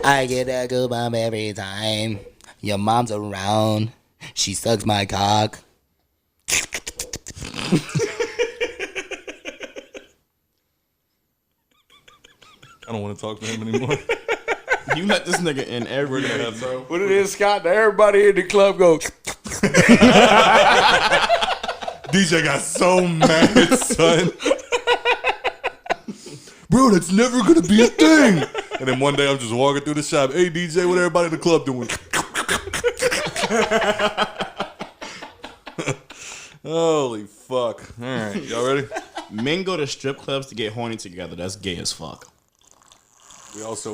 I get a goosebump every time your mom's around. She sucks my cock. I don't want to talk to him anymore. You let this nigga in every day, bro. What it is, Scott? Everybody in the club goes. DJ got so mad, son. Bro, that's never gonna be a thing. And then one day I'm just walking through the shop. Hey DJ, what everybody in the club doing? Holy fuck. All right, y'all ready? Men go to strip clubs to get horny together. That's gay as fuck. We also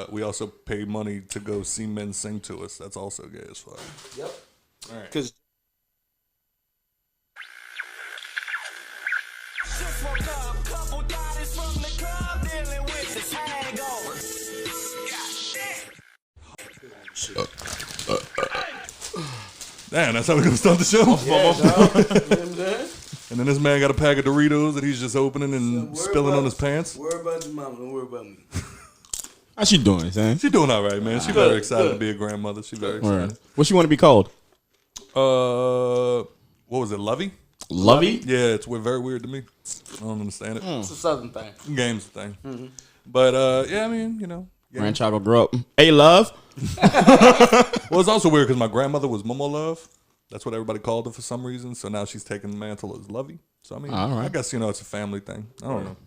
we also pay money to go see men sing to us. That's also gay as fuck. Yep. All right. Because just woke up, couple daughters from the club dealing with this hangover. Damn, that's how we're gonna start the show. yeah, dog. You know what I'm saying? And then this man got a pack of Doritos that he's just opening and spilling on his pants. Worry about your mama, don't worry about me. How she doing, son? She doing all right, man. She's very excited to be a grandmother. She's very excited. Right. What she want to be called? What was it, Lovey? Lovey? Yeah, it's very weird to me. I don't understand it. It's a southern thing. Game's the thing. Mm-hmm. But, yeah, I mean, you know. Grandchild will grow up. Hey, love. Well, it's also weird because my grandmother was Momo Love. That's what everybody called her for some reason. So now she's taking the mantle as Lovey. So, I mean, I guess, you know, it's a family thing. I don't know.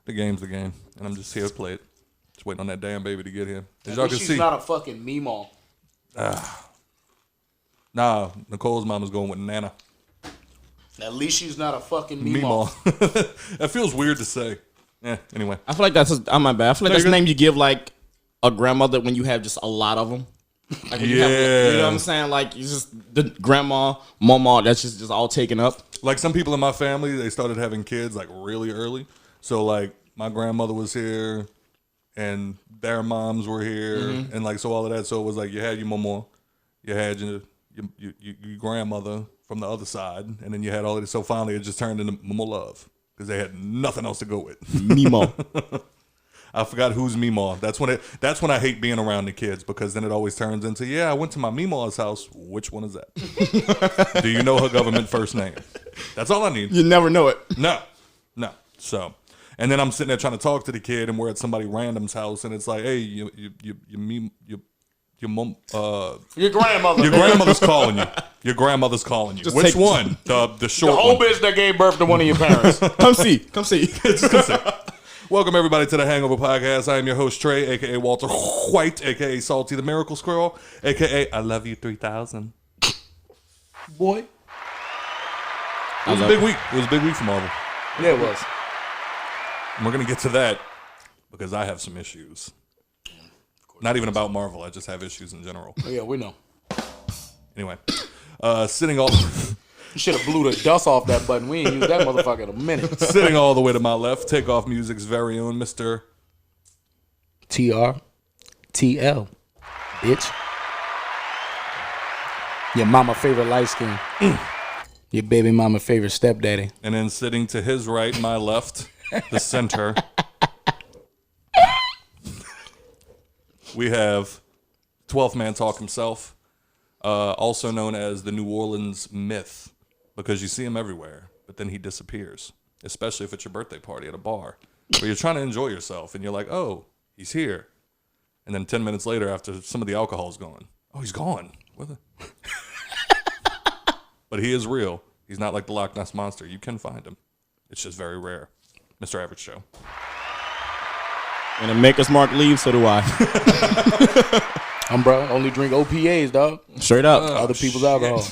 The game's the game. And I'm just here to play it. Just waiting on that damn baby to get here. As y'all can see. She's not a fucking meemaw. Nah, Nicole's mom is going with Nana. At least she's not a fucking meemaw. That feels weird to say. Yeah, anyway. I feel like that's my bad. I feel like that's the name you give like a grandmother when you have just a lot of them. Like when you have, you know what I'm saying? Like you just the grandma, mama, that's just all taken up. Like some people in my family, they started having kids like really early. So like my grandmother was here, and their moms were here, and like so all of that. So it was like you had your mama, you had your grandmother from the other side, and then you had all of this. So finally, it just turned into Mama Love because they had nothing else to go with. Mimo. I forgot who's Meemaw. That's when I hate being around the kids because then it always turns into, I went to my Meemaw's house. Which one is that? Do you know her government first name? That's all I need. You never know it. No. So, and then I'm sitting there trying to talk to the kid, and we're at somebody random's house, and it's like, hey, your mom, your grandmother. Your grandmother's calling you. Your grandmother's calling you. Which one? The short the old one. bitch that gave birth to one of your parents. Come see. Just come see. Welcome, everybody, to the Hangover Podcast. I am your host, Trey, a.k.a. Walter White, a.k.a. Salty the Miracle Squirrel, a.k.a. I Love You 3000. Boy. It was a big week. It was a big week for Marvel. Yeah, it was. And we're going to get to that because I have some issues. Not even about Marvel. I just have issues in general. Oh, yeah, we know. Anyway, sitting all... You should have blew the dust off that button. We ain't used that motherfucker in a minute. Sitting all the way to my left, Takeoff Music's very own Mr. TRTL, bitch. Your mama favorite light skin. Your baby mama favorite stepdaddy. And then sitting to his right, my left, the center, we have 12th Man Talk himself, also known as the New Orleans Myth. Because you see him everywhere, but then he disappears. Especially if it's your birthday party at a bar where you're trying to enjoy yourself and you're like, oh, he's here. And then 10 minutes later, after some of the alcohol's gone, oh, he's gone. But he is real. He's not like the Loch Ness Monster. You can find him. It's just very rare. Mr. Average Show. When it make us Mark leave, so do I. Bro, only drink OPAs, dog. Straight up. Other people's alcohol.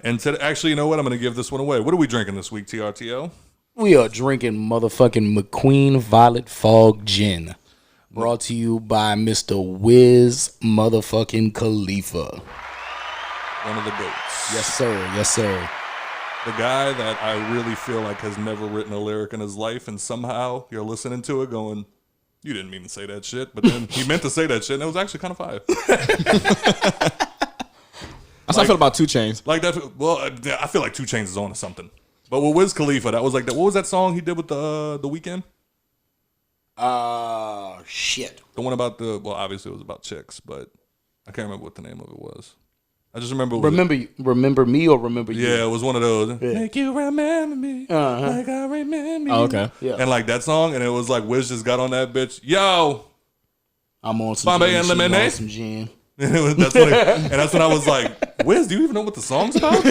And actually, you know what? I'm going to give this one away. What are we drinking this week, TRTL? We are drinking motherfucking McQueen Violet Fog Gin. Brought to you by Mr. Wiz motherfucking Khalifa. One of the goats. Yes, sir. Yes, sir. The guy that I really feel like has never written a lyric in his life, and somehow you're listening to it going, you didn't mean to say that shit, but then he meant to say that shit, and it was actually kind of fire. That's how I feel about 2 Chainz. Like that. Well, I feel like 2 Chainz is on to something. But with Wiz Khalifa, that was like that. What was that song he did with the Weeknd? shit. The one about well, obviously it was about chicks, but I can't remember what the name of it was. I just remember. Remember me or remember you? Yeah, it was one of those. Yeah. Make you remember me like I remember you. Oh, okay. Yeah. And like that song, and it was like Wiz just got on that bitch. Yo, I'm on some Bombay gin, and she Lemonade? on some gin. and that's when I was like, Wiz, do you even know what the song's about?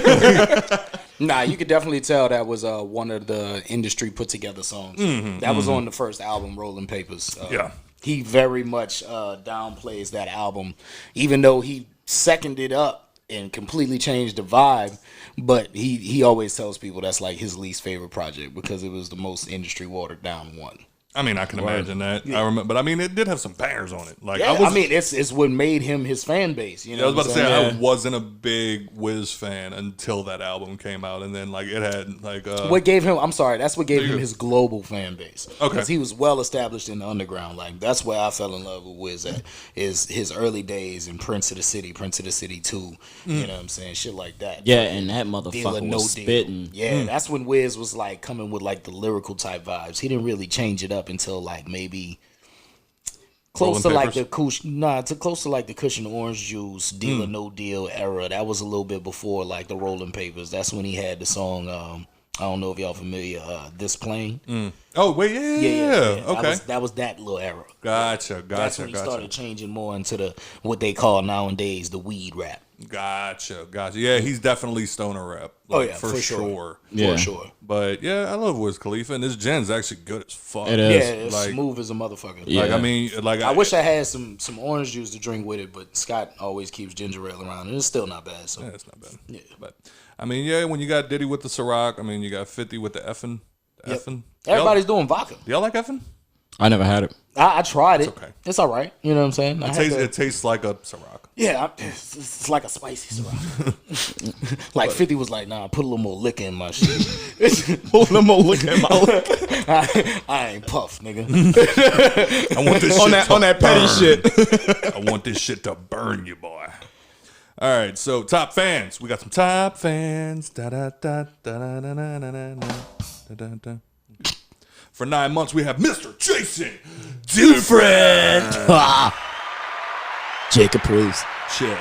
Nah, you could definitely tell that was one of the industry put together songs. That was on the first album, Rolling Papers. Yeah. He very much downplays that album, even though he seconded up and completely changed the vibe. But he always tells people that's like his least favorite project because it was the most industry watered down one. I mean, I can imagine that. I remember, but I mean, it did have some bangers on it. Like, Yeah, I mean, it's what made him his fan base. You know, I was about to say, what I'm I wasn't a big Wiz fan until that album came out, and then like it had like what gave him? I'm sorry, that's what gave him you- his global fan base. Okay. Because he was well established in the underground. Like that's where I fell in love with Wiz at. Is his early days in Prince of the City 2. You know what I'm saying? Shit like that. Yeah, and that Deal or motherfucker No was Deal. spitting. Yeah, that's when Wiz was like coming with like the lyrical type vibes. He didn't really change it up until like maybe close to Rolling like Papers? close to like the Cushion Orange Juice Deal or No Deal era. That was a little bit before like the Rolling Papers. That's when he had the song. I don't know if y'all familiar. This Plane. oh wait, yeah. Okay, That was that little era. gotcha. That's when he started changing more into the what they call nowadays the weed rap. Gotcha. Yeah, he's definitely stoner rap. Like, for sure. Yeah. For sure. But yeah, I love Wiz Khalifa, and this gen's actually good as fuck. It Yeah, is. it's Like- smooth as a motherfucker. Yeah. Like I mean, like I wish I had some orange juice to drink with it, but Scott always keeps ginger ale around, and it's still not bad. So Yeah, it's not bad. Yeah. But I mean, yeah, when you got Diddy with the Ciroc, I mean, you got 50 with the effing. Yep. Effing. everybody's doing vodka. Y'all like effing? I never had it. I tried it. It's okay. It's all right. You know what I'm saying? It tastes like a Ciroc. Yeah, it's like a spicy Ciroc. Like 50 was like, nah, put a little more liquor in my shit. Pull them more look at my look. I ain't puff, nigga. I want this on shit that on that petty shit. I want this shit to burn you, boy. All right, so top fans. We got some top fans. Da da da da da da da da da da da. For 9 months, we have Mr. Jason Dufresne. Jacob approves. Cheers.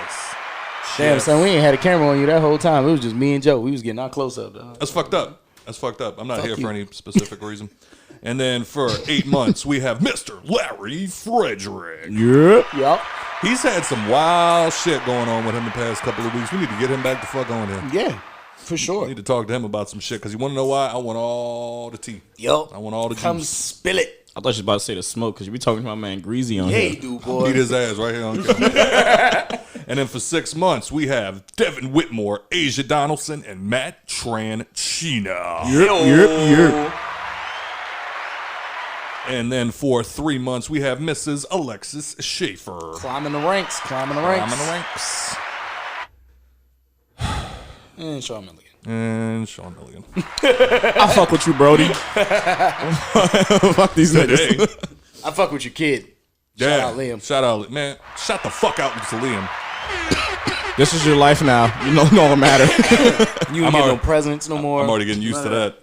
Damn, son, we ain't had a camera on you that whole time. It was just me and Joe. We was getting our close up, dog. That's fucked up. I'm not here you. for any specific reason. And then for 8 months, we have Mr. Larry Frederick. Yeah. Yup. He's had some wild shit going on with him the past couple of weeks. We need to get him back the fuck on here. Yeah, for I sure. need to talk to him about some shit because you want to know why? I want all the tea. Yup. I want all the Come juice. spill it. I thought you was about to say the smoke because you be talking to my man Greasy on Yeah, here. you do, Beat boy. his ass right here on camera. And then for 6 months, we have Devin Whitmore, Asia Donaldson, and Matt Tranchina. Yep. And then for 3 months, we have Mrs. Alexis Schaefer. Climbing the ranks. I'm in the ranks. And Sean Milligan. And Sean Milligan. I fuck with you, Brody. Fuck these Today. niggas. I fuck with your kid. Yeah. Shout out Liam. Shout out, man. Shout the fuck out to Liam. This is your life now. You know, no matter. You ain't get no presents no more. I'm already getting used to that.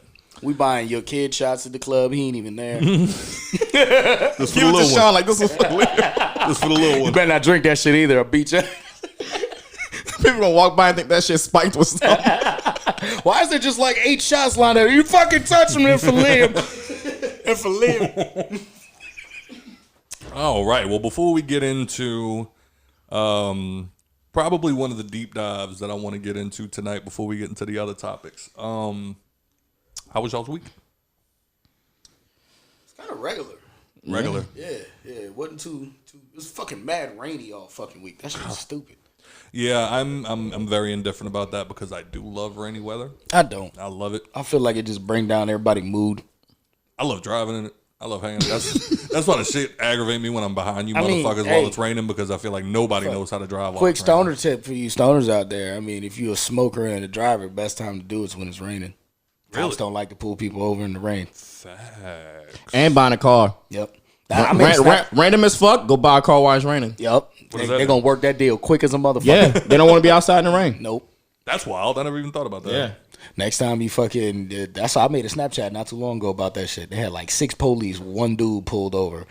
We buying your kid shots at the club. He ain't even there. This for the Give it to little Sean one. like this was for Liam. This for the little You one. better not drink that shit either. I'll beat you. People gonna walk by and think that shit spiked with stuff. Why is there just like 8 shots lined up? You fucking touch them there for Liam. And for Liam. All right. Well, before we get into probably one of the deep dives that I want to get into tonight before we get into the other topics. How was y'all's week? It's kind of regular. Regular. Yeah. It wasn't too. It was fucking mad rainy all fucking week. That shit was stupid. Yeah, I'm very indifferent about that because I do love rainy weather. I don't. I love it. I feel like it just bring down everybody's mood. I love driving in it. I love hanging. That's why the shit aggravate me when I'm behind you I mean, motherfuckers hey. while it's raining because I feel like nobody knows how to drive. while Quick it's raining. stoner tip for you stoners out there. I mean, if you're a smoker and a driver, best time to do is when it's raining. Really? Cops don't like to pull people over in the rain. Facts. And buying a car. Yep. I mean, Random as fuck, go buy a car while it's raining. Yep. does that They're mean? going to work that deal quick as a motherfucker. Yeah, they don't want to be outside in the rain. Nope. That's wild. I never even thought about that. Yeah. Next time you fucking, that's why I made a Snapchat not too long ago about that shit. They had like 6 police, one dude pulled over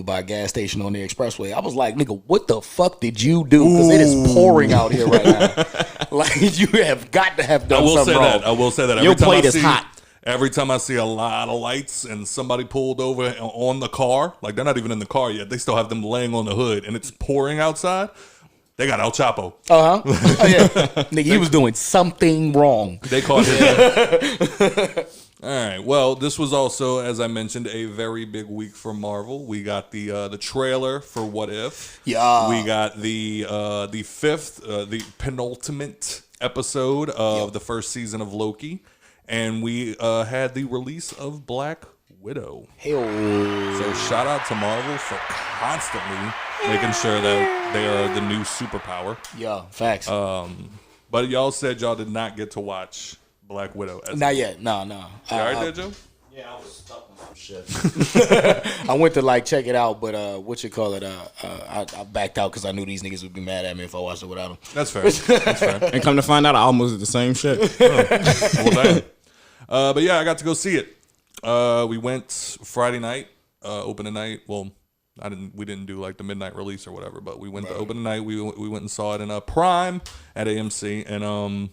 by a gas station on the expressway. I was like, nigga, what the fuck did you do? Because it is pouring out here right now. Like, you have got to have done something wrong. I will say that. Your plate is hot. Every time I see a lot of lights and somebody pulled over on the car, like they're not even in the car yet, they still have them laying on the hood and it's pouring outside, they got El Chapo. Oh yeah. Nigga, he was doing something wrong. They caught him. All right. Well, this was also, as I mentioned, a very big week for Marvel. We got the trailer for What If. Yeah. We got the penultimate episode of the first season of Loki. And we had the release of Black Widow. Hell. So shout out to Marvel for constantly making sure that they are the new superpower. Yeah, facts. But y'all said y'all did not get to watch Black Widow. Not yet. No. You all right there, Joe? Yeah, I was stuck on some shit. I went to like check it out, but I backed out because I knew these niggas would be mad at me if I watched it without them. That's fair. That's fair. And come to find out, I almost did the same shit. Well, damn. But yeah, I got to go see it. We went Friday night, opening night. Well, we didn't do like the midnight release or whatever, but we went to opening night. We went and saw it in Prime at AMC, and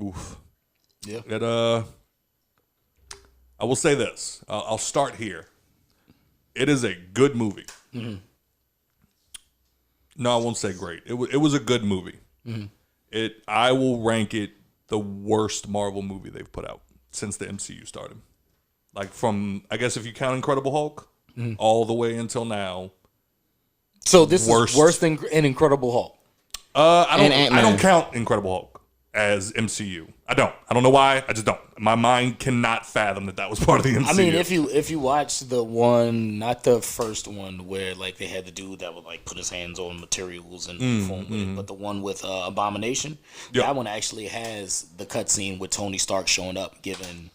oof. Yeah. It I will say this. I'll start here. It is a good movie. Mm-hmm. No, I won't say great. It was a good movie. Mm-hmm. I will rank it the worst Marvel movie they've put out since the MCU started. Like from, I guess if you count Incredible Hulk, all the way until now. So this is worse than an Incredible Hulk. I don't count Incredible Hulk as MCU. I don't know why. I just don't. My mind cannot fathom that was part of the MCU. I mean, if you watch the one, not the first one where like they had the dude that would like put his hands on materials and perform with it, but the one with Abomination, that one actually has the cutscene with Tony Stark showing up giving.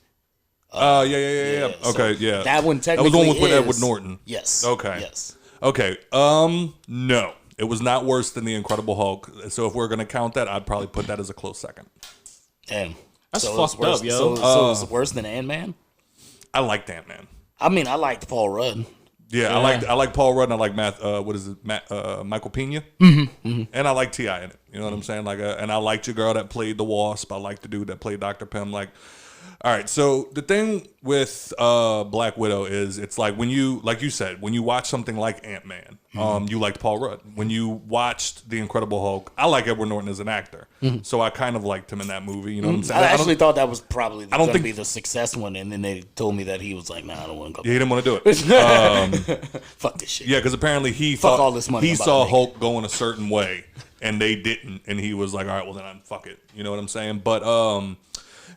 Yeah. Okay, yeah. That one technically that was the one with Edward Norton. Yes. Okay. Yes. Okay. No. It was not worse than the Incredible Hulk. So if we're gonna count that, I'd probably put that as a close second. Damn. That's so fucked up, yo. So it's worse than Ant-Man? I liked Ant-Man. I mean, I liked Paul Rudd. Yeah, I like Paul Rudd and I like Michael Pena. Mm-hmm. And I like T.I. in it. You know what I'm saying? Like, and I liked your girl that played the Wasp. I liked the dude that played Dr. Pym. Like, all right. So the thing with Black Widow is it's like when you said, when you watch something like Ant-Man, you liked Paul Rudd. When you watched The Incredible Hulk, I like Edward Norton as an actor. So I kind of liked him in that movie. You know what I'm saying? I actually thought that was probably going to be the success one, and then they told me that he was like, nah, I don't want to go. Yeah, he didn't want to do it. Fuck this shit. Yeah, because apparently he Fuck all this money he I'm about saw to make. Hulk going a certain way, and they didn't, and he was like, all right, well then fuck it. You know what I'm saying? But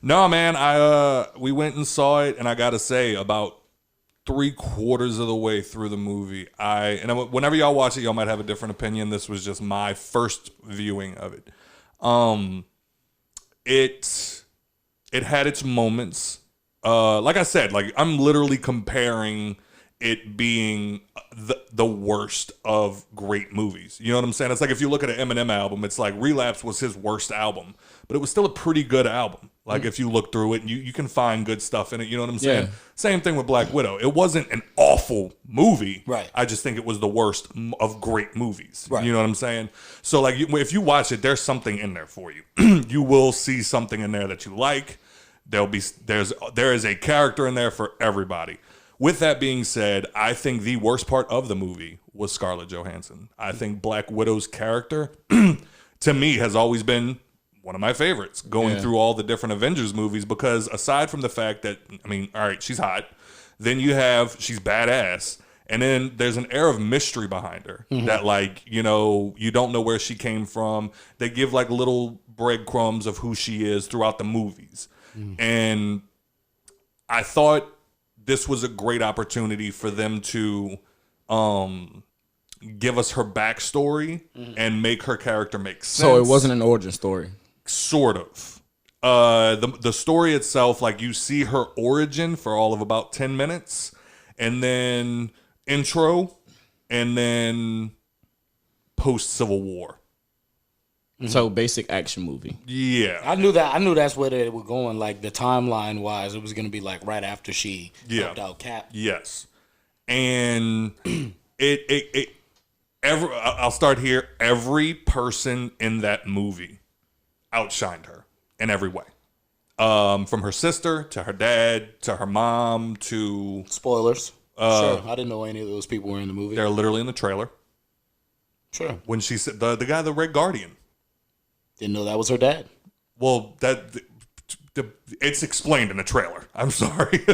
no, man, we went and saw it, and I gotta say, about 3/4 of the way through the movie, whenever y'all watch it, y'all might have a different opinion. This was just my first viewing of it. It had its moments. Like I said, like I'm literally comparing it being the worst of great movies. You know what I'm saying? It's like if you look at an Eminem album, it's like Relapse was his worst album, but it was still a pretty good album. Like if you look through it, and you can find good stuff in it. You know what I'm saying? Yeah. Same thing with Black Widow. It wasn't an awful movie. Right. I just think it was the worst of great movies. Right. You know what I'm saying? So like if you watch it, there's something in there for you. You will see something in there that you like. There is a character in there for everybody. With that being said, I think the worst part of the movie was Scarlett Johansson. I think Black Widow's character, to me, has always been one of my favorites going through all the different Avengers movies, because aside from the fact that, I mean, all right, she's hot. Then she's badass. And then there's an air of mystery behind her that, like, you know, you don't know where she came from. They give like little breadcrumbs of who she is throughout the movies. And I thought this was a great opportunity for them to give us her backstory and make her character make sense. So it wasn't an origin story. Sort of. The story itself, like you see her origin for all of about 10 minutes, and then intro, and then post Civil War. So basic action movie. Yeah. I knew that's where they were going. Like the timeline wise, it was gonna be like right after she helped out Cap. Yes. And I'll start here. Every person in that movie outshined her in every way. From her sister to her dad to her mom to Spoilers. Sure, I didn't know any of those people were in the movie. they're literally in the trailer. Sure, When she said the guy, the Red Guardian. didn't know that was her dad. Well, it's explained in the trailer. I'm sorry,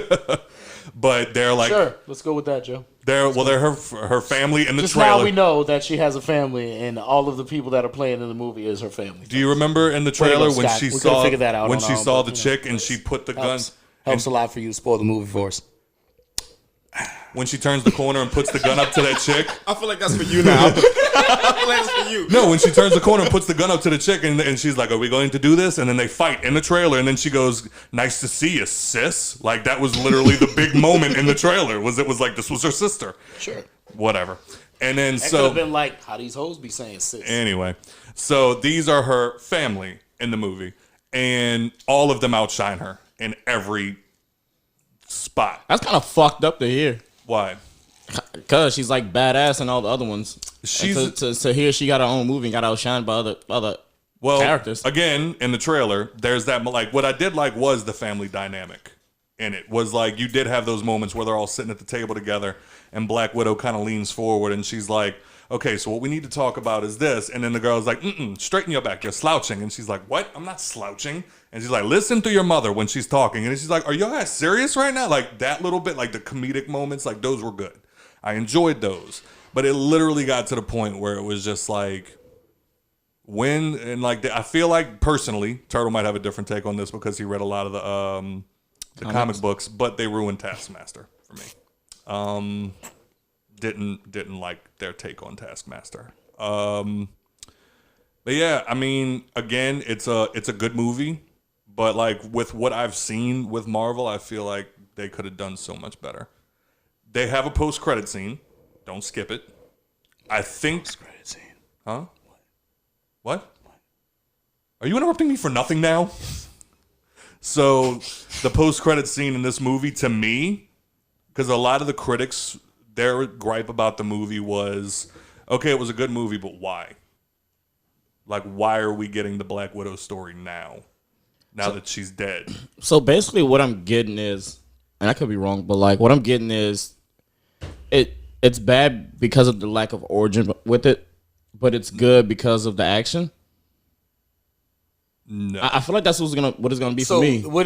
but they're like, Sure, let's go with that, Joe. they're her family in the Just trailer. now we know that she has a family, and all of the people that are playing in the movie is her family. Do you remember in the Way to go, trailer when Scott. she We could've saw figured that out when on she our saw own, the but, chick and she put the gun Helps a lot for you to spoil the movie for us. when she turns the corner and puts the gun up to that chick? I feel like that's for you now. I feel like that's for you. No, when she turns the corner and puts the gun up to the chick and she's like, "Are we going to do this?" And then they fight in the trailer, and then she goes, "Nice to see you, sis." Like that was literally the big moment in the trailer. It was like this was her sister. Sure. Whatever. And then That could so have been like, how these hoes be saying sis. anyway, so these are her family in the movie, and all of them outshine her in every spot. That's kind of fucked up to hear. Why? Cause she's like badass and all the other ones. She's- And to hear she got her own movie and got outshined by other Well, characters. again, in the trailer, there's that, like, what I did like was the family dynamic in it. Was like, you did have those moments where they're all sitting at the table together and Black Widow kind of leans forward and she's like, "Okay, so what we need to talk about is this." And then the girl's like, "Straighten your back, you're slouching." And she's like, "What? I'm not slouching." And she's like, "Listen to your mother when she's talking." And she's like, "Are y'all guys serious right now?" Like that little bit, like the comedic moments, like those were good. I enjoyed those. But it literally got to the point where it was just like, I feel like personally, Turtle might have a different take on this because he read a lot of the comic books, but they ruined Taskmaster for me. Didn't like their take on Taskmaster. But yeah, I mean, again, it's a good movie, but like with what I've seen with Marvel, I feel like they could have done so much better. They have a post-credit scene. Don't skip it. I think. Post-credit scene. Huh? What? Are you interrupting me for nothing now? So, the post-credit scene in this movie, to me, because a lot of the critics, their gripe about the movie was, okay, it was a good movie, but why? Like, why are we getting the Black Widow story now that she's dead? So basically what I'm getting is, and I could be wrong, but like what I'm getting is it's bad because of the lack of origin with it, but it's good because of the action. No. I feel like that's what it's gonna be So for me. what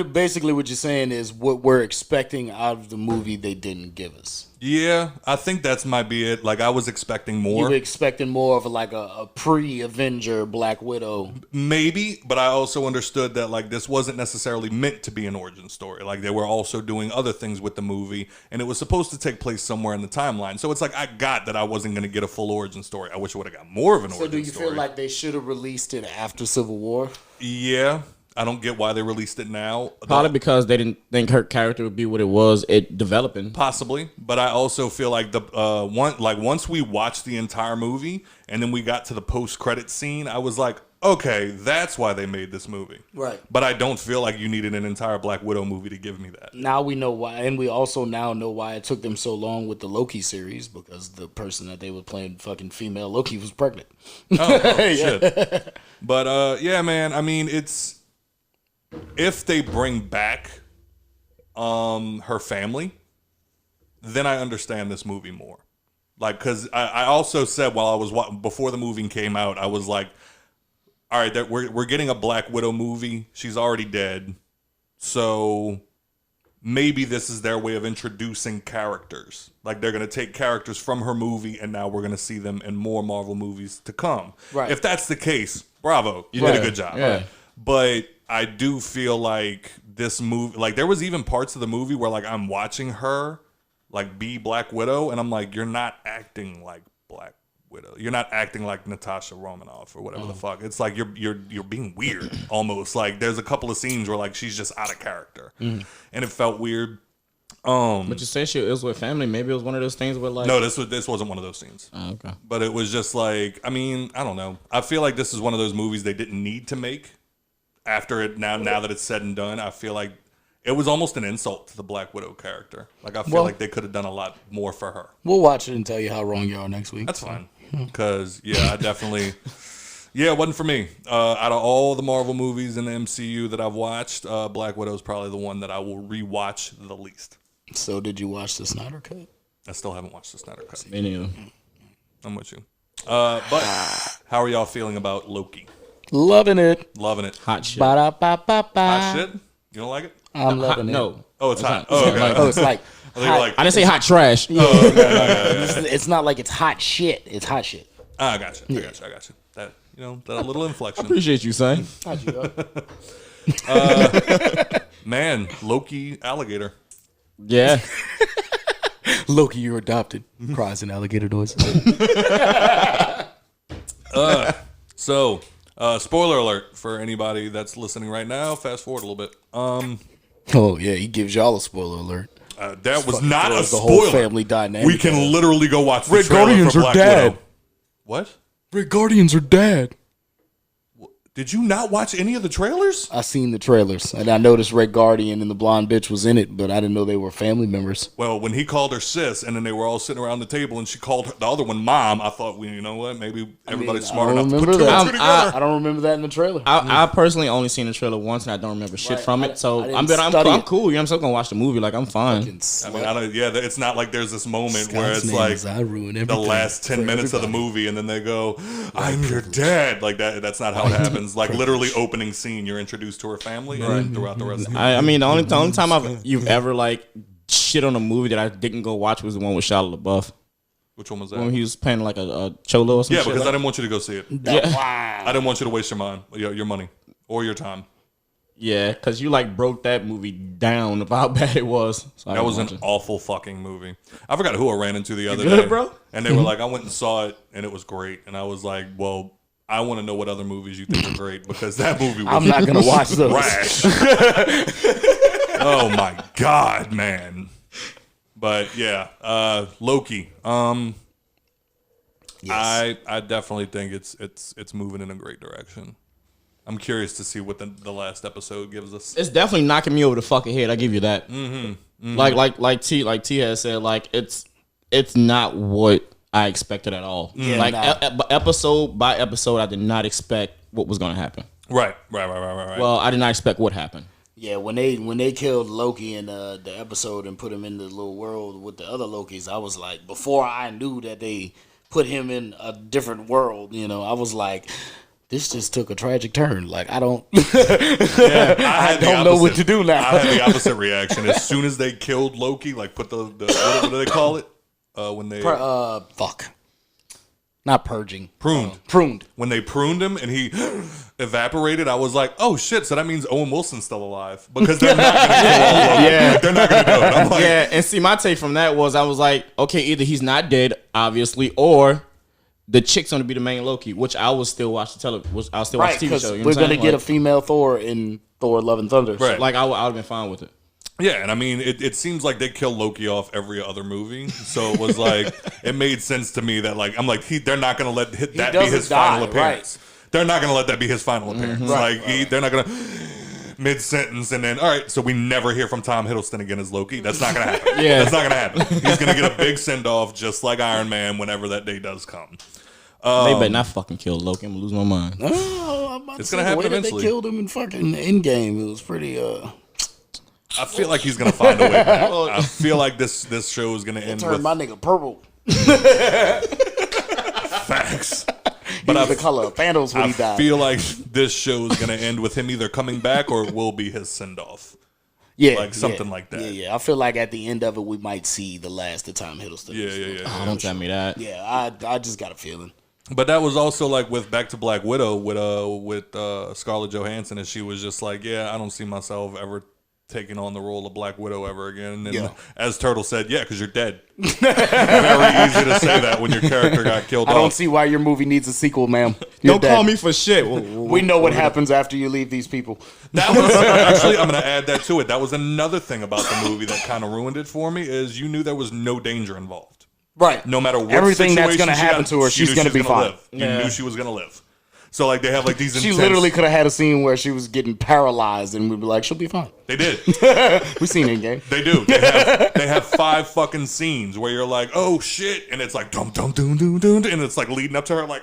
you're saying is what we're expecting out of the movie they didn't give us. Yeah, I think that's might be it. Like, I was expecting You more. were expecting more of a pre-Avenger Black Widow. Maybe, but I also understood that like this wasn't necessarily meant to be an origin story. Like they were also doing other things with the movie, and it was supposed to take place somewhere in the timeline. So it's like I got that I wasn't going to get a full origin story. I wish I would have got more of an So origin do you story. feel like they should have released it after Civil War? Yeah, I don't get why they released it now. Probably because they didn't think her character would be what it was. It developing. Possibly, but I also feel like once we watched the entire movie and then we got to the post-credit scene, I was like, okay, that's why they made this movie. Right. But I don't feel like you needed an entire Black Widow movie to give me that. Now we know why, and we also now know why it took them so long with the Loki series, because the person that they were playing fucking female Loki was pregnant. Oh, shit. But yeah, man, I mean, it's if they bring back her family, then I understand this movie more. Like, because I also said while I was before the movie came out, I was like, all right, that we're getting a Black Widow movie. She's already dead, so maybe this is their way of introducing characters. Like they're gonna take characters from her movie, and now we're gonna see them in more Marvel movies to come. Right. If that's the case, bravo, you did a good job. Yeah. But I do feel like this movie, like there was even parts of the movie where like I'm watching her like be Black Widow, and I'm like, you're not acting like Black Widow. You're not acting like Natasha Romanoff or whatever the fuck. It's like you're being weird almost. Like there's a couple of scenes where like she's just out of character, and it felt weird. But you said it was with family. Maybe it was one of those things where like. No, this wasn't one of those scenes. Oh, okay. But it was just like, I mean, I don't know. I feel like this is one of those movies they didn't need to make. After it, now that it's said and done, I feel like it was almost an insult to the Black Widow character. Like I feel like they could have done a lot more for her. We'll watch it and tell you how wrong you are next week. That's fine. Because I definitely. Yeah, it wasn't for me. Out of all the Marvel movies in the MCU that I've watched, Black Widow is probably the one that I will rewatch the least. So did you watch the Snyder Cut? I still haven't watched the Snyder Cut. Me neither. I'm with you. But how are y'all feeling about Loki? Loving it. Loving it. Hot shit. Ba-da-ba-ba-ba. Hot shit? You don't like it? I'm loving it. No. Oh, it's hot. hot. Oh, okay. Oh, it's like I think you're like, I didn't say hot trash. it's not like it's hot shit. It's hot shit. I got you. I got you. That that little inflection. Appreciate you, son. How'd you go? Man, Loki alligator. Yeah. Loki, you're adopted. Cries and alligator noises. So, spoiler alert for anybody that's listening right now. Fast forward a little bit. Oh yeah, he gives y'all a spoiler alert. That was not a throws the spoiler. whole family dynamic. We can literally go watch the Red trailer Guardians for are Black dead. Widow. What? Red Guardians are dead. Did you not watch any of the trailers? I seen the trailers and I noticed Red Guardian and the blonde bitch was in it, but I didn't know they were family members. Well, when he called her sis, and then they were all sitting around the table, and she called the other one mom, I thought, well, you know what? Maybe everybody's smart enough to put two and two together. I don't remember that in the trailer. I personally only seen the trailer once and I don't remember shit from it. So I I'm didn't study I'm it. cool. I'm still gonna watch the movie. Like I'm fine. I mean, I don't. Yeah, it's not like there's this moment where Scott's it's name like is I ruin the everything last 10 for minutes of the everybody. movie, and then they go, "I'm your dad." Like that. That's not how it happens. Like literally opening scene, you're introduced to her family, and throughout the rest of the movie. I mean, the only time you've ever like shit on a movie that I didn't go watch was the one with Shia LaBeouf Which one was when that? he was playing like a cholo or something. Yeah, because I didn't want you to go see it. Wow. I didn't want you to waste your money or your time. Yeah, because you like broke that movie down about how bad it was. So That was an awful fucking movie. I forgot who I ran into the other good, day, bro? And they were like, "I went and saw it, and it was great." And I was like, "Well, I want to know what other movies you think are great because that movie was I'm not gonna watch those. trash." Oh my god, man! But yeah, Loki. Yes. I definitely think it's moving in a great direction. I'm curious to see what the last episode gives us. It's definitely knocking me over the fucking head. I give you that. Like T has said, like it's not what I expected at all. Yeah, like nah. episode by episode, I did not expect what was going to happen. Right. Well, I did not expect what happened. Yeah, when they killed Loki in the episode and put him in the little world with the other Lokis, I was like, before I knew that they put him in a different world, I was like, this just took a tragic turn. Like I don't, I don't know what to do now. I had the opposite reaction as soon as they killed Loki. Like put the what do they call it when they not purging, pruned. When they pruned him and he evaporated, I was like, oh shit! So that means Owen Wilson's still alive because they're not going to kill all of them. Yeah. Like, they're not going to do it. I'm like, Yeah, and see, my take from that was I was like, okay, either he's not dead, obviously, or the chick's gonna be the main Loki, which I will still watch the television. I'll still watch right? the TV Because show. You know we're what I'm gonna saying? get a Like, female Thor in Thor: Love and Thunder. Right. like I would have been fine with it. Yeah, and I mean, it seems like they kill Loki off every other movie, so it was like it made sense to me that like I'm like they're not gonna let that be doesn't his die, final appearance. They're not gonna let that be his final appearance. Right, They're not gonna mid sentence and then all right, so we never hear from Tom Hiddleston again as Loki. That's not gonna happen. Yeah. That's not gonna happen. He's gonna get a big send off just like Iron Man whenever that day does come. They better not fucking kill Loki. I'm gonna lose my mind. Oh, I'm about It's to gonna say, happen the way that eventually. They killed him in fucking Endgame. It was pretty. I feel like he's gonna find a way back. I feel like this show is gonna end Turned with my nigga purple. facts. But But the color of Thanos when I he died. feel like this show is going to end with him either coming back or it will be his send off. Yeah, like something like that. Yeah. I feel like at the end of it, we might see the last of Tom Hiddleston. Yeah. Oh, don't tell me that. Yeah, I just got a feeling. But that was also like with Back to Black Widow with Scarlett Johansson, and she was just like, yeah, I don't see myself ever taking on the role of Black Widow ever again. And Yeah. as Turtle said, yeah, because you're dead. Very easy to say that when your character got killed I off. don't see why your movie needs a sequel, ma'am. You're Don't dead. call me for shit. We know what happens after you leave these people. That was actually, I'm going to add that to it. That was another thing about the movie that kind of ruined it for me is you knew there was no danger involved. Right. No matter what everything that's situation going to she happen got, to her, she she's knew going to be gonna fine. live. You knew she was going to live. So like they have like these She intense, literally could have had a scene where she was getting paralyzed, and we'd be like, she'll be fine. They did. We seen it in game. They do. They have 5 fucking scenes where you're like, oh shit, and it's like dum dum dum dum dum, and it's like leading up to her like,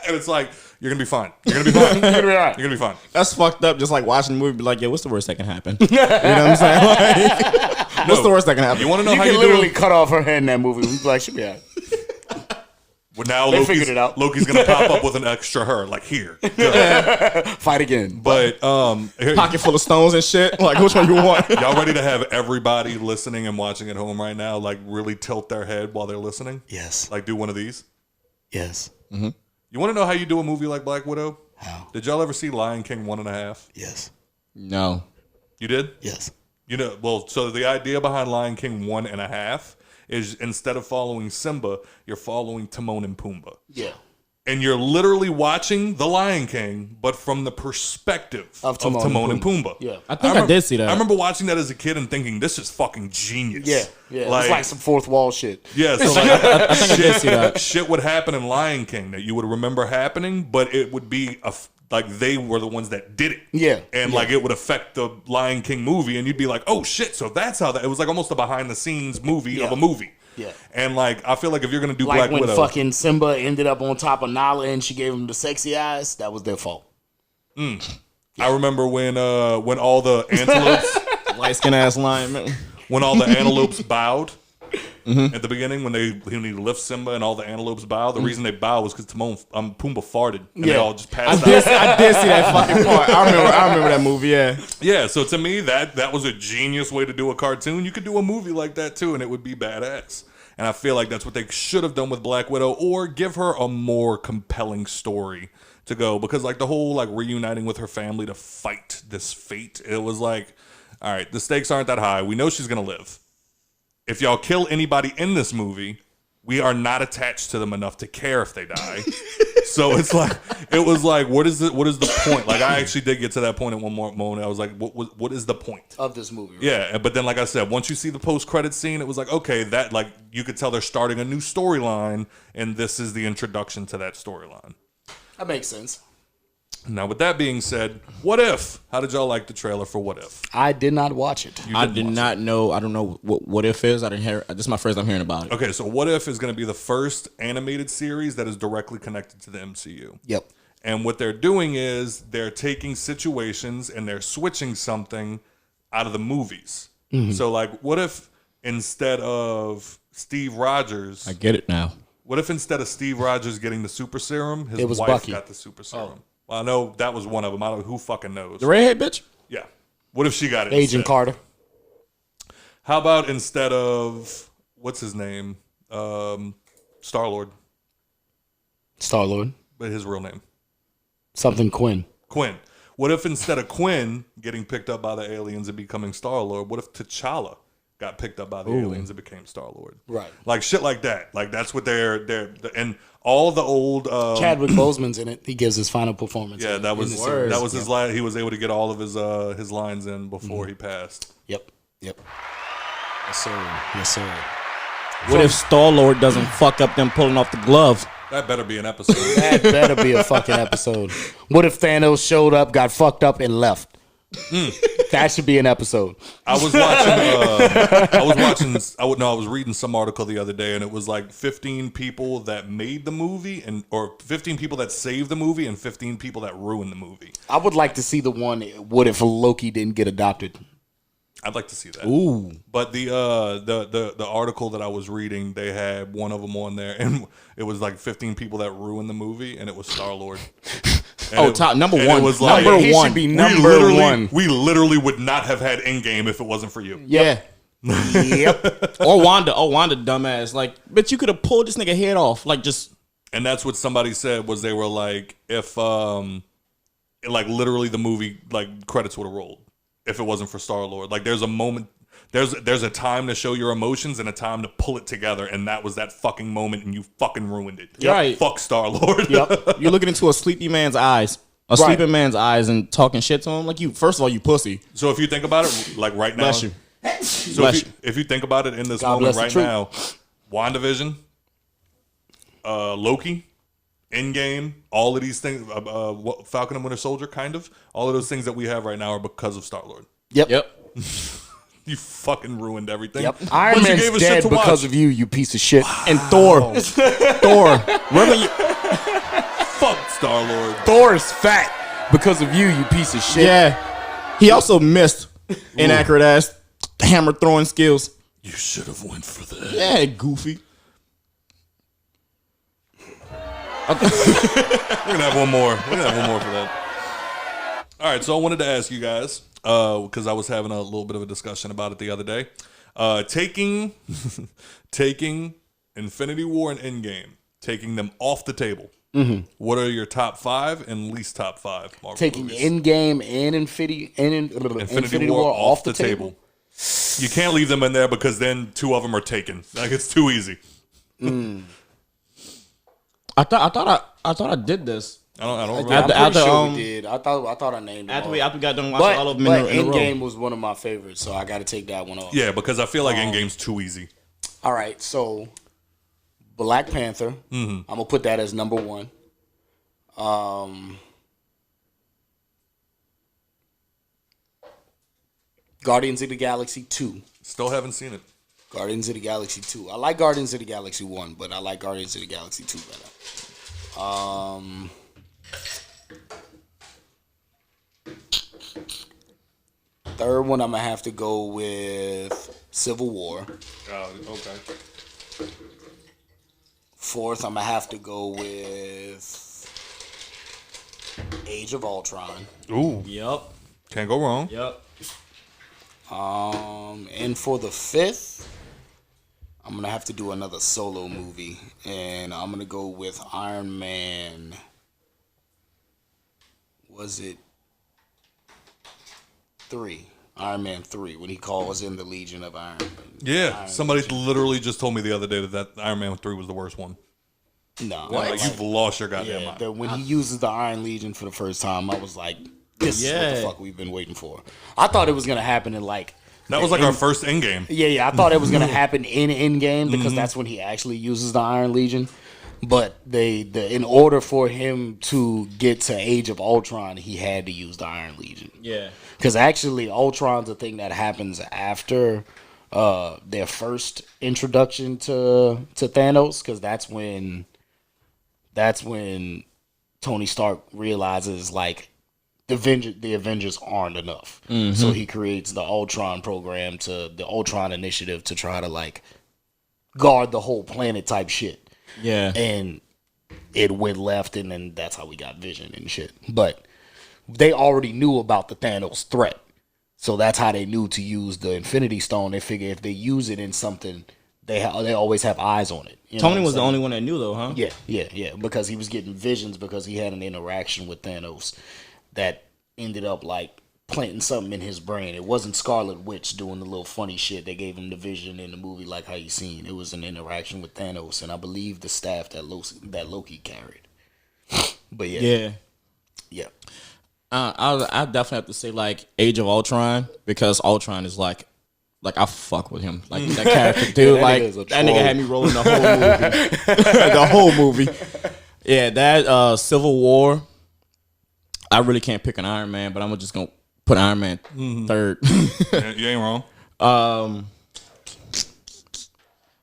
and it's like you're gonna be fine. You're gonna be fine. You're gonna be all right. You're gonna be fine. That's fucked up. Just like watching the movie, be like, yeah, what's the worst that can happen? You know what I'm saying? Like, what's the worst that can happen? You want to know You how can you literally do? cut off her head in that movie. We'd be like, she'll be all right. Well, now They figured it out. Loki's gonna pop up with an extra her, like here. Fight again. But here- Pocket full of stones and shit. Like, which one you want? y'all ready to have everybody listening and watching at home right now, like really tilt their head while they're listening? Yes. Like do one of these. Yes. You want to know how you do a movie like Black Widow? How? Did y'all ever see Lion King 1.5? Yes. No. You did? Yes. You know, well, so the idea behind Lion King 1.5 is instead of following Simba, you're following Timon and Pumbaa. Yeah. And you're literally watching The Lion King, but from the perspective of Timon and Pumbaa. Yeah. I think I did see that. I remember watching that as a kid and thinking, this is fucking genius. Yeah. Yeah. It's like some fourth wall shit. Yeah, so I think I did see that. shit would happen in Lion King that you would remember happening, but it would be like they were the ones that did it. Yeah. And like it would affect the Lion King movie, and you'd be like, oh shit, so that's how that. It was like almost a behind the scenes movie of a movie. Yeah. And like I feel like if you're gonna do Like Black when Widow, fucking Simba ended up on top of Nala and she gave him the sexy eyes, that was their fault. I remember when all the antelopes Light skin ass lion, man. when all the antelopes bowed. At the beginning, when he lift Simba and all the antelopes bow, the reason they bow was because Pumbaa farted and they all just passed out. I did see that fucking part. I remember that movie, yeah. Yeah, so to me, that was a genius way to do a cartoon. You could do a movie like that too, and it would be badass. And I feel like that's what they should have done with Black Widow, or give her a more compelling story to go. Because like the whole like reuniting with her family to fight this fate, it was like, all right, the stakes aren't that high. We know she's gonna live. If y'all kill anybody in this movie, we are not attached to them enough to care if they die. So it was like, what is the point? Like I actually did get to that point at one more moment. I was like, what is the point Of this movie. Right? Yeah, but then like I said, once you see the post-credit scene, it was like, okay, that like you could tell they're starting a new storyline, and this is the introduction to that storyline. That makes sense. Now, with that being said, What If? How did y'all like the trailer for What If? I did not watch it. I did not know. I don't know what if is. I didn't hear. This is my first time hearing about it. Okay, so What If is going to be the first animated series that is directly connected to the MCU. Yep. And what they're doing is they're taking situations and they're switching something out of the movies. So, like, what if instead of Steve Rogers, I get it now. what if instead of Steve Rogers getting the super serum, his It was wife Bucky. got the super serum? Well, I know that was one of them. I don't know who fucking knows. The redhead bitch. Yeah. What if she got it? Agent instead? Carter. How about instead of what's his name, Star-Lord, Star-Lord. but his real name, Something Quinn. Quinn. What if instead of Quinn getting picked up by the aliens and becoming Star-Lord, what if T'Challa got picked up by the aliens and became Star-Lord? Right. Like shit like that. Like that's what they're and all the old Chadwick Boseman's in it. He gives his final performance. yeah, that was in the series. his line. He was able to get all of his lines in before he passed. Yep. Yes, sir. Yes, sir. What if Star-Lord doesn't fuck up them pulling off the glove? That better be an episode. That better be a fucking episode. What if Thanos showed up, got fucked up, and left? That should be an episode. I was reading some article the other day, and it was like 15 people that made the movie, or 15 people that saved the movie, and 15 people that ruined the movie. I would like to see the one. What if Loki didn't get adopted? I'd like to see that. Ooh. But the article that I was reading, they had one of them on there, and it was like 15 people that ruined the movie, and it was Star-Lord. Top number one. It was like, He should be number one. We literally would not have had Endgame if it wasn't for you. Yeah. Yep. Or Wanda, dumbass. Like, but you could have pulled this nigga head off. Like, just And that's what somebody said was they were like, if like literally the movie like credits would have rolled. if it wasn't for Star-Lord. Like there's a moment, there's a time to show your emotions and a time to pull it together, and that was that fucking moment, and you fucking ruined it. Yep. Right. Fuck Star-Lord. Yep. You're looking into a sleepy man's eyes. Sleeping man's eyes and talking shit to him. Like you, first of all, you pussy. So if you think about it, like right now. Bless you. So if you think about it in this moment right now, WandaVision, Loki, Endgame, all of these things, Falcon and Winter Soldier, kind of, all of those things that we have right now are because of Star-Lord. Yep. You fucking ruined everything. Yep. Iron Man's dead because of you, you piece of shit. And Thor. Remember you? Fuck Star-Lord. Thor's fat because of you, you piece of shit. Yeah. He also missed inaccurate ass hammer throwing skills. You should have went for that. Yeah, goofy. We're gonna have one more. We're gonna have one more for that. All right, so I wanted to ask you guys, because I was having a little bit of a discussion about it the other day. Taking Infinity War and Endgame, taking them off the table. Mm-hmm. What are your top 5 and least top 5 Marvel taking movies? Endgame and Infinity War off the table. You can't leave them in there because then 2 of them are taken. Like it's too easy. I thought I did this. I don't I'm remember. pretty sure we did. I thought I named it. After we got done watching all of them but in a row. Endgame was one of my favorites, so I got to take that one off. Yeah, because I feel like Endgame's too easy. All right, so Black Panther. I'm gonna put that as number 1. Guardians of the Galaxy 2. Still haven't seen it. Guardians of the Galaxy 2. I like Guardians of the Galaxy 1, but I like Guardians of the Galaxy 2 better. Third one, I'm gonna have to go with Civil War. Okay. Fourth, I'm gonna have to go with Age of Ultron. Ooh. Yep. Can't go wrong. Yep. And for the 5th, I'm gonna have to do another solo movie, and I'm gonna go with Iron Man. Was it 3? Iron Man 3, when he calls in the Legion of Iron Man. Yeah, somebody literally just told me the other day that Iron Man 3 was the worst one. No. Like, you've lost your goddamn mind. When he uses the Iron Legion for the first time, I was like, this is what the fuck we've been waiting for. I thought it was going to happen in like... That was like our first Endgame. Yeah, I thought it was going to happen in Endgame because that's when he actually uses the Iron Legion. But in order for him to get to Age of Ultron, he had to use the Iron Legion. Yeah. Because actually, Ultron's a thing that happens after their first introduction to Thanos, because that's when Tony Stark realizes like the Avengers aren't enough. So he creates the Ultron program, the Ultron Initiative, to try to like guard the whole planet type shit. Yeah. And it went left, and then that's how we got Vision and shit. But they already knew about the Thanos threat. So that's how they knew to use the Infinity Stone. They figure if they use it in something, they always have eyes on it. Tony was the only one that knew, though, huh? Yeah. Because he was getting visions because he had an interaction with Thanos that ended up like planting something in his brain. It wasn't Scarlet Witch doing the little funny shit. They gave him the vision in the movie, like how you seen. It was an interaction with Thanos, and I believe the staff that Loki carried. But yeah. I definitely have to say like Age of Ultron, because Ultron is like I fuck with him, like that character, dude. Yeah, like that nigga had me rolling the whole movie, the whole movie. Yeah, that Civil War. I really can't pick an Iron Man, but I'm just gonna put Iron Man third. You ain't wrong.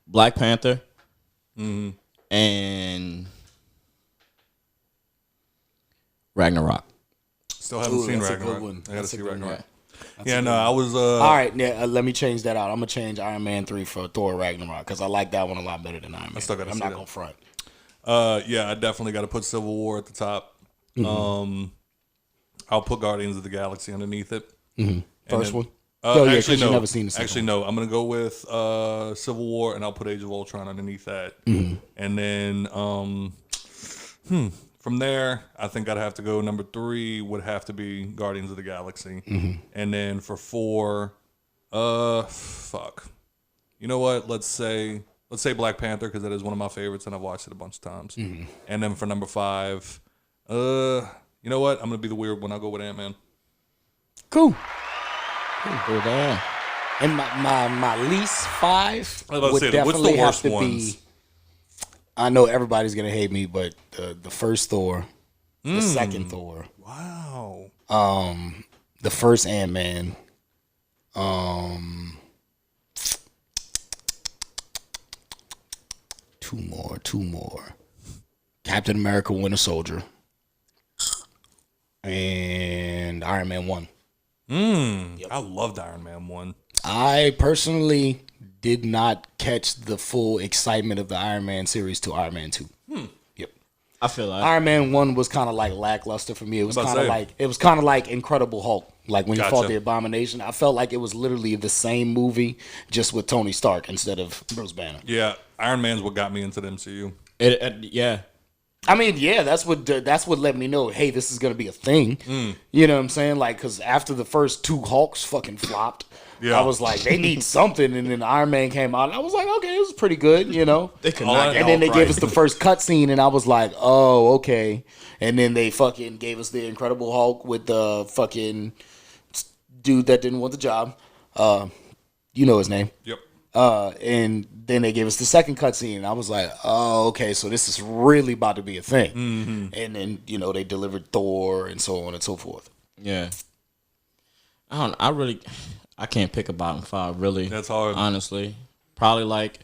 Black Panther, and Ragnarok. Still haven't seen that's a Ragnarok. good one. I gotta see Ragnarok. Yeah, no, I was. All right, let me change that out. I'm gonna change Iron Man 3 for Thor Ragnarok because I like that one a lot better than Iron Man. still gotta I'm see not that. gonna front. Yeah, I definitely got to put Civil War at the top. I'll put Guardians of the Galaxy underneath it. First one. Actually, no. You've never seen the second Actually, no. I'm gonna go with Civil War, and I'll put Age of Ultron underneath that. And then, From there, I think I'd have to go. Number 3 would have to be Guardians of the Galaxy, and then for 4, fuck. You know what? Let's say Black Panther because that is one of my favorites, and I've watched it a bunch of times. And then for number 5, you know what? I'm gonna be the weird one. I'll go with Ant-Man. Cool. Cool, damn. And my least 5 I was about to would say, definitely what's the have worst to ones? be. I know everybody's gonna hate me, but the first Thor, the second Thor, Wow. the first Ant-Man, two more, Captain America: Winter Soldier, and Iron Man 1. I loved Iron Man 1. I personally did not catch the full excitement of the Iron Man series to Iron Man 2. Yep. I feel like Iron Man 1 was kind of like lackluster for me. It was about to kind of like Incredible Hulk. Like when he Gotcha. fought the Abomination, I felt like it was literally the same movie, just with Tony Stark instead of Bruce Banner. Yeah, Iron Man's what got me into the MCU. yeah. I mean, yeah, that's what let me know, hey, this is gonna be a thing. You know what I'm saying? Like, because after the first 2 Hulks fucking flopped, Yeah. I was like, they need something, and then Iron Man came out, and I was like, okay, it was pretty good, you know. They could All not I- get And then they off gave right. us the first cutscene, and I was like, oh, okay. And then they fucking gave us the Incredible Hulk with the fucking dude that didn't want the job. You know his name. Yep. And then they gave us the second cutscene, and I was like, oh, okay, so this is really about to be a thing. And then, you know, they delivered Thor and so on and so forth. Yeah. I can't pick a bottom 5, really. That's hard. Honestly. Probably like,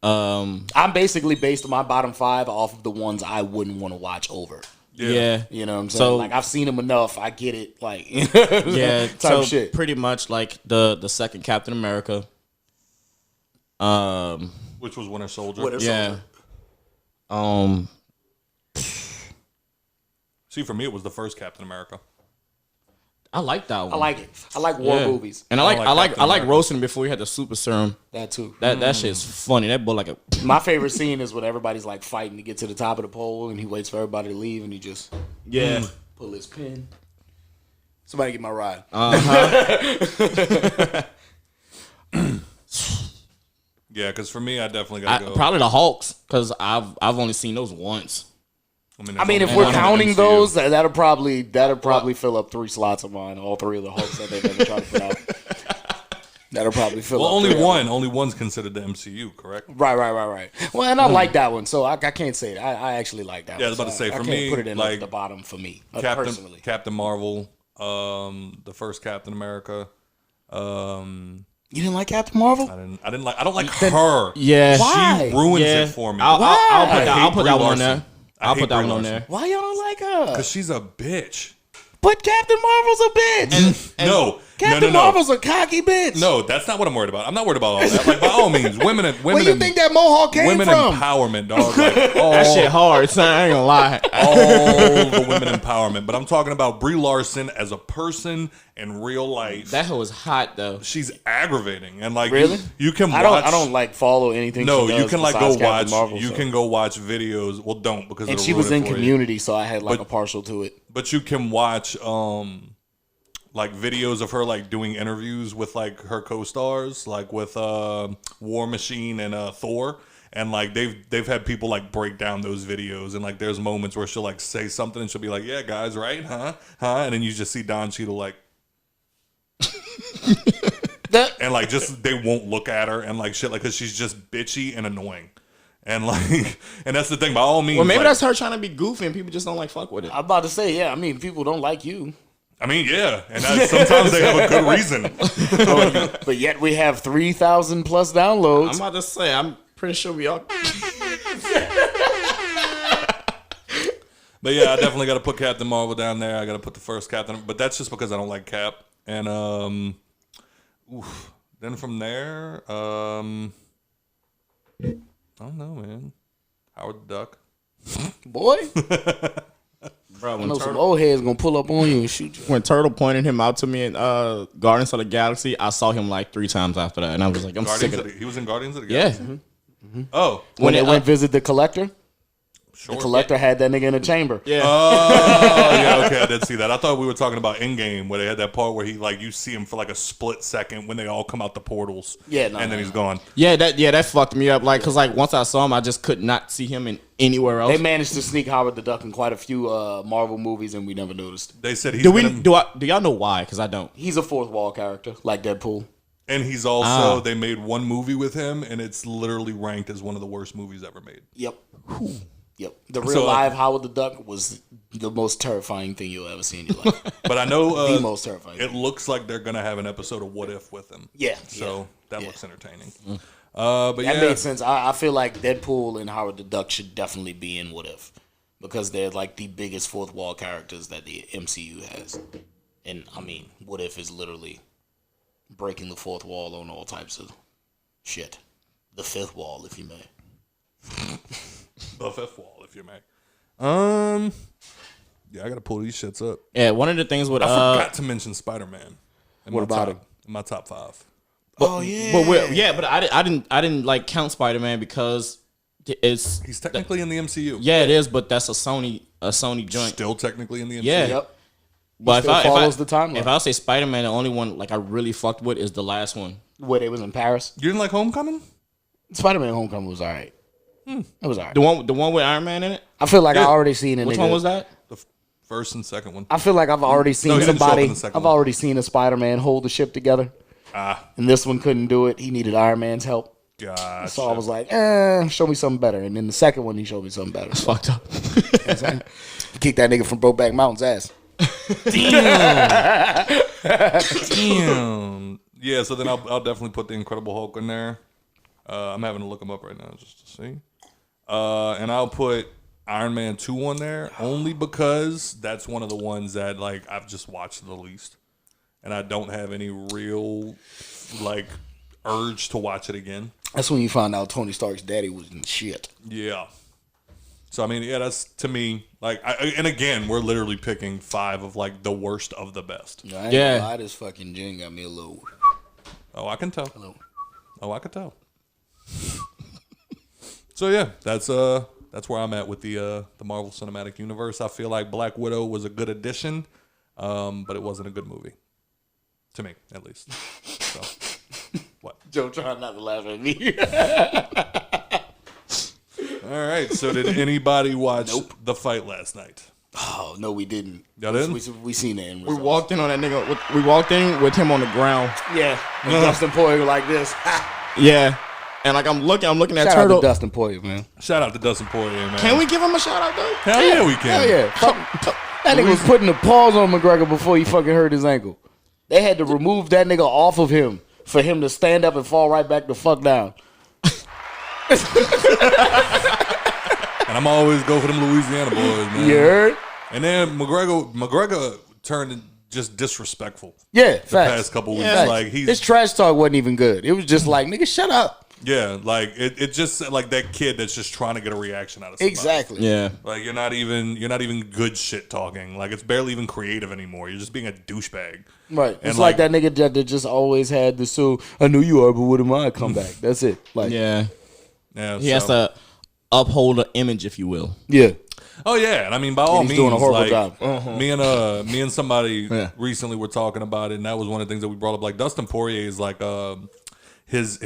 I'm basically based my bottom 5 off of the ones I wouldn't want to watch over. yeah. You know what I'm saying? So- like, I've seen them enough. I get it. Like, Yeah, type so shit. pretty much like the second Captain America. Which was Winter Soldier. Yeah. See, for me, it was the first Captain America. I like that one. I like it. I like war Yeah. movies. And I like like Captain America. roasting before he had the super serum. That too. That shit's funny. That boy like a My favorite scene is when everybody's like fighting to get to the top of the pole, and he waits for everybody to leave, and he just pull his pin. Somebody get my ride. Yeah, because for me, I definitely got to go. probably the Hawks because I've only seen those once. I mean, if that's we're only one of the counting MCU. those, that'll probably fill up 3 slots of mine. All 3 of the Hulks that they've ever tried to put out. That'll probably fill Well, up. only 3 of them. one. Only one's considered the MCU, correct? Right. Well, and I like that one, so I can't say it. I actually like that. Yeah, I one. was about to So say, I for can't me, put it in like, the bottom for me personally. Captain Marvel, the first Captain America. You didn't like Captain Marvel? I don't like her. Yeah. Why? She ruins Yeah. it for me. I'll Why? put Brie that one on Larson. there. I I'll hate put that Brie one on Larson. there. Why y'all don't like her? Because she's a bitch. But Captain Marvel's a bitch. No. Captain Marvel's a cocky bitch. No, that's not what I'm worried about. I'm not worried about all that. Like, by all means, women Where you think that mohawk came women from? empowerment, dog. Like, That shit hard, son. I ain't gonna lie. all the women empowerment. But I'm talking about Brie Larson as a person in real life. That hoe is hot though. She's aggravating, and like Really? you can watch. I don't like follow anything. No, she you does can like besides go Captain watch. Marvel, You so. can go watch videos. Well, don't because And it'll she was ruin in it for you. Community, so I had like But- a partial to it. But you can watch like videos of her like doing interviews with like her co-stars, like with War Machine and Thor. And like they've had people like break down those videos, and like there's moments where she'll like say something and she'll be like, "Yeah, guys, right? Huh? And then you just see Don Cheadle like, and like just they won't look at her and like shit, like because she's just bitchy and annoying, and like and that's the thing. By all means, Well, maybe like, that's her trying to be goofy, and people just don't like fuck with it. I'm about to say, yeah. I mean, people don't like you, I mean, yeah, and sometimes they have a good reason. but yet we have 3,000 plus downloads. I'm about to say, I'm pretty sure we all. But yeah, I definitely got to put Captain Marvel down there. I got to put the first Captain, but that's just because I don't like Cap. And then from there, I don't know, man. Howard the Duck. Boy, Bro, I know some old heads gonna pull up on you and shoot you. when Turtle pointed him out to me in Guardians of the Galaxy, I saw him like 3 times after that, and I was like, I'm sick of it. He was in Guardians of the Yeah, Galaxy. Oh, When they it, went visit the collector. The Collector had that nigga in a chamber. Yeah. Oh, yeah, okay, I did see that. I thought we were talking about Endgame, where they had that part where he, like, you see him for like a split second when they all come out the portals. Yeah, and then he's gone. Yeah, that fucked me up. Like, cause like once I saw him, I just could not see him in anywhere else. They managed to sneak Howard the Duck in quite a few Marvel movies, and we never noticed. They said he's do y'all know why? Because I don't. He's a fourth wall character, like Deadpool. and he's also they made one movie with him, and it's literally ranked as one of the worst movies ever made. Yep. Yep. The real live Howard the Duck was the most terrifying thing you'll ever see in your life. But I know the most terrifying. It looks like they're gonna have an episode of What If with him. Yeah. So that looks entertaining. But that made sense. I feel like Deadpool and Howard the Duck should definitely be in What If, because they're like the biggest fourth wall characters that the MCU has. And I mean, What If is literally breaking the fourth wall on all types of shit. The fifth wall, if you may. The fifth wall, if you may. Yeah, I gotta pull these shits up. Yeah, one of the things with I forgot to mention Spider-Man. What about him? In my top 5. Oh yeah, but I didn't like count Spider-Man because He's technically in the MCU. Yeah, it is, but that's a Sony joint. Still technically in the MCU. Yeah. Yep. But still follows the timeline. If I say Spider-Man, the only one like I really fucked with is the last one. Where they was in Paris. You didn't like Homecoming? Spider-Man Homecoming was alright. It was alright. The one with Iron Man in it. I feel like I already seen it. Which one was that? The first and second one. I feel like I've already seen he didn't show up somebody. in the second I've one. already seen a Spider-Man hold the ship together. And this one couldn't do it. He needed Iron Man's help. Gotcha. So I was like, show me something better. And then the second one, he showed me something better. It's fucked up. Kick that nigga from Brokeback Mountain's ass. Damn. Yeah, so then I'll definitely put the Incredible Hulk in there. I'm having to look him up right now just to see. And I'll put Iron Man 2 on there only because that's one of the ones that like I've just watched the least. And I don't have any real like urge to watch it again. That's when you find out Tony Stark's daddy was in shit. Yeah. So I mean, yeah, that's to me like, and again, we're literally picking 5 of like the worst of the best. I ain't gonna lie, this fucking gin got me a little. Oh, I can tell. Hello. Oh, I can tell. So yeah, that's where I'm at with the Marvel Cinematic Universe. I feel like Black Widow was a good addition, but it wasn't a good movie. To me, at least. So, what? Joe trying not to laugh at me. All right. So, did anybody watch the fight last night? Oh no, we didn't. Y'all didn't? We seen the end We results. walked in on that nigga. We walked in with him on the ground. Yeah, and Dustin Poirier like this. Yeah, and like I'm looking at Shout out Turtle. to Dustin Poirier, man. Shout out to Dustin Poirier, man. Can we give him a shout out though? Hell yeah, we can. Hell yeah. That nigga was putting the paws on McGregor before he fucking hurt his ankle. They had to remove that nigga off of him for him to stand up and fall right back the fuck down. And I'm always go for them Louisiana boys, man. You heard? And then McGregor turned just disrespectful. Yeah, The facts. past couple weeks, Facts. like he's His trash talk wasn't even good. It was just like, nigga, shut up. yeah, like it just like that kid that's just trying to get a reaction out of somebody. Exactly. Yeah. Like you're not even good shit talking. Like it's barely even creative anymore. You're just being a douchebag. Right. And It's like that nigga that just always had the so I knew you are, but what am I? Come back. That's it. Like Yeah. Yeah, He has to uphold an image, if you will. yeah. Oh yeah, and I mean by all he's means, doing a horrible like, job. Me and somebody recently were talking about it, and that was one of the things that we brought up. Like Dustin Poirier is like his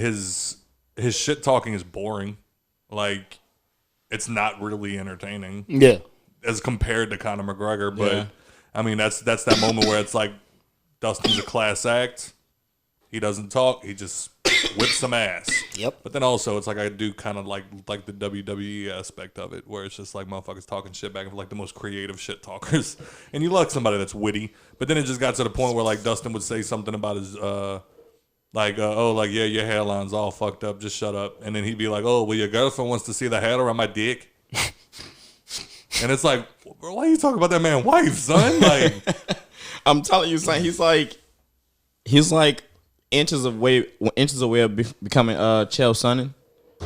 shit talking is boring. Like it's not really entertaining. Yeah. As compared to Conor McGregor, but Yeah. I mean that's that moment where it's like Dustin's a class act. He doesn't talk. He just whips some ass. Yep. But then also it's like I do kind of like the WWE aspect of it, where it's just like motherfuckers talking shit back and forth, like the most creative shit talkers. And you like somebody that's witty. But then it just got to the point where like Dustin would say something about his yeah, your hairline's all fucked up, just shut up. And then he'd be like, oh, well, your girlfriend wants to see the hair around my dick. And it's like, bro, why are you talking about that man's wife, son? Like, I'm telling you, son, he's like inches away of becoming Chael Sonnen,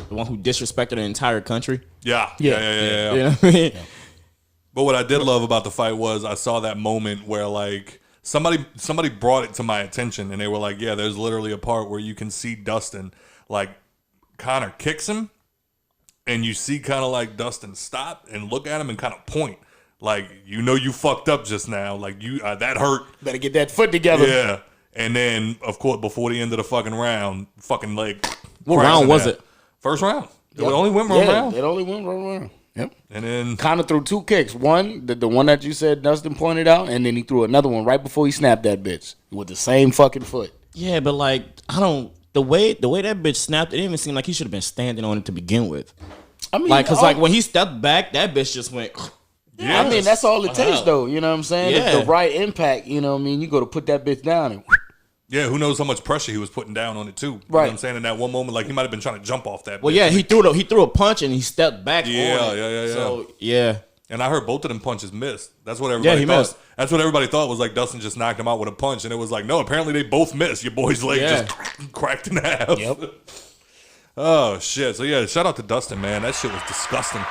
the one who disrespected the entire country. yeah. You know what I mean? But what I did love about the fight was I saw that moment where like somebody brought it to my attention, and they were like, yeah, there's literally a part where you can see Dustin, like Conor kicks him, and you see kind of like Dustin stop and look at him and kind of point. Like, you know you fucked up just now. Like, you that hurt. Better get that foot together. Yeah. And then, of course, before the end of the fucking round, fucking leg. What round was it? First round. Yep. It only went one round. It only went one round. Yep. And then Connor threw 2 kicks. One, the one that you said Dustin pointed out, and then he threw another one right before he snapped that bitch with the same fucking foot. Yeah, but like I don't the way that bitch snapped, it didn't even seem like he should have been standing on it to begin with. I mean, Like, cause like when he stepped back, that bitch just went. Yeah, I mean that's all it takes though. You know what I'm saying? Yeah. The right impact. You know what I mean? You go to put that bitch down and. yeah, who knows how much pressure he was putting down on it too. You know what I'm saying? In that one moment, like he might have been trying to jump off that. Well, bitch. yeah, he threw a punch and he stepped back. Yeah, on it. yeah. So yeah. And I heard both of them punches missed. That's what everybody he thought. missed. That's what everybody thought was like Dustin just knocked him out with a punch. And it was like, no, apparently they both missed. Your boy's leg just cracked in half. Yep. Oh, shit. So, yeah, shout out to Dustin, man. That shit was disgusting.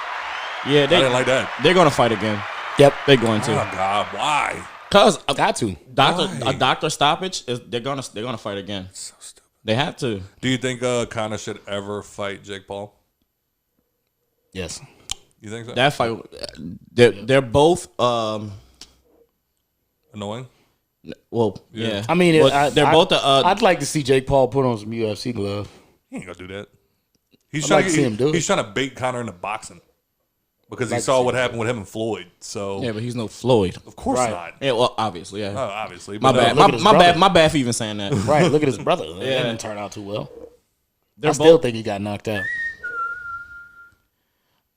Yeah, I didn't like that. They're gonna fight again. Yep. They're going to. Oh, God. Why? Cause Got to. a doctor stoppage is they're gonna fight again. So stupid. They have to. Do you think Conor should ever fight Jake Paul? Yes. You think so? That fight, they're both. Annoying? Well, yeah. I mean, they're both. I'd like to see Jake Paul put on some UFC gloves. He ain't going to do that. He's I'd trying like to see him do it. He's trying to bait Conor into boxing. Because he saw what happened with him and Floyd. So, yeah, but he's no Floyd. of course Right. not. Yeah, well, obviously, yeah. Oh, obviously. My But, bad. look at his My brother. bad. My bad for even saying that. Right. Look at his brother. That Yeah. didn't turn out too well. They're I still both. think he got knocked out.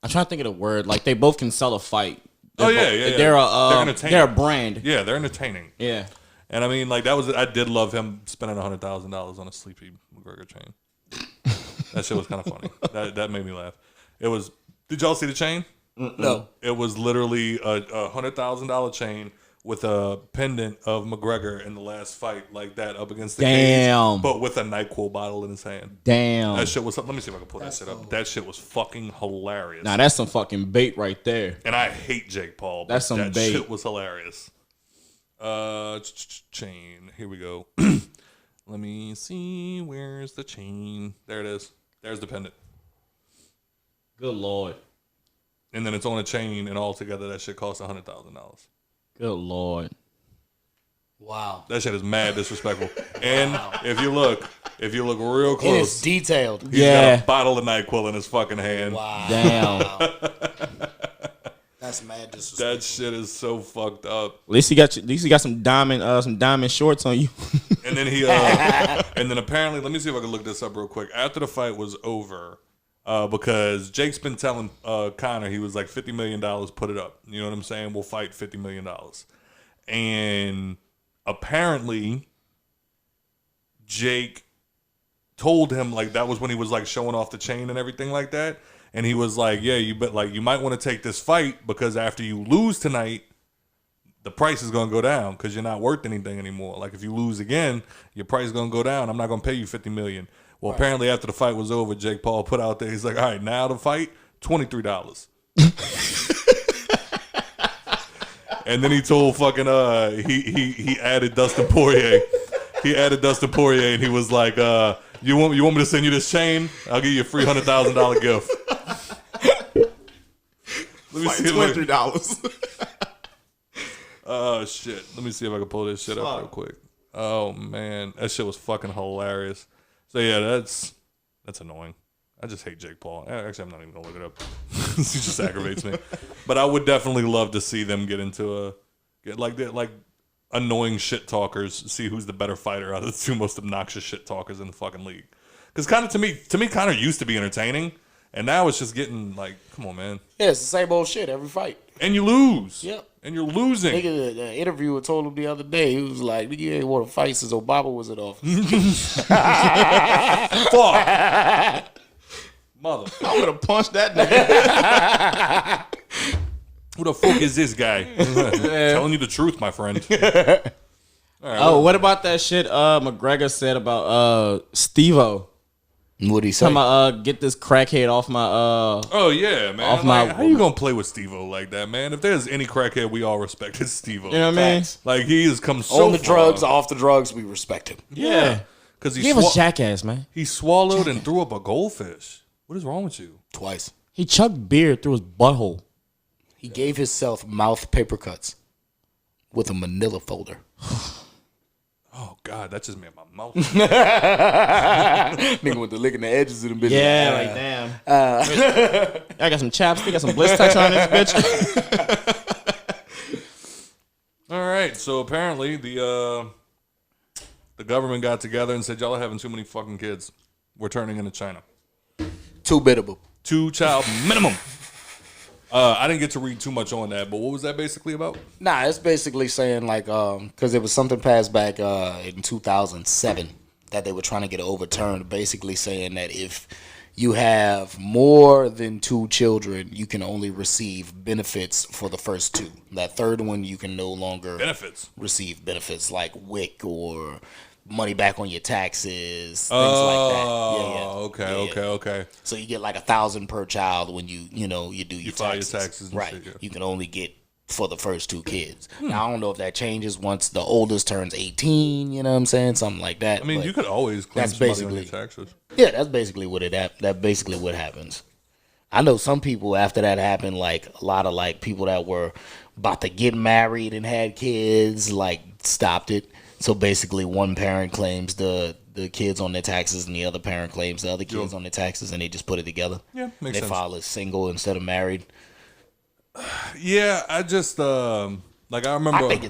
I'm trying to think of the word. Like they both can sell a fight. Oh, They're yeah. both- They're They're entertaining. they're a brand. Yeah, they're entertaining. Yeah. And I mean, like I did love him spending $100,000 on a Sleepy McGregor chain. That shit was kind of funny. That made me laugh. It was. Did y'all see the chain? No. It was literally a $100,000 chain with a pendant of McGregor in the last fight, like that, up against the Damn. cage, but with a NyQuil bottle in his hand. Damn. That shit was. Let me see if I can pull that shit up. That shit was fucking hilarious. Now that's some fucking bait right there. And I hate Jake Paul. But That's some that bait. shit was hilarious. Chain. Here we go. Let me see. Where's the chain? There it is. There's the pendant. Good lord. And then it's on a chain, and altogether that shit costs $100,000. Good lord. Wow. That shit is mad disrespectful. And if you look real It is close, detailed. he's got a bottle of NyQuil in his fucking hand. Wow. Damn. That's mad disrespectful. That shit is so fucked up. At least you got some diamond shorts on you. And then and then apparently, let me see if I can look this up real quick. After the fight was over, because Jake's been telling Conor, he was like $50 million, put it up. You know what I'm saying? We'll fight $50 million. And apparently, Jake told him like that was when he was like showing off the chain and everything like that. And he was like, yeah, you might want to take this fight because after you lose tonight, the price is going to go down because you're not worth anything anymore. Like if you lose again, your price is going to go down. I'm not going to pay you $50 million. Well, apparently after the fight was over, Jake Paul put out there, he's like, all right, now the fight, $23. And then he told fucking he added Dustin Poirier. He added Dustin Poirier and he was like, you want me to send you this chain? I'll give you a free $100,000 gift. Let me see $23. Oh shit. Let me see if I can pull this shit up real quick. Oh man. That shit was fucking hilarious. So yeah, that's annoying. I just hate Jake Paul. Actually, I'm not even gonna look it up. He just aggravates me. But I would definitely love to see them get into like annoying shit talkers. See who's the better fighter out of the two most obnoxious shit talkers in the fucking league. Because kind of to me, Conor used to be entertaining, and now it's just getting like, come on, man. Yeah, it's the same old shit every fight. And you lose. Yep. And you're losing. Nigga, the interviewer told him the other day, he was like, nigga, you ain't want to fight since Obama was in office. Fuck. Mother. I would have punched that nigga. Who the fuck is this guy? Telling you the truth, my friend. Oh, what about that shit McGregor said about Steve-O? What'd he say? Talking about get this crackhead off my Oh yeah, man. Off my- how you gonna play with Steve-O like that, man? If there's any crackhead we all respect, it's Steve-O. You know what I mean? Like he has come so On the far. drugs, off the drugs, we respect him. Yeah, because He was jackass, man. he swallowed and threw up a goldfish. What is wrong with you? Twice. He chugged beer through his butthole. He gave himself mouth paper cuts with a manila folder. Oh, God, that just made my mouth. Nigga went to licking the edges of the bitch. Yeah, like damn. I got some chapstick, got some bliss touch on this bitch. All right, so apparently the government got together and said, y'all are having too many fucking kids. We're turning into China. Too biddable. 2-child minimum. I didn't get to read too much on that, but what was that basically about? Nah, it's basically saying like, because it was something passed back in 2007 that they were trying to get overturned, basically saying that if you have more than 2 children, you can only receive benefits for the first 2. That third one, you can no longer receive benefits like WIC or money back on your taxes, things like that. Okay. So you get like $1,000 per child when you do your file taxes. your taxes and right. shit, yeah. You can only get for the first 2 kids. Now I don't know if that changes once the oldest turns 18. You know what I'm saying? Something like that. I mean, but you could always claim that's some money on basically your taxes. Yeah, that's basically what what happens. I know some people after that happened, like a lot of like people that were about to get married and had kids, like stopped it. So basically, one parent claims the kids on their taxes, and the other parent claims the other kids on their taxes, and they just put it together. Yeah, makes sense. They file as single instead of married. Yeah, I just like I remember. I think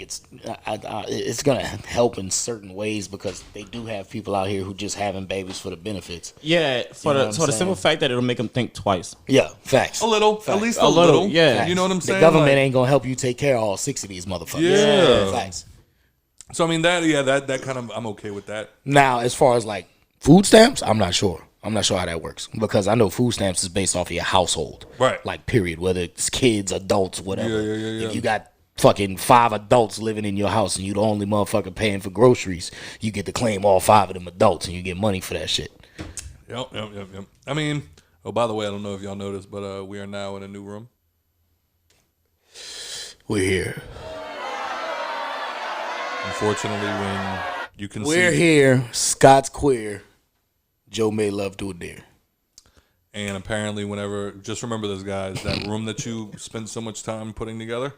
it's gonna help in certain ways because they do have people out here who just having babies for the benefits. Yeah, for know the what I'm simple saying? fact that it'll make them think twice. Yeah, facts. a little, Facts. at least a little. Yeah. You know what I'm saying? The government Like, ain't gonna help you take care of all 6 of these motherfuckers. Yeah. Facts. So I mean that kind of I'm okay with that. Now, as far as like food stamps, I'm not sure. I'm not sure how that works because I know food stamps is based off of your household. Right. Like, period. Whether it's kids, adults, whatever. Yeah. If you got fucking 5 adults living in your house and you the only motherfucker paying for groceries, you get to claim all 5 of them adults and you get money for that shit. Yep. I mean, oh, by the way, I don't know if y'all noticed, but we are now in a new room. We're here. Unfortunately, when you can We're see, here. Scott's queer. Joe made love to a deer. and apparently, whenever, just remember this, guys, that room that you spent so much time putting together,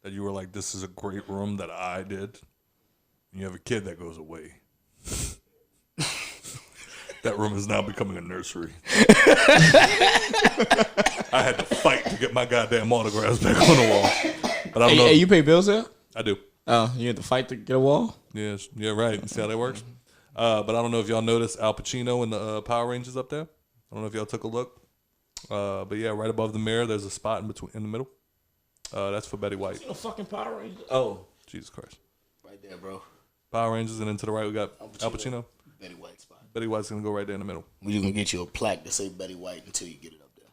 that you were like, this is a great room that I did. And you have a kid that goes away. That room is now becoming a nursery. I had to fight to get my goddamn autographs back on the wall. But I don't know. Hey, you pay bills here? I do. Oh, you had to fight to get a wall? Yes, yeah, right. See how that works? But I don't know if y'all noticed Al Pacino in the Power Rangers up there. I don't know if y'all took a look. But yeah, right above the mirror, there's a spot in the middle. That's for Betty White. The fucking Power Rangers. Oh. Jesus Christ. Right there, bro. Power Rangers, and then to the right we got Al Pacino. Betty White spot. Betty White's gonna go right there in the middle. We're gonna get you a plaque that say Betty White until you get it up there.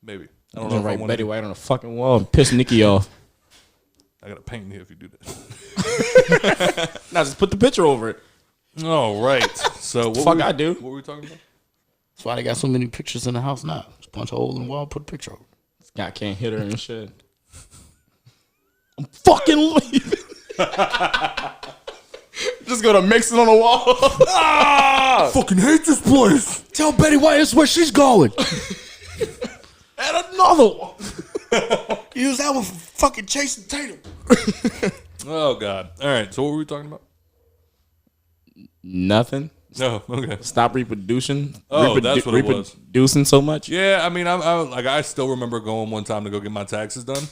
Maybe. I I'm don't know gonna if I write want Betty White on the fucking wall and piss Nikki off. I got a paint in here if you do that. Now just put the picture over it. All right. So what Fuck we, I do. What were we talking about? That's why they got so many pictures in the house now. Just punch a hole in the wall, put a picture over. This guy can't hit her and shit. I'm fucking leaving. Just gonna mix it on the wall. I fucking hate this place. Tell Betty White that's where she's going. And another one. Use that one for fucking Jason Tatum. Oh God. All right. So what were we talking about? Nothing. No. Okay. Stop reproducing. Oh, that's what it was. Reproducing so much. Yeah. I mean, I still remember going one time to go get my taxes done,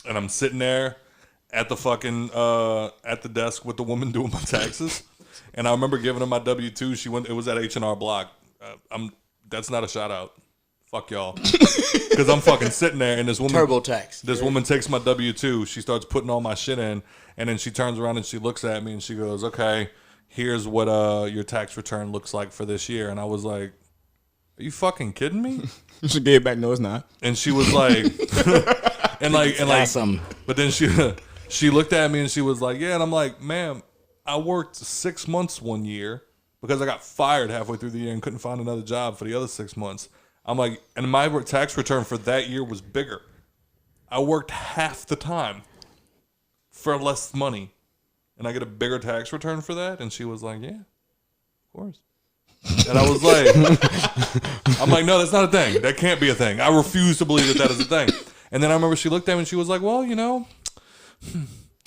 and I'm sitting there at the fucking at the desk with the woman doing my taxes, and I remember giving her my W-2. She went. It was at H&R Block. That's not a shout out. Fuck y'all. Because I'm fucking sitting there, and this woman TurboTax. This woman takes my W-2. She starts putting all my shit in, and then she turns around and she looks at me and she goes, "Okay, here's what your tax return looks like for this year." And I was like, "Are you fucking kidding me?" You should get it back. No, it's not. And she was like, and like, Awesome. but then she looked at me and she was like, "Yeah," and I'm like, "Ma'am, I worked 6 months one year because I got fired halfway through the year and couldn't find another job for the other 6 months." I'm like, and my tax return for that year was bigger. I worked half the time for less money, and I get a bigger tax return for that. And she was like, "Yeah, of course." And I was like, I'm like, no, that's not a thing. That can't be a thing. I refuse to believe that is a thing. And then I remember she looked at me and she was like, well,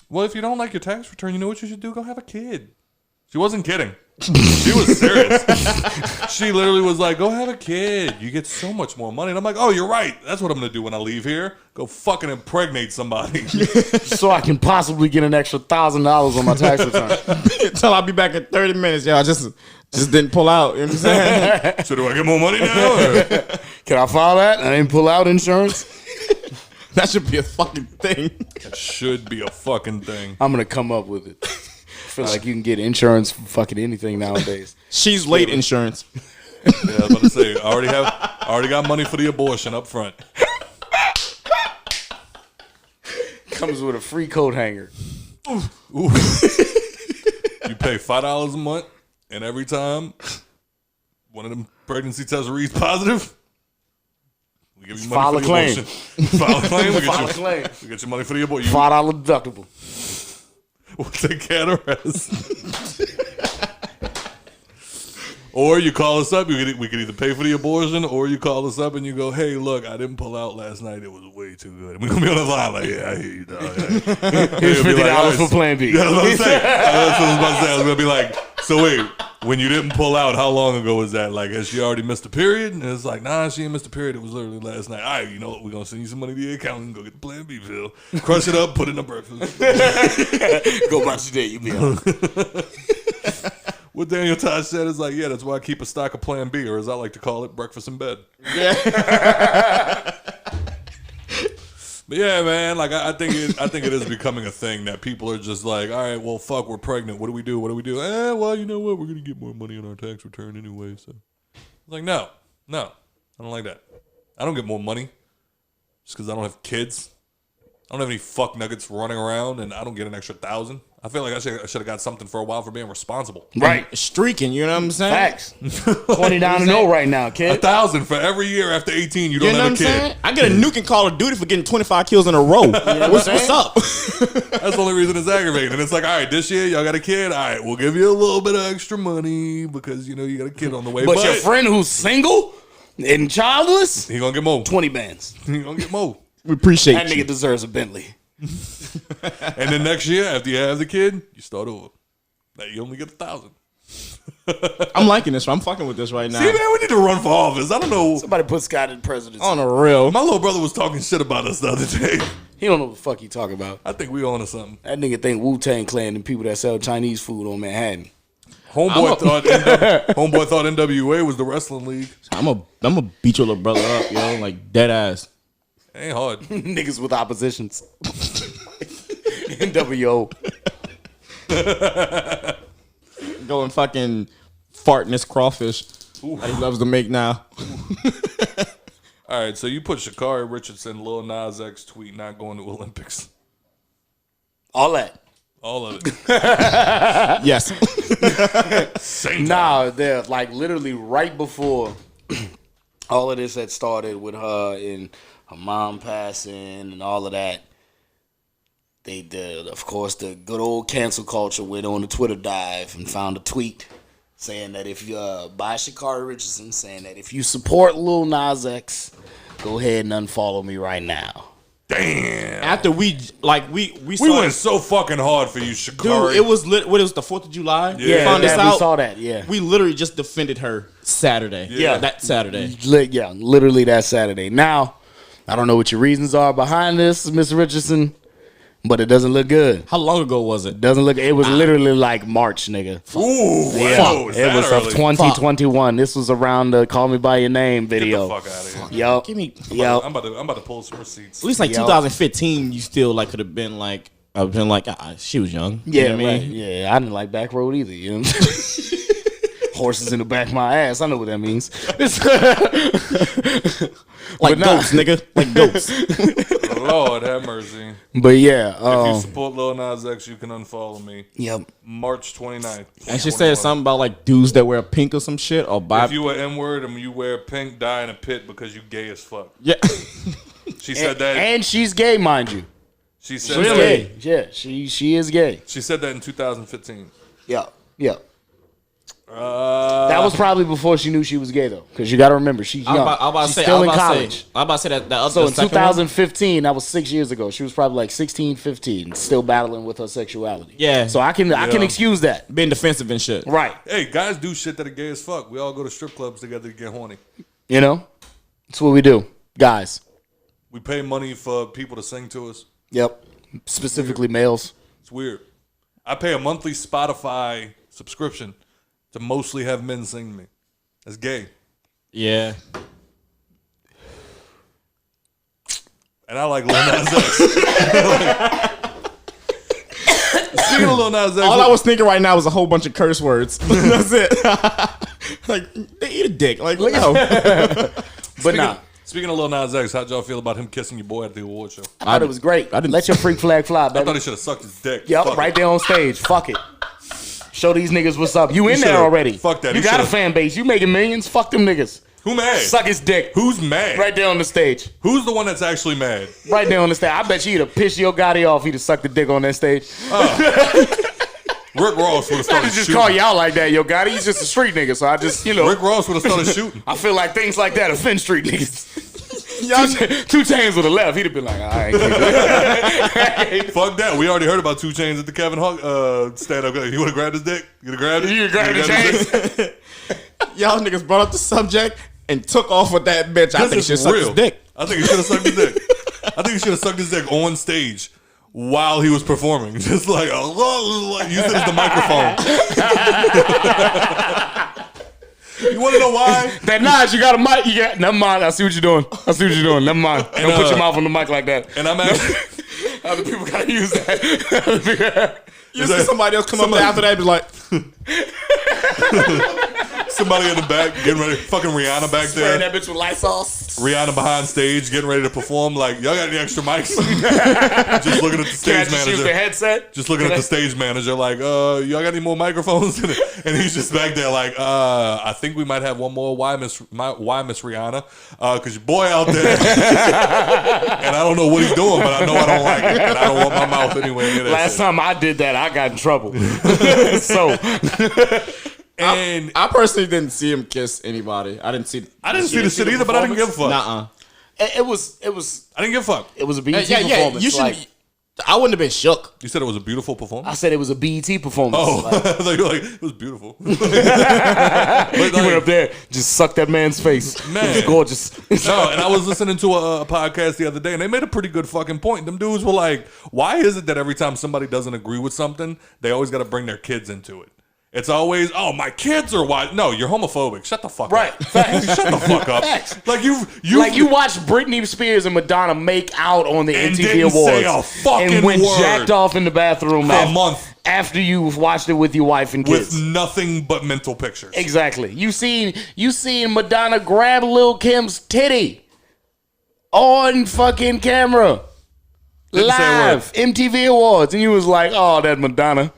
well, if you don't like your tax return, you know what you should do? Go have a kid. She wasn't kidding. She was serious. She literally was like, go have a kid. You get so much more money. And I'm like, oh, you're right. That's what I'm going to do when I leave here. Go fucking impregnate somebody. So I can possibly get an extra $1,000 on my tax return. Until I'll be back in 30 minutes. Y'all just didn't pull out. You know what I'm saying? So do I get more money now? Or? Can I file that? I didn't pull out insurance. That should be a fucking thing. It should be a fucking thing. I'm going to come up with it. I feel like you can get insurance for fucking anything nowadays. She's late insurance. Yeah, I was about to say, I already got money for the abortion up front. Comes with a free coat hanger. Ooh. You pay $5 a month, and every time one of them pregnancy tests reads positive, we give you money File for a the claim. abortion. File a claim. File a claim. We get your money for the abortion. $5 deductible. We'll take care of the rest. Or you call us up. We could either pay for the abortion, or you call us up and you go, "Hey, look, I didn't pull out last night. It was way too good." And we're gonna be on the line like, "Yeah, I hear you, dog." Here's $50 for Plan B. Yeah, that's what I'm saying. That's what I was about to say. I was gonna be like, "So wait, when you didn't pull out, how long ago was that? Like, has she already missed a period?" And it's like, "Nah, she ain't missed a period. It was literally last night." All right, you know what? We're gonna send you some money to the account and go get the Plan B pill, crush it up, put it in the breakfast. Go about your day. You be on. What Daniel Tosh said is like, yeah, that's why I keep a stock of Plan B, or as I like to call it, breakfast in bed. Yeah. But yeah, man, like I think it is becoming a thing that people are just like, all right, well, fuck, we're pregnant. What do we do? What do we do? Well, you know what? We're gonna get more money on our tax return anyway. So, like, no, I don't like that. I don't get more money just because I don't have kids. I don't have any fuck nuggets running around, and I don't get an extra $1,000. I feel like I should have got something for a while for being responsible. Right. Streaking, you know what I'm saying? Facts. 20 down and 0 right now, kid. $1,000 for every year after 18 you don't You know have what a I'm kid. saying? I get a nuke in Call of Duty for getting 25 kills in a row. What's up? That's the only reason it's aggravating. And it's like, all right, this year y'all got a kid. All right, we'll give you a little bit of extra money because, you know, you got a kid on the way. But your friend who's single and childless, he going to get more. 20 bands. He going to get more. We appreciate That you. nigga deserves a Bentley. And then next year, after you have the kid, you start over. Now you only get $1,000. I'm liking this. I'm fucking with this right now. See, man, we need to run for office. I don't know. Somebody put Scott in presidency. On the real. My little brother was talking shit about us the other day. He don't know what the fuck he talking about. I think we on to something. That nigga think Wu-Tang Clan and people that sell Chinese food on Manhattan. Homeboy thought NWA was the wrestling league. I'm a beat your little brother up, yo. Like, dead ass. Ain't hard. Niggas with oppositions. NWO. Go and fucking fart in this crawfish that he loves to make now. All right, so you put Sha'Carri Richardson, Lil Nas X tweet not going to Olympics. All that. All of it. Yes. Same time. Nah, they're like literally right before all of this had started with her and her mom passing and all of that. They did, of course, the good old cancel culture went on the Twitter dive and found a tweet saying that if you by Sha'Carri Richardson saying that if you support Lil Nas X, go ahead and unfollow me right now. Damn. After we We saw went so fucking hard for you, Sha'Carri. dude, it was what it was the 4th of July. Yeah, We found this we out. saw that. Yeah, We literally just defended her Saturday. Yeah. That Saturday. literally that Saturday. Now, I don't know what your reasons are behind this, Miss Richardson, but it doesn't look good. How long ago was it? Doesn't look. It was literally like March, nigga. Ooh, Yeah, whoa, is it that was early? of 2021. This was around the "Call Me by Your Name" video. Get the fuck out of here. Yup. Give me Yup. I'm about to pull some receipts. at least like Yo. 2015. You still like could have been like I've been like she was young. Yeah, you know what I right. mean? Yeah, I didn't like back road either. You know what I'm saying? Horses in the back of my ass. I know what that means. Like nah. goats, nigga. Like goats. Lord have mercy. But yeah, If you support Lil Nas X, you can unfollow me. yep. March 29th. And she said something about like dudes that wear pink or some shit or buy. If you were N-word and you wear pink, die in a pit because you gay as fuck. Yeah. She said that. And she's gay, mind you. She said She's that. gay. Yeah, she is gay. She said that in 2015. Yeah, yeah. That was probably before she knew she was gay, though. Because you got to remember, she's young. She's still in college. I'm about to say that other. So in 2015, that was 6 years ago. She was probably like 16, 15, still battling with her sexuality. Yeah. So I can excuse that. Being defensive and shit. Right. Hey, guys do shit that are gay as fuck. We all go to strip clubs together to get horny. You know? That's what we do. Guys. We pay money for people to sing to us. Yep. Specifically males. It's weird. I pay a monthly Spotify subscription to mostly have men sing to me. That's gay. Yeah. And I like Lil Nas X. Speaking of Lil Nas X, all I was thinking right now was a whole bunch of curse words. That's it. Like, they eat a dick. Like, no. But Speaking of Lil Nas X, how'd y'all feel about him kissing your boy at the award show? I thought it was great. Let your freak flag fly, baby. I thought he should have sucked his dick. Yep, Fuck right it. there on stage. Fuck it. Show these niggas what's up. You in there should've- already. fuck that. You He got a should've- fan base. You making millions. Fuck them niggas. Who mad? Suck his dick. Who's mad? Right there on the stage. Who's the one that's actually mad? Right there on the stage. I bet you he'd have pissed your Gotti off. He'd have sucked the dick on that stage. Rick Ross would have I started just shooting. call you out like that, yo Gotti. He's just a street nigga. So I just, Rick Ross would have started shooting. I feel like things like that offend street niggas. 2 Chainz would have left. He'd have been like, all right. Fuck that. We already heard about 2 Chainz at the Kevin Hart stand-up. You would have grabbed his dick? You'd have grabbed it? You grabbed the chains. Y'all niggas brought up the subject and took off with that bitch. I think he should suck his dick. I think he should have sucked his dick. I think he should have sucked his dick on stage while he was performing. Just like, use it as the microphone. You want to know why? That Nas, you got a mic. Never mind. I see what you're doing. Never mind. Don't put your mouth on the mic like that. And I'm actually... Other people got to use that. You see somebody else come up there after that and be like... Somebody in the back getting ready. Fucking Rihanna back there. Spraying that bitch with Lysol. Rihanna behind stage getting ready to perform. Like, y'all got any extra mics? Just looking at the Can I stage just use the manager. headset? Just looking at the stage manager like, y'all got any more microphones? And he's just back there like, I think we might have one more. Why Miss Rihanna? Because your boy out there. And I don't know what he's doing, but I know I don't like it. And I don't want my mouth anywhere near that Last shit. time I did that, I got in trouble. So... And I personally didn't see him kiss anybody. I didn't see the shit either, but I didn't give a fuck. Nuh-uh. It was I didn't give a fuck. It was a BET Yeah, performance. you should. Like, I wouldn't have been shook. You said it was a beautiful performance? I said it was a BET performance. Oh, Like, I thought you were like, it was beautiful. But he went up there, just sucked that man's face. Man. It was gorgeous. No, and I was listening to a podcast the other day, and they made a pretty good fucking point. Them dudes were like, why is it that every time somebody doesn't agree with something, they always got to bring their kids into it? It's always, my kids are white. No, you're homophobic. Shut the fuck Right. up. Facts. Shut the fuck up. Facts. Like you watched Britney Spears and Madonna make out on the And MTV didn't Awards say a fucking and went word. jacked off in the bathroom For a month. after you watched it with your wife and kids. with nothing but mental pictures. Exactly. You seen Madonna grab Lil Kim's titty on fucking camera. Didn't say a word. Live MTV Awards, and you was like, "Oh, that Madonna."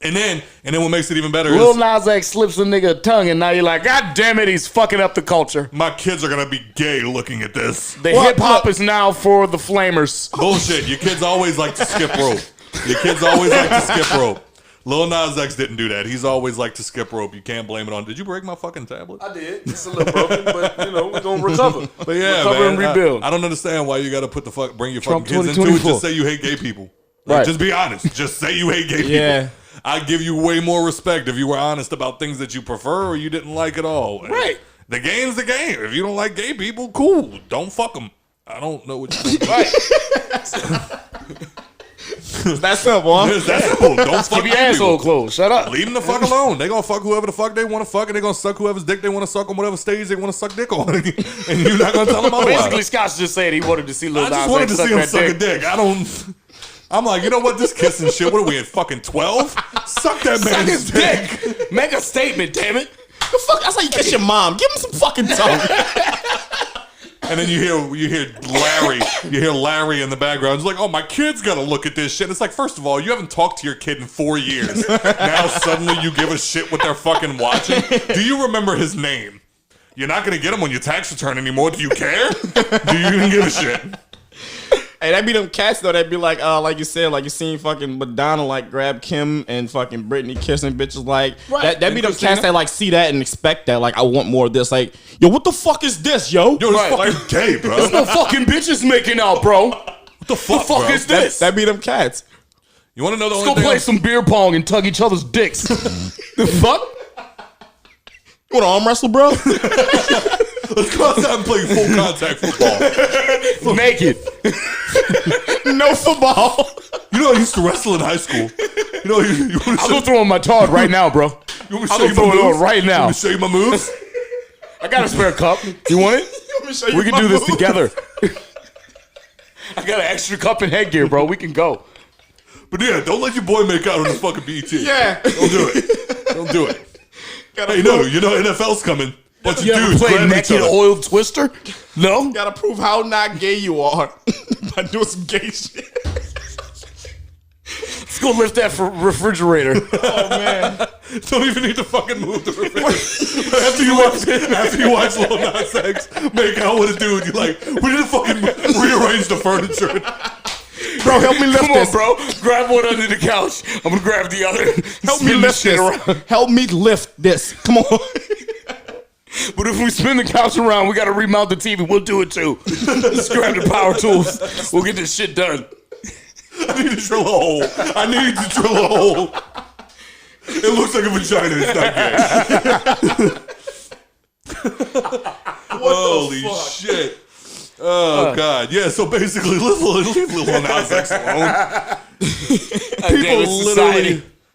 And then what makes it even better Lil is Nas X slips a nigga a tongue, and now you're like, God damn it, he's fucking up the culture. my kids are gonna be gay looking at this. The hip hop is now for the flamers. Bullshit. Your kids always like to skip rope. Your kids always like to skip rope. Lil Nas X didn't do that. He's always liked to skip rope. You can't blame it on. Did you break my fucking tablet? I did. It's a little broken, but we're gonna recover. But yeah, recover man, and rebuild. I don't understand why you got to bring your Trump fucking kids into it. 2024. Just say you hate gay people. Like, Right. Just be honest. Just say you hate gay people. Yeah. I'd give you way more respect if you were honest about things that you prefer or you didn't like at all. Right. The game's the game. If you don't like gay people, cool. Don't fuck them. I don't know what you Right. That's simple, huh? It's that simple. Don't fuck Keep your gay asshole people. closed. Shut up. Leave them the fuck alone. They gonna fuck whoever the fuck they want to fuck, and they gonna suck whoever's dick they want to suck on whatever stage they want to suck dick on. And you're not gonna tell them otherwise. Basically, Scott just said he wanted to see Lil I Nas just wanted to X see him that suck a dick. dick. I'm like, you know what? This kissing shit. What are we in fucking 12? Suck that Suck man's his dick. dick. Make a statement, damn it. The fuck? That's how you kiss your mom. Give him some fucking tongue. And then you hear Larry. You hear Larry in the background. It's like, oh, my kid's got to look at this shit. It's like, first of all, you haven't talked to your kid in 4 years. Now suddenly you give a shit what they're fucking watching. Do you remember his name? You're not going to get him on your tax return anymore. Do you care? Do you even give a shit? Hey, that be them cats though. That be like you said, like you seen fucking Madonna like grab Kim and fucking Britney kissing bitches. Like that be them cats that like see that and expect that. Like I want more of this. Like yo, what the fuck is this, yo? Yo, it's fucking gay, bro. There's no fucking bitches making out, bro. What the fuck, bro? is this? That be them cats. You want to know the Let's only go thing? play some beer pong and tug each other's dicks. The fuck? You want to arm wrestle, bro? Let's go outside and play full contact football. Naked. No football. You know I used to wrestle in high school. You know you want I'll go throw on my tard right now, bro. You want me to I'll show go you throw my it on moves? right You now. want me to show you my moves? I got a spare cup. You want it? We can do this together. I got an extra cup and headgear, bro. We can go. But yeah, don't let your boy make out on the fucking BET. Yeah. Don't do it. Don't do it. Hey, no, you know NFL's coming. Bunch of You ever dudes play grabbing each naked other. oil twister? No? Gotta prove how not gay you are by doing some gay shit. Let's go lift that refrigerator. Oh man. Don't even need to fucking move the refrigerator. after you watch Lil Nas X make out with a dude, you're like, we need to fucking rearrange the furniture. Bro, help me lift Come on, this. bro. Grab one under the couch. I'm gonna grab the other. Help me Spin lift shit this. around. Help me lift this. Come on. But if we spin the couch around, we gotta remount the TV. We'll do it too. Let's grab the power tools. We'll get this shit done. I need to drill a hole. I need to drill a hole. It looks like a vagina. It's not gay. Holy shit. Oh, God. Yeah, so basically, leave Lil Nas X alone.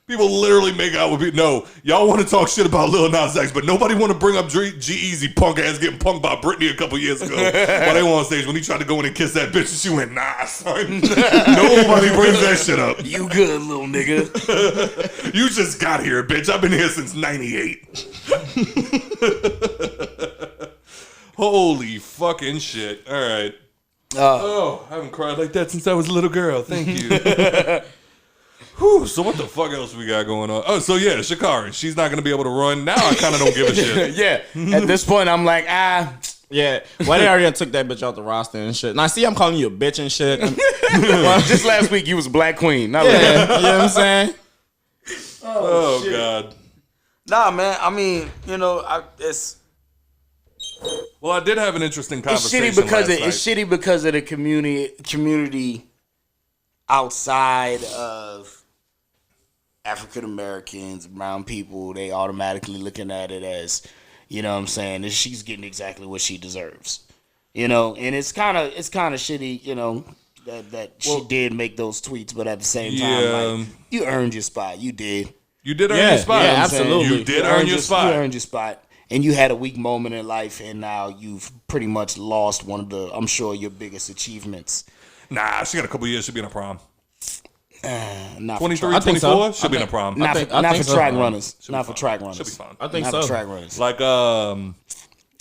People literally make out with people. No, y'all want to talk shit about Lil Nas X, but nobody want to bring up G-Eazy punk ass getting punked by Britney a couple years ago while they were on stage when he tried to go in and kiss that bitch and she went, nah, son. Nobody brings that shit up. You good, little nigga. You just got here, bitch. I've been here since 98. Holy fucking shit. All right. I haven't cried like that since I was a little girl. Thank you. Whew, so what the fuck else we got going on? Oh, so yeah, Sha'Carri. She's not going to be able to run. Now I kind of don't give a shit. Yeah. At this point, I'm like, Yeah. Well, they already took that bitch off the roster and shit. Now, see, I'm calling you a bitch and shit. well, just last week you was Black Queen. Not Yeah, like you know what I'm saying? Oh God. Nah, man. I mean, you know, it's Well, I did have an interesting it's conversation shitty because last night. it's shitty because of the community outside of African Americans, brown people. They automatically looking at it as, you know what I'm saying, that she's getting exactly what she deserves. You know, and it's kind of shitty, you know, that she did make those tweets, but at the same time, like, you earned your spot. You did. You did earn your spot. Yeah, You know what I'm absolutely. saying? You did earn your spot. You earned your spot. And you had a weak moment in life, and now you've pretty much lost one of the, I'm sure, your biggest achievements. Nah, she got a couple years. She'll be in a prom. Not 23, I think 24? so. She'll be in a prom. Not think- for, I not think for so. track runners. She'll be Not for fine. track runners. She'll be fine. I think Not so. for track runners. Like,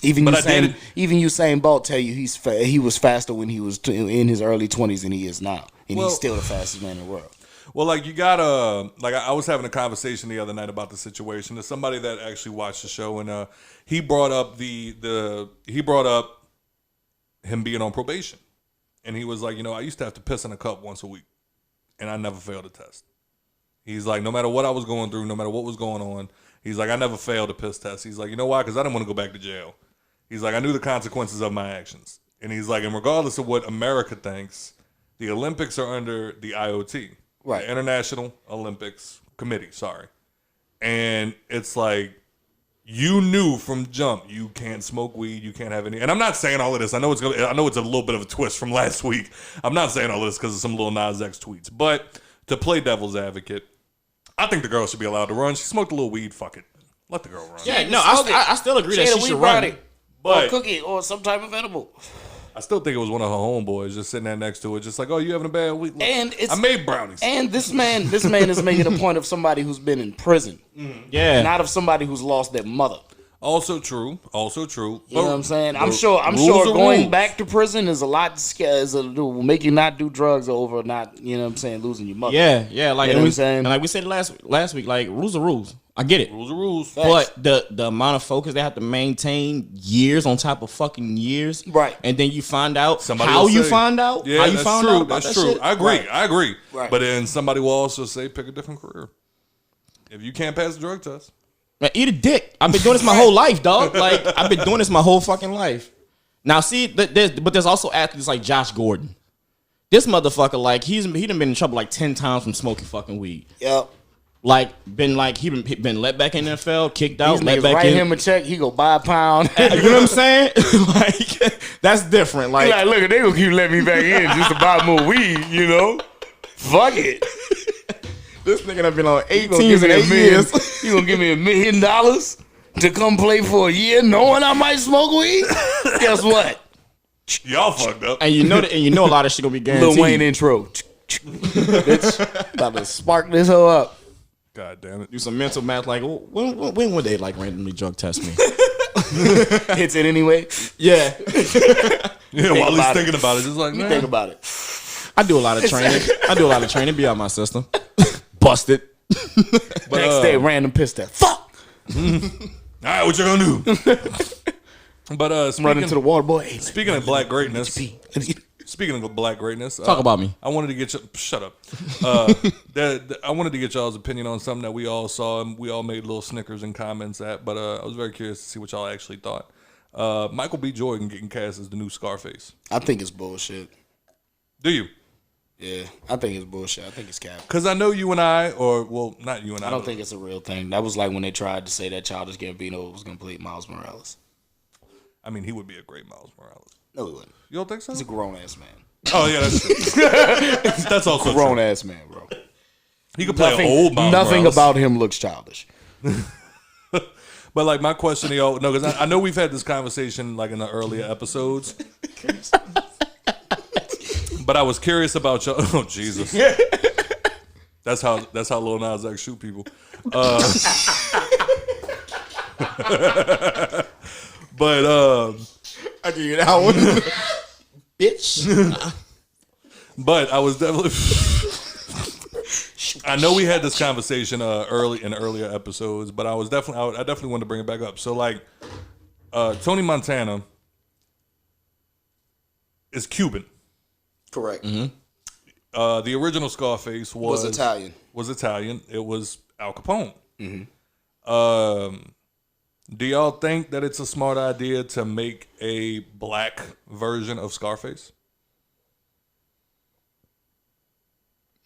Even but I even Usain Bolt tell you he was faster when he was in his early 20s than he is now, and Well- he's still the fastest man in the world. well, like you gotta, like I was having a conversation the other night about the situation. There's somebody that actually watched the show, and he brought up him being on probation, and he was like, you know, I used to have to piss in a cup once a week, and I never failed a test. He's like, no matter what I was going through, no matter what was going on, he's like, I never failed a piss test. He's like, you know why? Because I didn't want to go back to jail. He's like, I knew the consequences of my actions. And he's like, and regardless of what America thinks, the Olympics are under the IOT. Right. The International Olympics Committee, sorry. And it's like, you knew from jump, you can't smoke weed, you can't have any. And I'm not saying all of this. I know it's a little bit of a twist from last week. I'm not saying all of this because of some Lil Nas X tweets. But to play devil's advocate, I think the girl should be allowed to run. She smoked a little weed. Fuck it. Let the girl run. Yeah, no, I still agree that she should run. Or But- a cookie, or some type of edible. I still think it was one of her homeboys just sitting there next to it, just like, oh, you having a bad week? Look, And it's I made brownies. And this man is making a point of somebody who's been in prison, Yeah. not of somebody who's lost their mother. Also true. You know what I'm saying? I'm sure going back to prison is a lot will make you not do drugs over not, you know what I'm saying, losing your mother. Yeah, like you know what I'm saying? And like we said last week, like rules are rules. I get it. Rules are rules. But the amount of focus they have to maintain years on top of fucking years. Right. And then you find out Somebody how will you say, find out. Yeah, how you that's found true. out about That's that true. shit. I agree. Right. But then somebody will also say, pick a different career. If you can't pass the drug test. Man, eat a dick. I've been doing this my whole life, dog. Like, I've been doing this my whole fucking life. Now, see, there's also athletes like Josh Gordon. This motherfucker, like, he done been in trouble like 10 times from smoking fucking weed. Yep. He been let back in the NFL, kicked out, These let niggas back write in. him a check, he go buy a pound. You know what I'm saying? Like, that's different. Like, Like, look, they gonna keep letting me back in just to buy more weed, you know? Fuck it. this nigga done been on You 8 gonna teams give in me 8 years. You gonna give me $1 million to come play for a year knowing I might smoke weed? Guess what? Y'all fucked up. And you know a lot of shit gonna be guaranteed. Lil Wayne intro. Bitch, about to spark this hoe up. God damn it. Do some mental math. Like, when would they like randomly drug test me? Hits it anyway. Yeah, Yeah, while he's about thinking about it, just like, man. Think about it. I do a lot of training. Be out my system. Busted. But, Next day, random piss test. Fuck. All right, what you gonna do? But Run into the water, boy. Hey, speaking of black greatness, pee. speaking of black greatness, Talk about me. I wanted to get shut up. I wanted to get y'all's opinion on something that we all saw and we all made little snickers and comments at. But I was very curious to see what y'all actually thought. Michael B. Jordan getting cast as the new Scarface. I think it's bullshit. Do you? Yeah, I think it's bullshit. I think it's cap. Because I know you and I, or well, not you and I. I don't think it's a real thing. That was like when they tried to say that Childish Gambino was going to play Miles Morales. I mean, he would be a great Miles Morales. No, he wouldn't. You don't think so? He's a grown-ass man. Oh, yeah, that's true. That's also true. Grown-ass man, bro. He could play an old Miles Nothing Morales. about him looks childish. But like my question to y'all, no, because I know we've had this conversation like in the earlier episodes. But I was curious about y'all. Oh Jesus, that's how Lil Nas X shoot people. But I give you that one, bitch. But I was definitely. I know we had this conversation earlier episodes, but I definitely wanted to bring it back up. So like, Tony Montana is Cuban. Correct. Mm-hmm. The original Scarface was Italian. It was Al Capone. Mm-hmm. Do y'all think that it's a smart idea to make a black version of Scarface?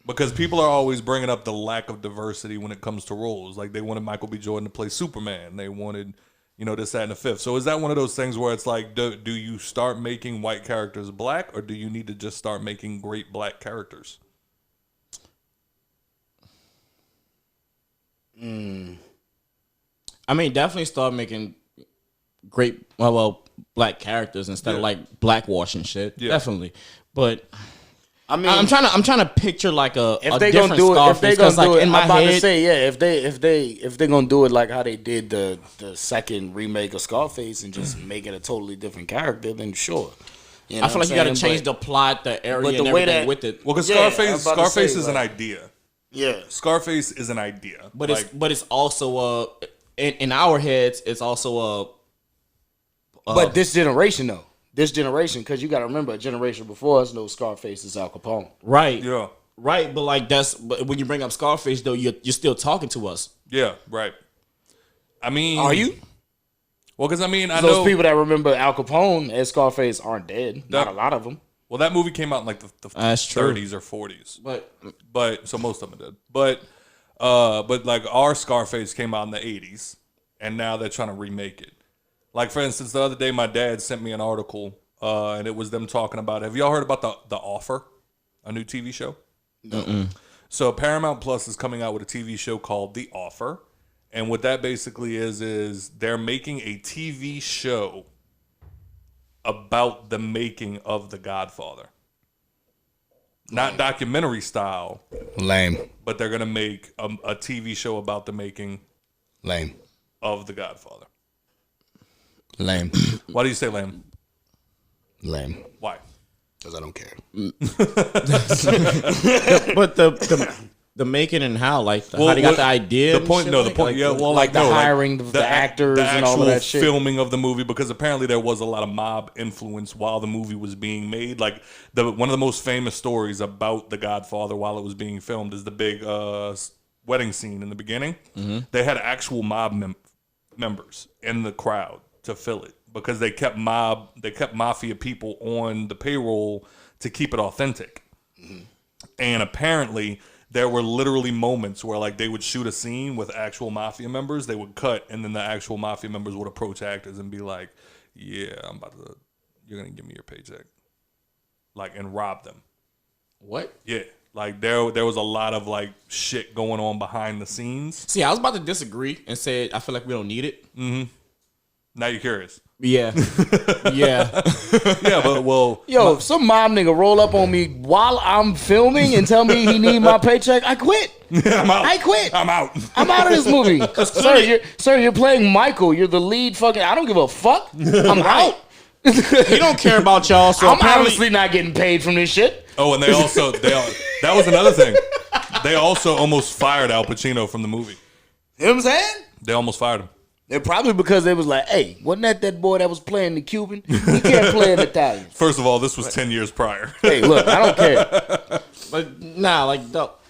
Because people are always bringing up the lack of diversity when it comes to roles. Like they wanted Michael B. Jordan to play Superman. They wanted, this, that, and the fifth. So is that one of those things where it's like, do you start making white characters black, or do you need to just start making great black characters? I mean, definitely start making great, black characters instead of like blackwashing shit. Yeah. Definitely, but I mean, I'm trying to picture like a different Scarface. Because like in my head, to say, yeah, if they're gonna do it like how they did the second remake of Scarface and just make it a totally different character, then sure. I feel like you got to change the plot, the area, and everything with it. Well, because Scarface is an idea. Yeah, Scarface is an idea, but it's also in our heads, it's also but this generation though. This generation, because you got to remember, a generation before us knows Scarface is Al Capone. Right. Yeah. Right, but when you bring up Scarface, though, you're still talking to us. Yeah, right. I mean... Are you? Well, because I mean, I know... Those people that remember Al Capone as Scarface aren't dead. Not a lot of them. Well, that movie came out in like the 30s or 40s. But so most of them did. But like our Scarface came out in the 80s, and now they're trying to remake it. Like, for instance, the other day, my dad sent me an article, and it was them talking about, have y'all heard about The Offer, a new TV show? No. So Paramount Plus is coming out with a TV show called The Offer, and what that basically is they're making a TV show about the making of The Godfather. Not documentary style. Lame. But they're going to make a TV show about the making Lame. of The Godfather. Lame. Why do you say lame? Lame. Why? Because I don't care. But the making and how, like, how they got the idea. The point, and shit, like the hiring the actors the and all of that shit. filming of the movie, because apparently there was a lot of mob influence while the movie was being made. Like one of the most famous stories about The Godfather while it was being filmed is the big wedding scene in the beginning. Mm-hmm. They had actual mob members in the crowd to fill it because they kept mafia people on the payroll to keep it authentic. Mm-hmm. And apparently there were literally moments where like they would shoot a scene with actual mafia members, they would cut, and then the actual mafia members would approach actors and be like, "Yeah, you're gonna give me your paycheck," like, and rob them. What? Yeah, like there was a lot of like shit going on behind the scenes. See, I was about to disagree and say I feel like we don't need it. Mm-hmm. Now you're curious. Yeah. Yeah. Yeah, but well, Yo, if some mob nigga roll up on me while I'm filming and tell me he need my paycheck, I quit. I'm out. I quit. I'm out. I'm out of this movie. Sir, you're playing Michael. You're the lead fucking. I don't give a fuck. I'm out. He don't care about y'all, so I'm honestly not getting paid from this shit. Oh, and that was another thing. They also almost fired Al Pacino from the movie. You know what I'm saying? They almost fired him. They're probably because they was like, hey, wasn't that boy that was playing the Cuban? He can't play an Italian. First of all, this was 10 years prior. Hey, look, I don't care. But nah, like,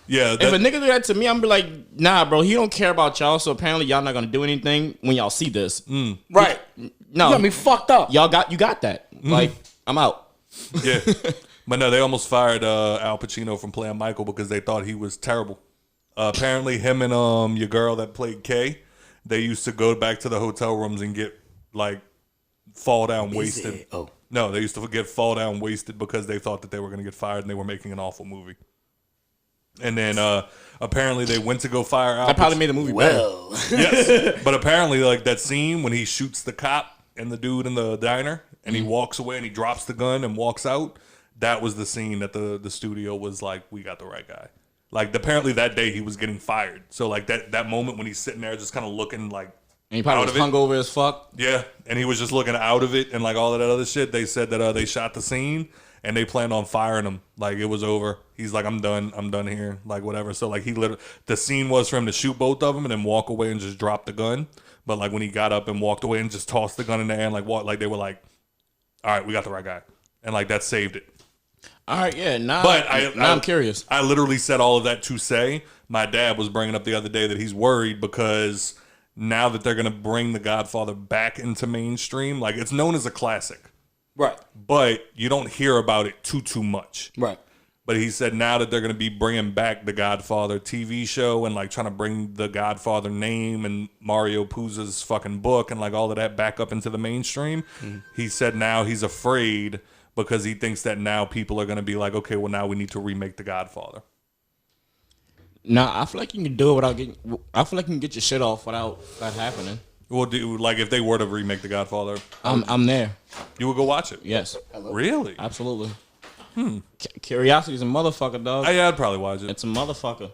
yeah. If a nigga do that to me, I'm be like, nah, bro, he don't care about y'all, so apparently y'all not gonna do anything when y'all see this. Right. No. You got me fucked up. You got that. Like, I'm out. Yeah. But no, they almost fired Al Pacino from playing Michael because they thought he was terrible. Apparently him and your girl that played Kay, they used to go back to the hotel rooms and get like fall down wasted. Oh. No, they used to get fall down wasted because they thought that they were going to get fired and they were making an awful movie. And then apparently they went to go fire Al. That probably made the movie Well. Yes. But apparently like that scene when he shoots the cop and the dude in the diner and he walks away and he drops the gun and walks out, that was the scene that the studio was like, we got the right guy. Like apparently that day he was getting fired. So like that moment when he's sitting there just kind of looking like And he probably was hungover as fuck. Yeah, and he was just looking out of it and like all of that other shit. They said that they shot the scene and they planned on firing him. Like it was over. He's like, I'm done here. Like whatever. So like the scene was for him to shoot both of them and then walk away and just drop the gun. But like when he got up and walked away and just tossed the gun in the air and like walked, like they were like, all right, we got the right guy, and like that saved it. All right, yeah. Now I'm curious. I literally said all of that to say my dad was bringing up the other day that he's worried because now that they're going to bring The Godfather back into mainstream, like it's known as a classic. Right. But you don't hear about it too much. Right. But he said now that they're going to be bringing back The Godfather TV show and like trying to bring The Godfather name and Mario Puzo's fucking book and like all of that back up into the mainstream, he said now he's afraid because he thinks that now people are going to be like, okay, well now we need to remake The Godfather. Nah, I feel like you can do it without getting. I feel like you can get your shit off without that happening. Well, like if they were to remake The Godfather, I'm there. You would go watch it? Yes. Really? Absolutely. Curiosity's a motherfucker, dog. Yeah, I'd probably watch it. It's a motherfucker.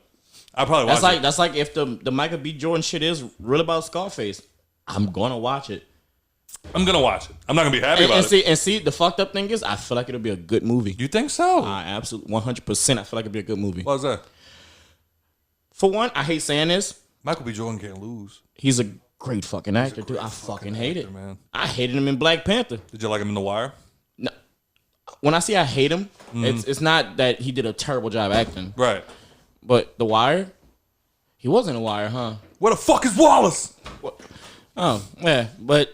I'd probably watch it. That's like if the Michael B. Jordan shit is real about Scarface, I'm gonna watch it. I'm gonna watch it. I'm not gonna be happy about it. And see, the fucked up thing is, I feel like it'll be a good movie. You think so? I absolutely 100%. I feel like it'll be a good movie. Why's that? For one, I hate saying this. Michael B. Jordan can't lose. He's a great fucking actor, dude. I fucking hate it, man. I hated him in Black Panther. Did you like him in The Wire? No. When I say I hate him, it's not that he did a terrible job acting. Right. But The Wire, he was in The Wire, huh? Where the fuck is Wallace? What? Oh, yeah, but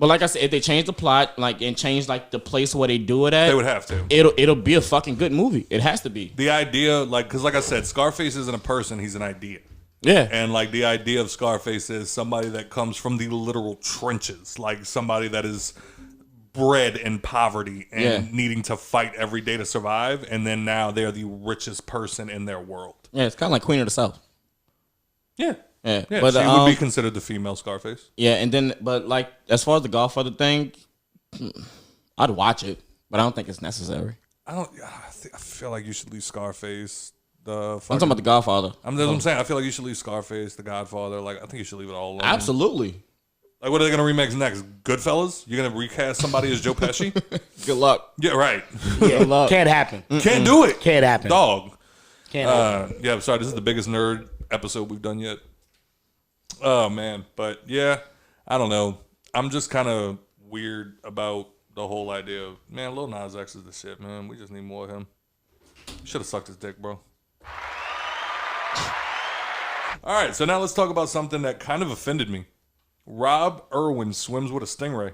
like I said, if they change the plot, like and change like the place where they do it at, They would have to. It'll be a fucking good movie. It has to be. The idea, like, because like I said, Scarface isn't a person; he's an idea. Yeah. And like the idea of Scarface is somebody that comes from the literal trenches, like somebody that is bred in poverty and needing to fight every day to survive, and then now they're the richest person in their world. Yeah, it's kind of like Queen of the South. Yeah. Yeah, Yeah, but she would be considered the female Scarface. Yeah, and then but like as far as the Godfather thing, I'd watch it, but I don't think it's necessary. I feel like you should leave Scarface. I'm talking about the Godfather. That's what I'm saying. I feel like you should leave Scarface, The Godfather. Like I think you should leave it all alone. Absolutely. Like, what are they going to remix next? Goodfellas? You're going to recast somebody as Joe Pesci? Good luck. Yeah, right. Yeah, can't happen. Can't do it. Can't happen. Dog. Can't happen. Yeah, I'm sorry. This is the biggest nerd episode we've done yet. Oh, man. But, yeah, I don't know. I'm just kind of weird about the whole idea of, man, Lil Nas X is the shit, man. We just need more of him. You should have sucked his dick, bro. All right, so now let's talk about something that kind of offended me. Rob Irwin swims with a stingray.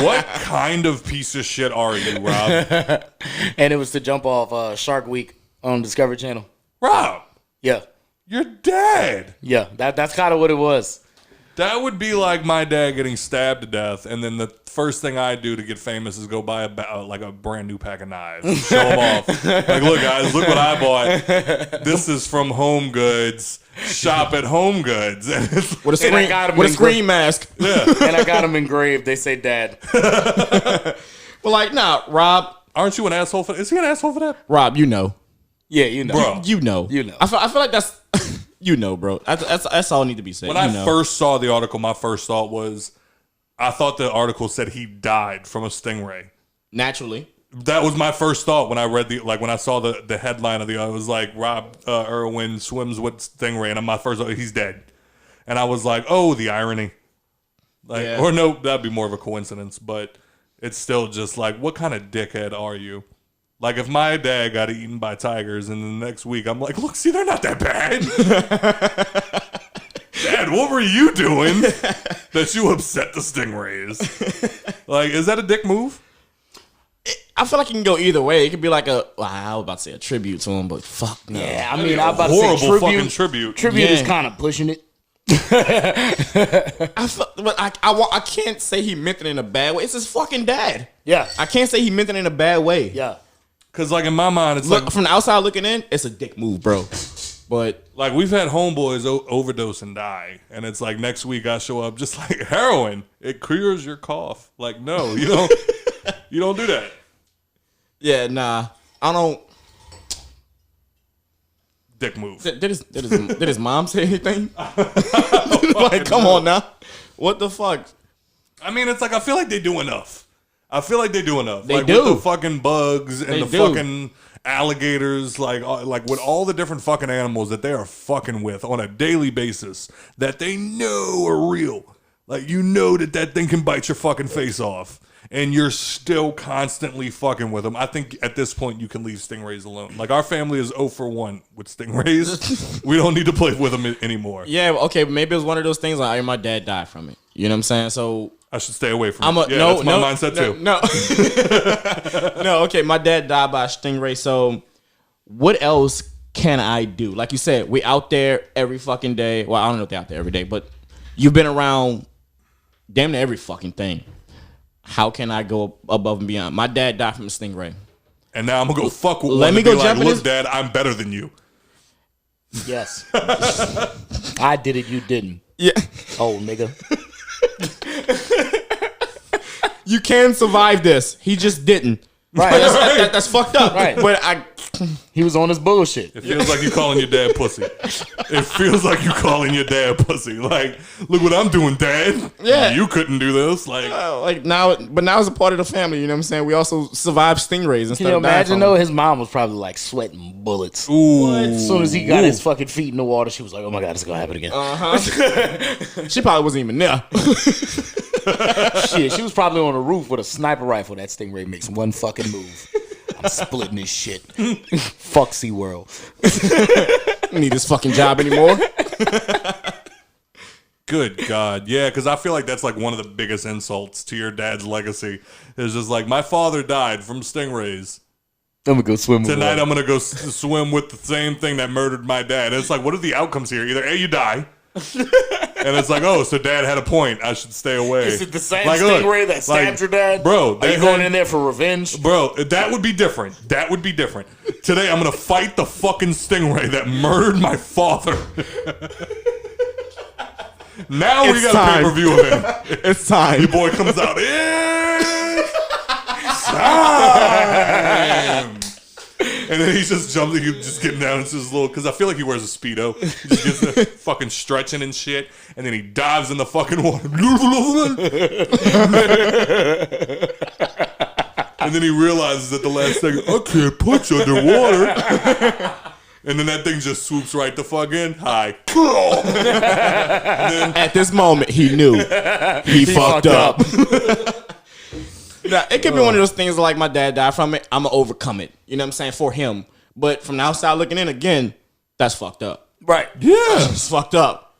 What kind of piece of shit are you, Rob? And it was to jump off Shark Week on Discovery Channel. Rob, Yeah. you're dead. Yeah, that's kind of what it was. That would be like my dad getting stabbed to death, and then the first thing I do to get famous is go buy a brand new pack of knives, and show them off. Like, look, guys, look what I bought. This is from Home Goods. Shop at Home Goods. With a screen mask. Yeah. And I got them engraved. They say Dad. But like, nah, Rob. Aren't you an asshole for that? Is he an asshole for that? Rob, you know. Yeah, you know. Bro. You know. You know. I feel like that's you know, bro. That's all need to be said. When I first saw the article, my first thought was, I thought the article said he died from a stingray. Naturally. That was my first thought when I read when I saw the headline of it was like Rob Irwin swims with stingray, and my first thought, he's dead. And I was like, oh, the irony. Like, Yeah. or no, that'd be more of a coincidence, but it's still just like, what kind of dickhead are you? Like, if my dad got eaten by tigers, and the next week I'm like, look, see, they're not that bad. Dad, what were you doing that you upset the stingrays? Like, is that a dick move? I feel like it can go either way. It could be like I was about to say a tribute to him, but fuck no. Yeah, I mean, I'm about to say Horrible tribute. fucking tribute. Tribute is Yeah. kind of pushing it. I can't say he meant it in a bad way. It's his fucking dad. Yeah. I can't say he meant it in a bad way. Yeah. Because, like, in my mind, it's Look, like, from the outside looking in, it's a dick move, bro. But like we've had homeboys overdose and die. And it's like next week I show up just like heroin. It clears your cough. Like, no, you don't, you don't do that. yeah, nah, I don't. Dick move. Did his mom say anything? Like, come on now. What the fuck? I mean, it's like, I feel like they do enough. They They like, do. with the fucking bugs and They the do. fucking alligators, like with all the different fucking animals that they are fucking with on a daily basis that they know are real. Like, you know that thing can bite your fucking face off, and you're still constantly fucking with them. I think at this point you can leave stingrays alone. Like, our family is 0 for 1 with stingrays. We don't need to play with them anymore. Yeah, okay, maybe it was one of those things like, my dad died from it. You know what I'm saying? So I should stay away from it. That's my mindset too. No, no. Okay, my dad died by a stingray. So what else can I do? Like you said, we out there every fucking day. Well, I don't know if they're out there every day, but you've been around damn near every fucking thing. How can I go above and beyond? My dad died from a stingray. And now I'm gonna go fuck with Let one me and go be like, jump in look, his- Dad, I'm better than you. Yes. I did it. You didn't. Yeah, Oh, nigga. you can survive this. He just didn't. Right. That's fucked up. Right. But He was on his bullshit. It feels like you calling your dad pussy. It feels like you calling your dad pussy. Like, look what I'm doing, Dad. Yeah. You couldn't do this. Like, now it's a part of the family. You know what I'm saying? We also survived stingrays instead Can you of dying imagine from though? them. His mom was probably like sweating bullets. ooh. As soon as he got his fucking feet in the water, she was like, "Oh my god, it's gonna happen again." She probably wasn't even there. Shit, she was probably on the roof with a sniper rifle. That stingray makes one fucking move. I'm splitting this shit. Fuck SeaWorld. Don't need this fucking job anymore. Good God. Yeah, because I feel like that's like one of the biggest insults to your dad's legacy. It's just like, my father died from stingrays. I'm gonna go swim with Tonight one. I'm going to go swim with the same thing that murdered my dad. And it's like, what are the outcomes here? Either A, you die. And it's like, oh, so Dad had a point. I should stay away. Is it the same Like, stingray look, that stabbed your dad? Bro, Are you going in there for revenge? Bro, that would be different. That would be different. Today, I'm going to fight the fucking stingray that murdered my father. Now we It's got time. a pay-per-view of him. It's time. Your boy comes out. It's time. And then he just jumps, he's just getting down into his little, because I feel like he wears a Speedo. He just gets the fucking stretching and shit, and then he dives in the fucking water. And then he realizes at the last second, I can't punch underwater. And then that thing just swoops right the fuck in. Hi. At this moment, he knew he fucked up. Now, it could be one of those things like my dad died from it. I'm going to overcome it. You know what I'm saying? For him. But from the outside looking in, again, that's fucked up. Right. Yeah. It's fucked up.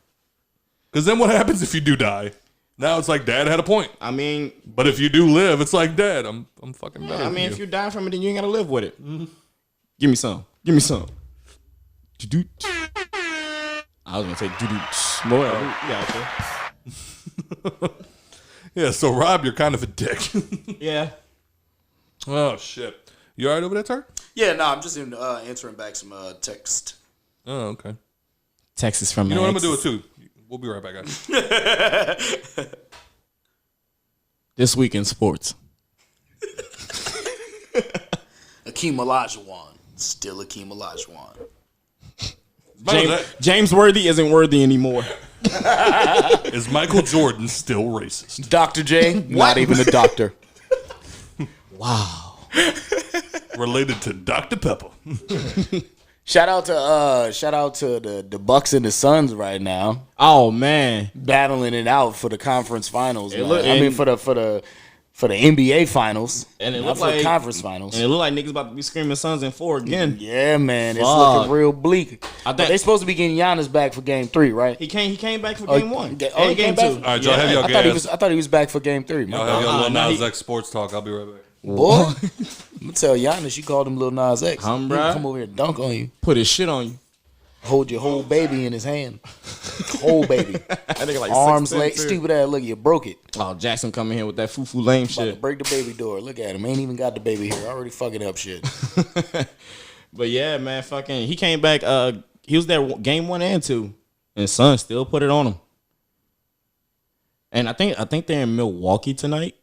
Because then what happens if you do die? Now it's like, Dad had a point. I mean, But if you do live, it's like, Dad, I'm fucking better. I mean, than if you die from it, then you ain't got to live with it. Give me some. Give me some. I was going to say doo-doo. Yeah, Yeah, so Rob, you're kind of a dick. yeah. Oh, shit. You all right over there, Turk? Yeah, no, I'm just answering back some text. Oh, okay. Texas from You know what I'm going to do it, too. We'll be right back, guys. This week in sports. Akeem Olajuwon. Still Akeem Olajuwon. James Worthy isn't worthy anymore. Is Michael Jordan still racist? Dr. J, not even a doctor. Wow. Related to Dr. Pepper. Shout out to the Bucks and the Suns right now, Oh, man. battling it out for the conference finals. Man. look- I mean and- for the NBA finals, And it not looked for the like- conference finals. And it looked like niggas about to be screaming Suns in 4 again. Yeah, man, it's Fuck. looking real bleak. I think- But they supposed to be getting Giannis back for Game 3, right? He came back for Oh, game 1. oh, he came game back 2. for- All right, y'all have your gas. I thought he was back for Game 3. Y'all have your Lil nah, Nas he- X sports talk. I'll be right back. Boy, I'm gonna tell Giannis you called him Lil Nas X. Come, He bruh. come over here and dunk on you. Put his shit on you. Hold your whole baby in his hand. Whole baby. That nigga like Arms, 6'10" legs, too. stupid ass. Look, you broke it. Oh, Jackson coming here with that foo-foo lame About to shit. break the baby door. Look at him. Ain't even got the baby here. Already fucking up shit. But yeah, man, fucking, he came back. He was there game 1 and 2, and Sun still put it on him. And I think they're in Milwaukee tonight.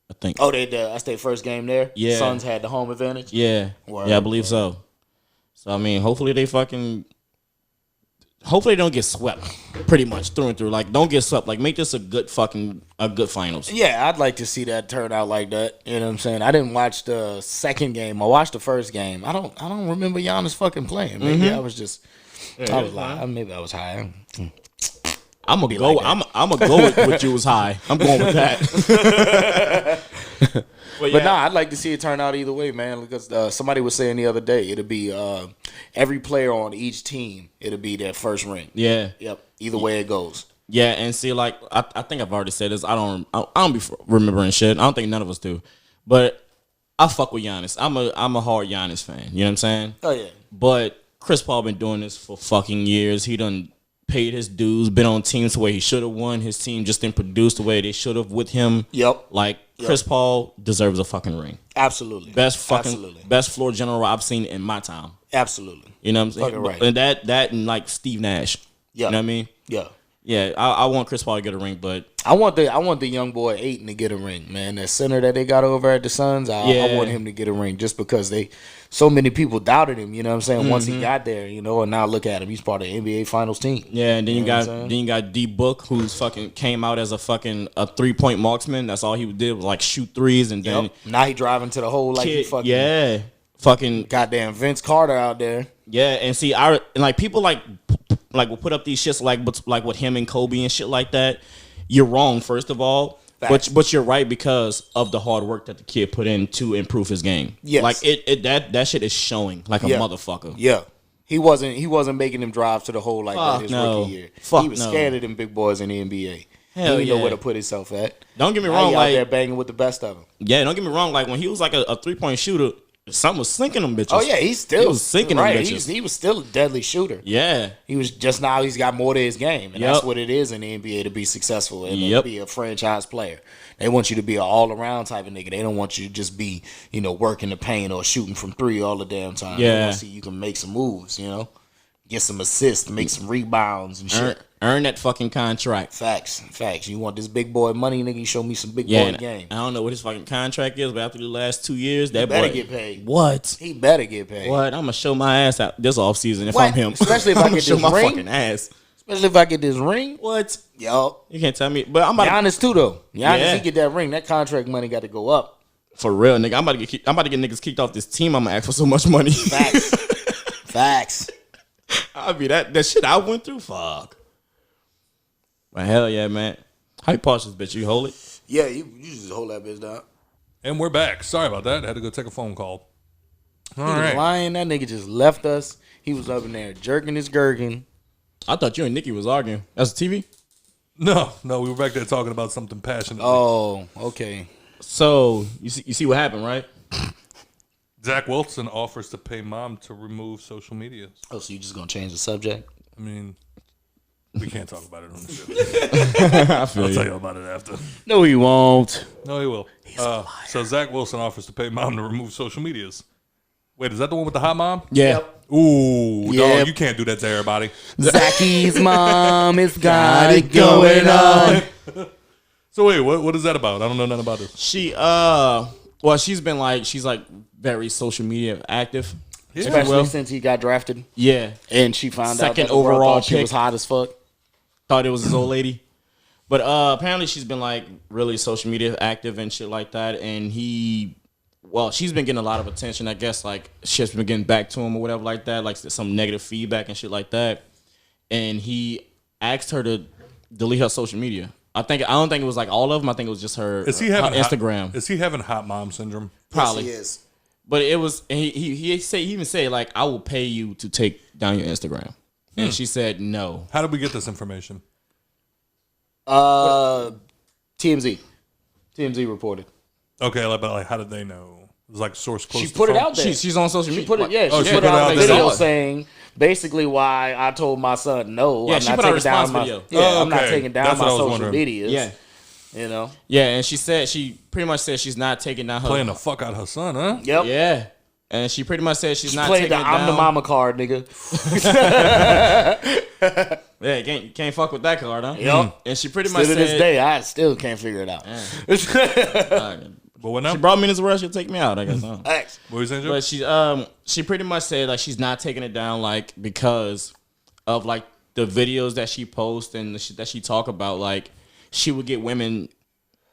I think. Oh, that's their first game there? Yeah. Suns had the home advantage? Yeah, Word, yeah, I believe so. So I mean, hopefully they don't get swept. Pretty much through and through. Like, don't get swept. Like, make this a good finals. Yeah, I'd like to see that turn out like that. You know what I'm saying? I didn't watch the second game. I watched the first game. I don't remember Giannis fucking playing. Maybe I was just I was lying. Maybe I was high. I'm gonna go. like that. I'm gonna go with you was high. I'm going with that. But no, I'd like to see it turn out either way, man. Because somebody was saying the other day, it'll be every player on each team. It'll be their first ring. Yeah, Yep. Either way it goes. yeah, and see, like I think I've already said this. I don't be remembering shit. I don't think none of us do. But I fuck with Giannis. I'm a hard Giannis fan. You know what I'm saying? Oh yeah. But Chris Paul been doing this for fucking years. He done paid his dues, been on teams where he should have won. His team just didn't produce the way they should have with him. Yep. Like, Chris Paul deserves a fucking ring. Absolutely. Best floor general I've seen in my time. Absolutely. You know what I'm saying? Fucking right. And that and like Steve Nash. Yeah. You know what I mean? Yeah. Yeah, I want Chris Paul to get a ring, but I want the young boy Ayton to get a ring, man. That center that they got over at the Suns, I want him to get a ring just because so many people doubted him, you know what I'm saying, once he got there, you know, and now look at him. He's part of the NBA Finals team. yeah, and then you know what got I'm saying? D Book, who's fucking came out as a 3-point marksman. That's all he did was like shoot threes, and then Now he driving to the hole like he fucking fucking goddamn Vince Carter out there. yeah. And see, people like will put up these shits like with him and Kobe and shit like that. You're wrong, first of all. Facts. But you're right because of the hard work that the kid put in to improve his game. Yes. Like that shit is showing like a motherfucker. Yeah. He wasn't making them drive to the hole like Fuck that his no. rookie year. Fuck He was no. scared of them big boys in the NBA. Hell he didn't know yeah. where to put himself at. Don't get me Now wrong, he out like there banging with the best of them. yeah, don't get me wrong. Like when he was like a 3-point shooter, something was sinking them bitches. Oh yeah, he was sinking them bitches. He was still a deadly shooter. Yeah, He was just now he's got more to his game, and Yep. that's what it is in the NBA to be successful and to Yep. be a franchise player. They want you to be an all around type of nigga. They don't want you to just be, working the paint or shooting from 3 all the damn time. They Yeah. want to see you can make some moves. get some assists, make some rebounds and shit. Earn that fucking contract. Facts. You want this big boy money, nigga? You show me some big boy and game. I don't know what his fucking contract is, but after the last 2 years, that better boy get paid. What? He better get paid. What? I'm gonna show my ass out this offseason if What? I'm him. Especially if I I'm gonna get show this my ring. fucking ass. Especially if I get this ring. What? Yo, You can't tell me. But I'm about Giannis too though. Giannis, Yeah. he get that ring. That contract money got to go up. for real, nigga. I'm about to get niggas kicked off this team. I'm gonna ask for so much money. Facts. Facts. I'll be that shit I went through. Fuck. But hell yeah, man. How you pause this bitch? You hold it? Yeah, you just hold that bitch down. And we're back. Sorry about that. I had to go take a phone call. All He was right. lying. That nigga just left us. He was up in there jerking his gherkin. I thought you and Nikki was arguing. That's the TV? No, we were back there talking about something passionate. Oh, okay. So you see what happened, right? Zack Wilson offers to pay mom to remove social media. Oh, so you just gonna change the subject? I mean, we can't talk about it on the show. I feel I'll tell you about it after. No, he won't. No, he will. So Zack Wilson offers to pay mom to remove social medias. Wait, is that the one with the hot mom? Yeah. Yep. Ooh, Yep. dog, you can't do that to everybody. Zacky's mom has got it going on. So wait, what is that about? I don't know nothing about this. She's very social media active. Yeah. Especially since he got drafted. Yeah. And she found out Second that the world overall thought she pick. was hot as fuck. Thought it was his old lady. But apparently she's been like really social media active and shit like that. And she's been getting a lot of attention. I guess like shit's been getting back to him or whatever like that. Like some negative feedback and shit like that. And he asked her to delete her social media. I don't think it was like all of them. I think it was just her, Is he having her Instagram. Is he having hot mom syndrome? Probably. Yes, he is. But it was he even said like, I will pay you to take down your Instagram. And she said no. How did we get this information? TMZ reported. Okay, but like, how did they know? It was like source close. She to put it phone? out there. She's on social media. She put it. Yeah, Oh, she she put put it out out a there. video They saw it. saying basically why I told my son no. Yeah, I'm she not put out a taking down response my. video. Yeah, Oh, I'm not okay. taking down That's my what I was social wondering. medias. Yeah. You know. Yeah, and she pretty much said she's not taking down her. Playing the fuck out of her son, huh? Yep. Yeah. And she pretty much said she's She not played taking the it down. I'm the mama card, nigga. Yeah, can't fuck with that card, huh? Yep. And she pretty Still much to this said, day, I still can't figure it out. But what now? she brought me in this world, she'll take me out, I guess. Huh? Thanks. What were you saying, Joe? But she pretty much said like she's not taking it down like because of like the videos that she posts and the shit that she talk about. Like she would get women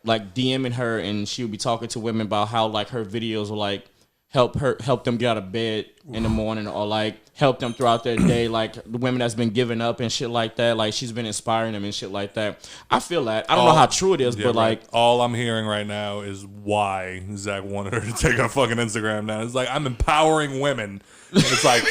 like DMing her and she would be talking to women about how like her videos will like help them get out of bed in the morning or like help them throughout their day, like the women that's been giving up and shit like that. Like she's been inspiring them and shit like that. I feel that. I don't know how true it is, Yeah, but right. like all I'm hearing right now is why Zach wanted her to take her fucking Instagram down. It's like, I'm empowering women. And it's like,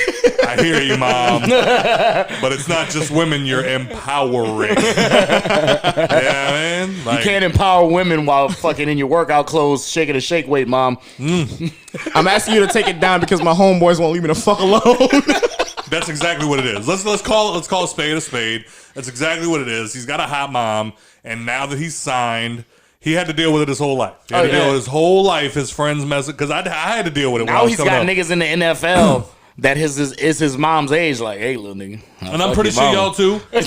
I hear you, mom, but it's not just women you're empowering. Yeah, man. Like, You can't empower women while fucking in your workout clothes shaking a shake weight, mom. I'm asking you to take it down because my homeboys won't leave me the fuck alone. That's exactly what it is. Let's call a spade a spade. That's exactly what it is. He's got a hot mom, and now that he's signed, he had to deal with it his whole life. He had to deal with his whole life. His friends messing because I had to deal with it. When I Now was he's coming got up. niggas in the NFL that is his mom's age. Like, hey, little nigga. And I'm pretty sure y'all too. Had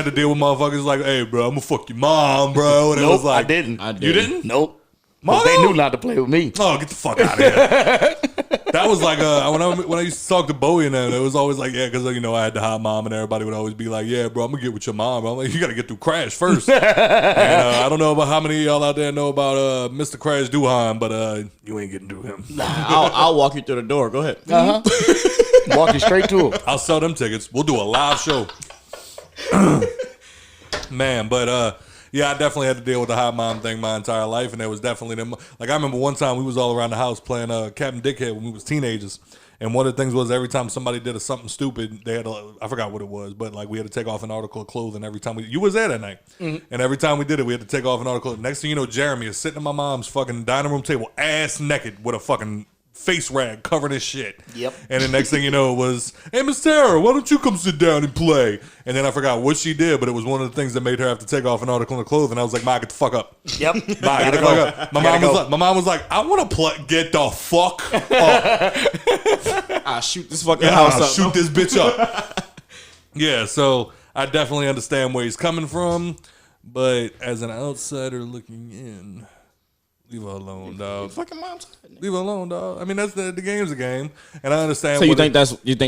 to deal with motherfuckers like, hey, bro, I'm gonna fuck your mom, bro. And it Nope, was like, I didn't. You didn't? Nope. Mom? They knew not to play with me. Oh, get the fuck out of here. That was like when I used to talk to Bowie and them, it was always like, yeah, because I had the hot mom and everybody would always be like, yeah, bro, I'm gonna get with your mom. I'm like, you gotta get through Crash first. And I don't know about how many of y'all out there know about Mr. Crash Duhan, but you ain't getting through him. I'll walk you through the door. Go ahead. Walking straight to him. I'll sell them tickets. We'll do a live show. Man, but yeah, I definitely had to deal with the hot mom thing my entire life, and there was definitely them. Like I remember one time we was all around the house playing Captain Dickhead when we was teenagers, and one of the things was every time somebody did something stupid, they had I forgot what it was, but like we had to take off an article of clothing every time you was there that night, and every time we did it, we had to take off an article. Next thing you know, Jeremy is sitting at my mom's fucking dining room table, ass naked, with a fucking face rag covered his shit. Yep. And the next thing you know, it was, hey, Miss Tara, why don't you come sit down and play? And then I forgot what she did, but it was one of the things that made her have to take off an article of clothing. I was like, Ma, get the fuck up. Yep. Ma, get the fuck up. My mom was like, I want to play. Get the fuck up. I'll shoot this fucking house up. Shoot this bitch up. Yeah, so I definitely understand where he's coming from, but as an outsider looking in, leave her alone, dog. Fucking mom's. Leave her alone, dog. I mean, that's the game's a game, and I understand. So you think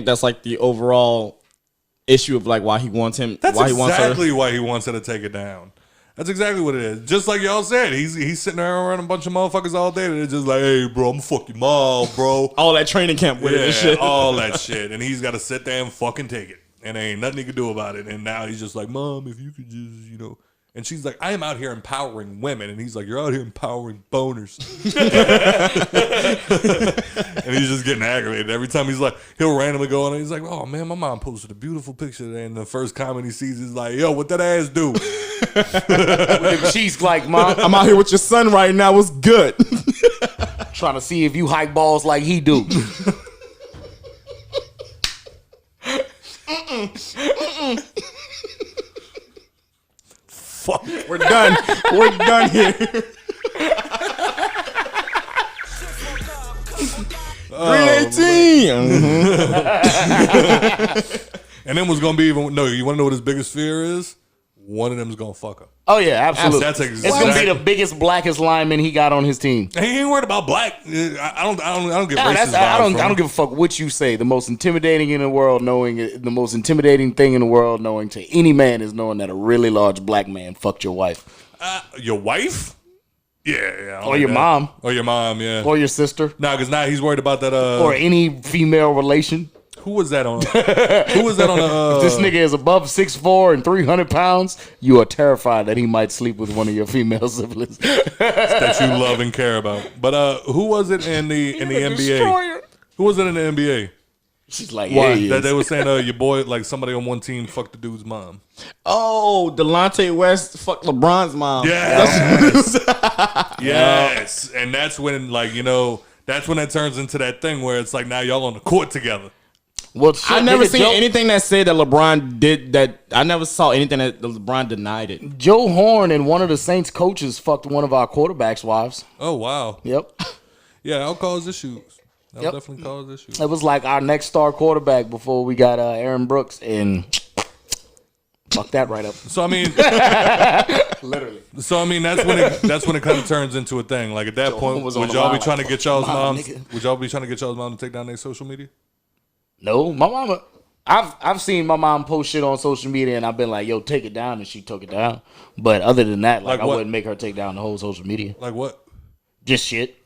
that's like the overall issue of like why he wants him? That's why exactly why he wants her to take it down. That's exactly what it is. Just like y'all said, he's sitting there around a bunch of motherfuckers all day, and they're just like, hey, bro, I'm gonna fuck your mom, bro. all that training camp with it and shit. all that shit, and he's got to sit there and fucking take it, and there ain't nothing he can do about it. And now he's just like, Mom, if you could just, And she's like, I am out here empowering women. And he's like, you're out here empowering boners. And he's just getting aggravated. Every time he'll randomly go on and he's like, oh, man, my mom posted a beautiful picture today. And the first comment he sees is like, yo, what that ass do? She's like, Mom, I'm out here with your son right now. What's good? trying to see if you hike balls like he do. Fuck. We're done. We're done here. 318. And then what's gonna be even? No, you want to know what his biggest fear is? One of them's gonna fuck up. Oh yeah, absolutely. That's It's gonna be the biggest, blackest lineman he got on his team. He ain't worried about black. I don't get Nah, racist. I don't give a fuck what you say. The most intimidating in the world, the most intimidating thing in the world, knowing to any man is knowing that a really large black man fucked your wife. Your wife? Yeah. Or your mom. Or your mom, yeah. Or your sister. Nah, because now he's worried about that. Or any female relation. Who was that on? Who was that on? If this nigga is above 6'4" and 300 pounds, you are terrified that he might sleep with one of your female siblings that you love and care about. But who was it in the NBA? Destroyer. Who was it in the NBA? She's like, That they were saying your boy, like somebody on one team fucked the dude's mom. Oh, Delonte West fucked LeBron's mom. Yes. Yes. And that's when, that's when it turns into that thing where it's like now y'all on the court together. Well, I never seen anything that said that LeBron did that. I never saw anything that LeBron denied it. Joe Horn and one of the Saints coaches fucked one of our quarterbacks' wives. Oh, wow. Yep. Yeah, that'll cause issues. That'll definitely cause issues. It was like our next star quarterback before we got Aaron Brooks, and fuck that right up. So I mean, literally. So I mean, that's when it kind of turns into a thing. Like at that point, would y'all be trying to get y'all's moms? Would y'all be trying to get y'all's mom to take down their social media? No, my mama. I've seen my mom post shit on social media, and I've been like, "Yo, take it down," and she took it down. But other than that, like I wouldn't make her take down the whole social media. Like what? Just shit.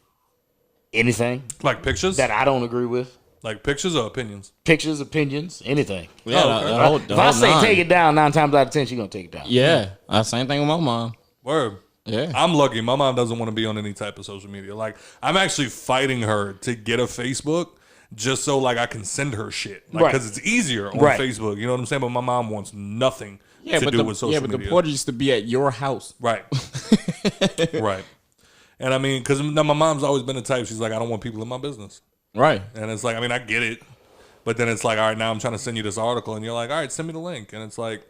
Anything. Like pictures that I don't agree with. Like pictures or opinions? Pictures, opinions, anything. Yeah, if I say take it down, 9 times out of 10, she's gonna take it down. Yeah, same thing with my mom. Word. Yeah, I'm lucky. My mom doesn't want to be on any type of social media. Like I'm actually fighting her to get a Facebook. Just so I can send her shit, because it's easier on Facebook. You know what I'm saying? But my mom wants nothing to do with social media. Yeah, but the portal used to be at your house, right? Right. And I mean, because my mom's always been the type. She's like, I don't want people in my business, right? And it's like, I mean, I get it, but then it's like, all right, now I'm trying to send you this article, and you're like, all right, send me the link, and it's like,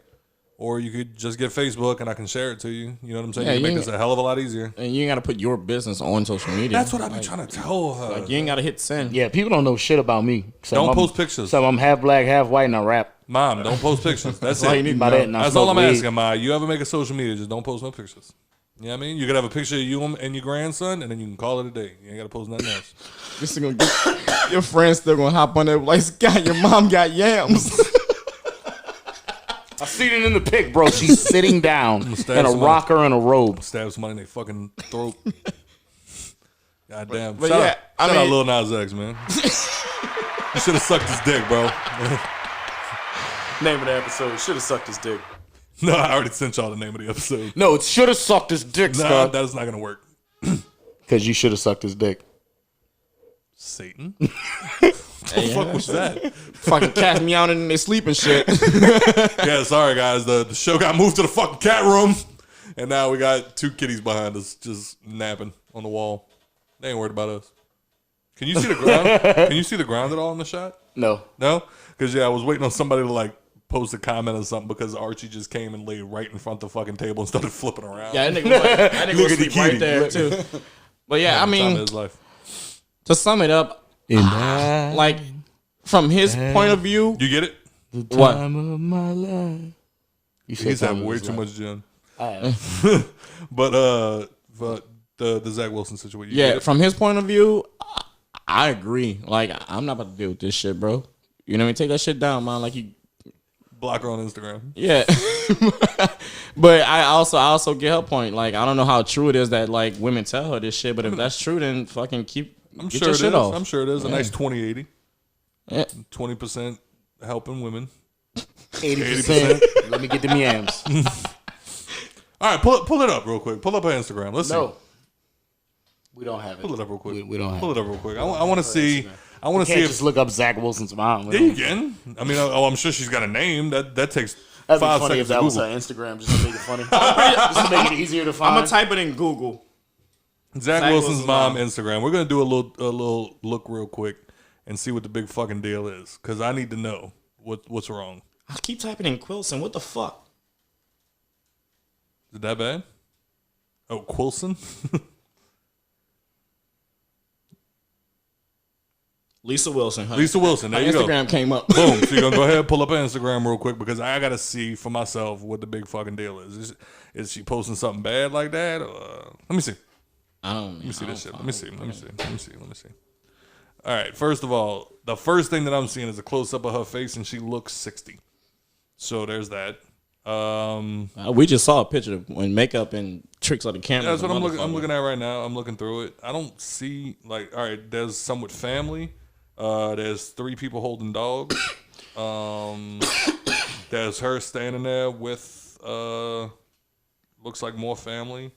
or you could just get Facebook and I can share it to you. You know what I'm saying? You can make this a hell of a lot easier. And you ain't got to put your business on social media. That's what I've been trying to tell her. Like you ain't got to hit send. Yeah, people don't know shit about me. Don't post pictures. So I'm half black, half white, and I rap. Mom, don't post pictures. That's all it. you need about it. That's all I'm asking, Ma. You ever make a social media, just don't post no pictures. You know what I mean? You could have a picture of you and your grandson, and then you can call it a day. You ain't got to post nothing else. This is gonna get, your friend's still going to hop on there like, God, your mom got yams. I seen it in the pic, bro. She's sitting down in a rocker and a robe. Stab somebody in their fucking throat. Goddamn. But Shout out Lil Nas X, man. You should have sucked his dick, bro. Name of the episode, should have sucked his dick. No, I already sent y'all the name of the episode. No, it should have sucked his dick, Nah, Scott. that is not going to work. Because you should have sucked his dick. Satan? What the fuck was that? Fucking cast me out in their sleep and shit. Yeah, sorry guys. The show got moved to the fucking cat room, and now we got 2 kitties behind us just napping on the wall. They ain't worried about us. Can you see the ground? Can you see the ground at all in the shot? No. No? Because, I was waiting on somebody to, like, post a comment or something because Archie just came and laid right in front of the fucking table and started flipping around. Yeah, that nigga was asleep right there, too. But, yeah, I Time of mean, his life. to sum it up, like, from his point of view, You get it? what? Time of my life. You said He's time having of way his too life. much gin. Alright. But the Zack Wilson situation. You Yeah, get it? from his point of view, I agree. Like, I'm not about to deal with this shit, bro. You know what I mean? Take that shit down, man. Like, you... Block her on Instagram. Yeah. But I also get her point. Like, I don't know how true it is that, like, women tell her this shit, but if that's true, then fucking get Sure your it shit is. off. I'm sure it is. A nice 20-80. Yeah. 20% helping women. 80%. Let me get them yams. All right, pull it up real quick. Pull up her Instagram. Let's see. No. We don't have it. Pull it up real quick. We don't have Pull it. it up real quick. I want to see. I want to Can't see just if. look up Zack Wilson's mom. Yeah, you can. I mean, I'm sure she's got a name. That takes That'd be 5 funny if seconds to that was her Google. Instagram, just to make it funny. Just to make it easier to find. I'm going to type it in Google. Zack Wilson's mom Instagram. We're gonna do a little look real quick and see what the big fucking deal is, because I need to know what's wrong. I keep typing in Quilson. What the fuck? Is it that bad? Oh, Quilson. Lisa Wilson. Huh? Lisa Wilson. There Her you go. Instagram came up. Boom. So you're gonna go ahead and pull up her Instagram real quick, because I gotta see for myself what the big fucking deal is. Is she posting something bad like that? Let me see. Let me see this shit. Let me see. All right. First of all, the first thing that I'm seeing is a close up of her face, and she looks 60. So there's that. We just saw a picture of when makeup and tricks on the camera. That's what I'm looking at right now. I'm looking through it. I don't see, like, all right, there's some with family. There's 3 people holding dogs. There's her standing there with looks like more family.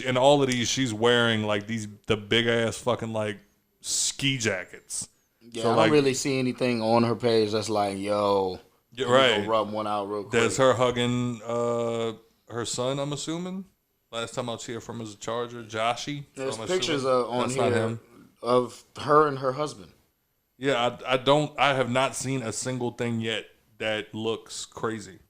In all of these, she's wearing like the big ass fucking like ski jackets. Yeah, So, I like, don't really see anything on her page that's like, yo, yeah, let me right. go rub one out real quick. There's her hugging her son, I'm assuming. Last time I was here from was a Charger, Joshy. There's So I'm pictures assuming on that's not here him. of her and her husband. Yeah, I have not seen a single thing yet that looks crazy.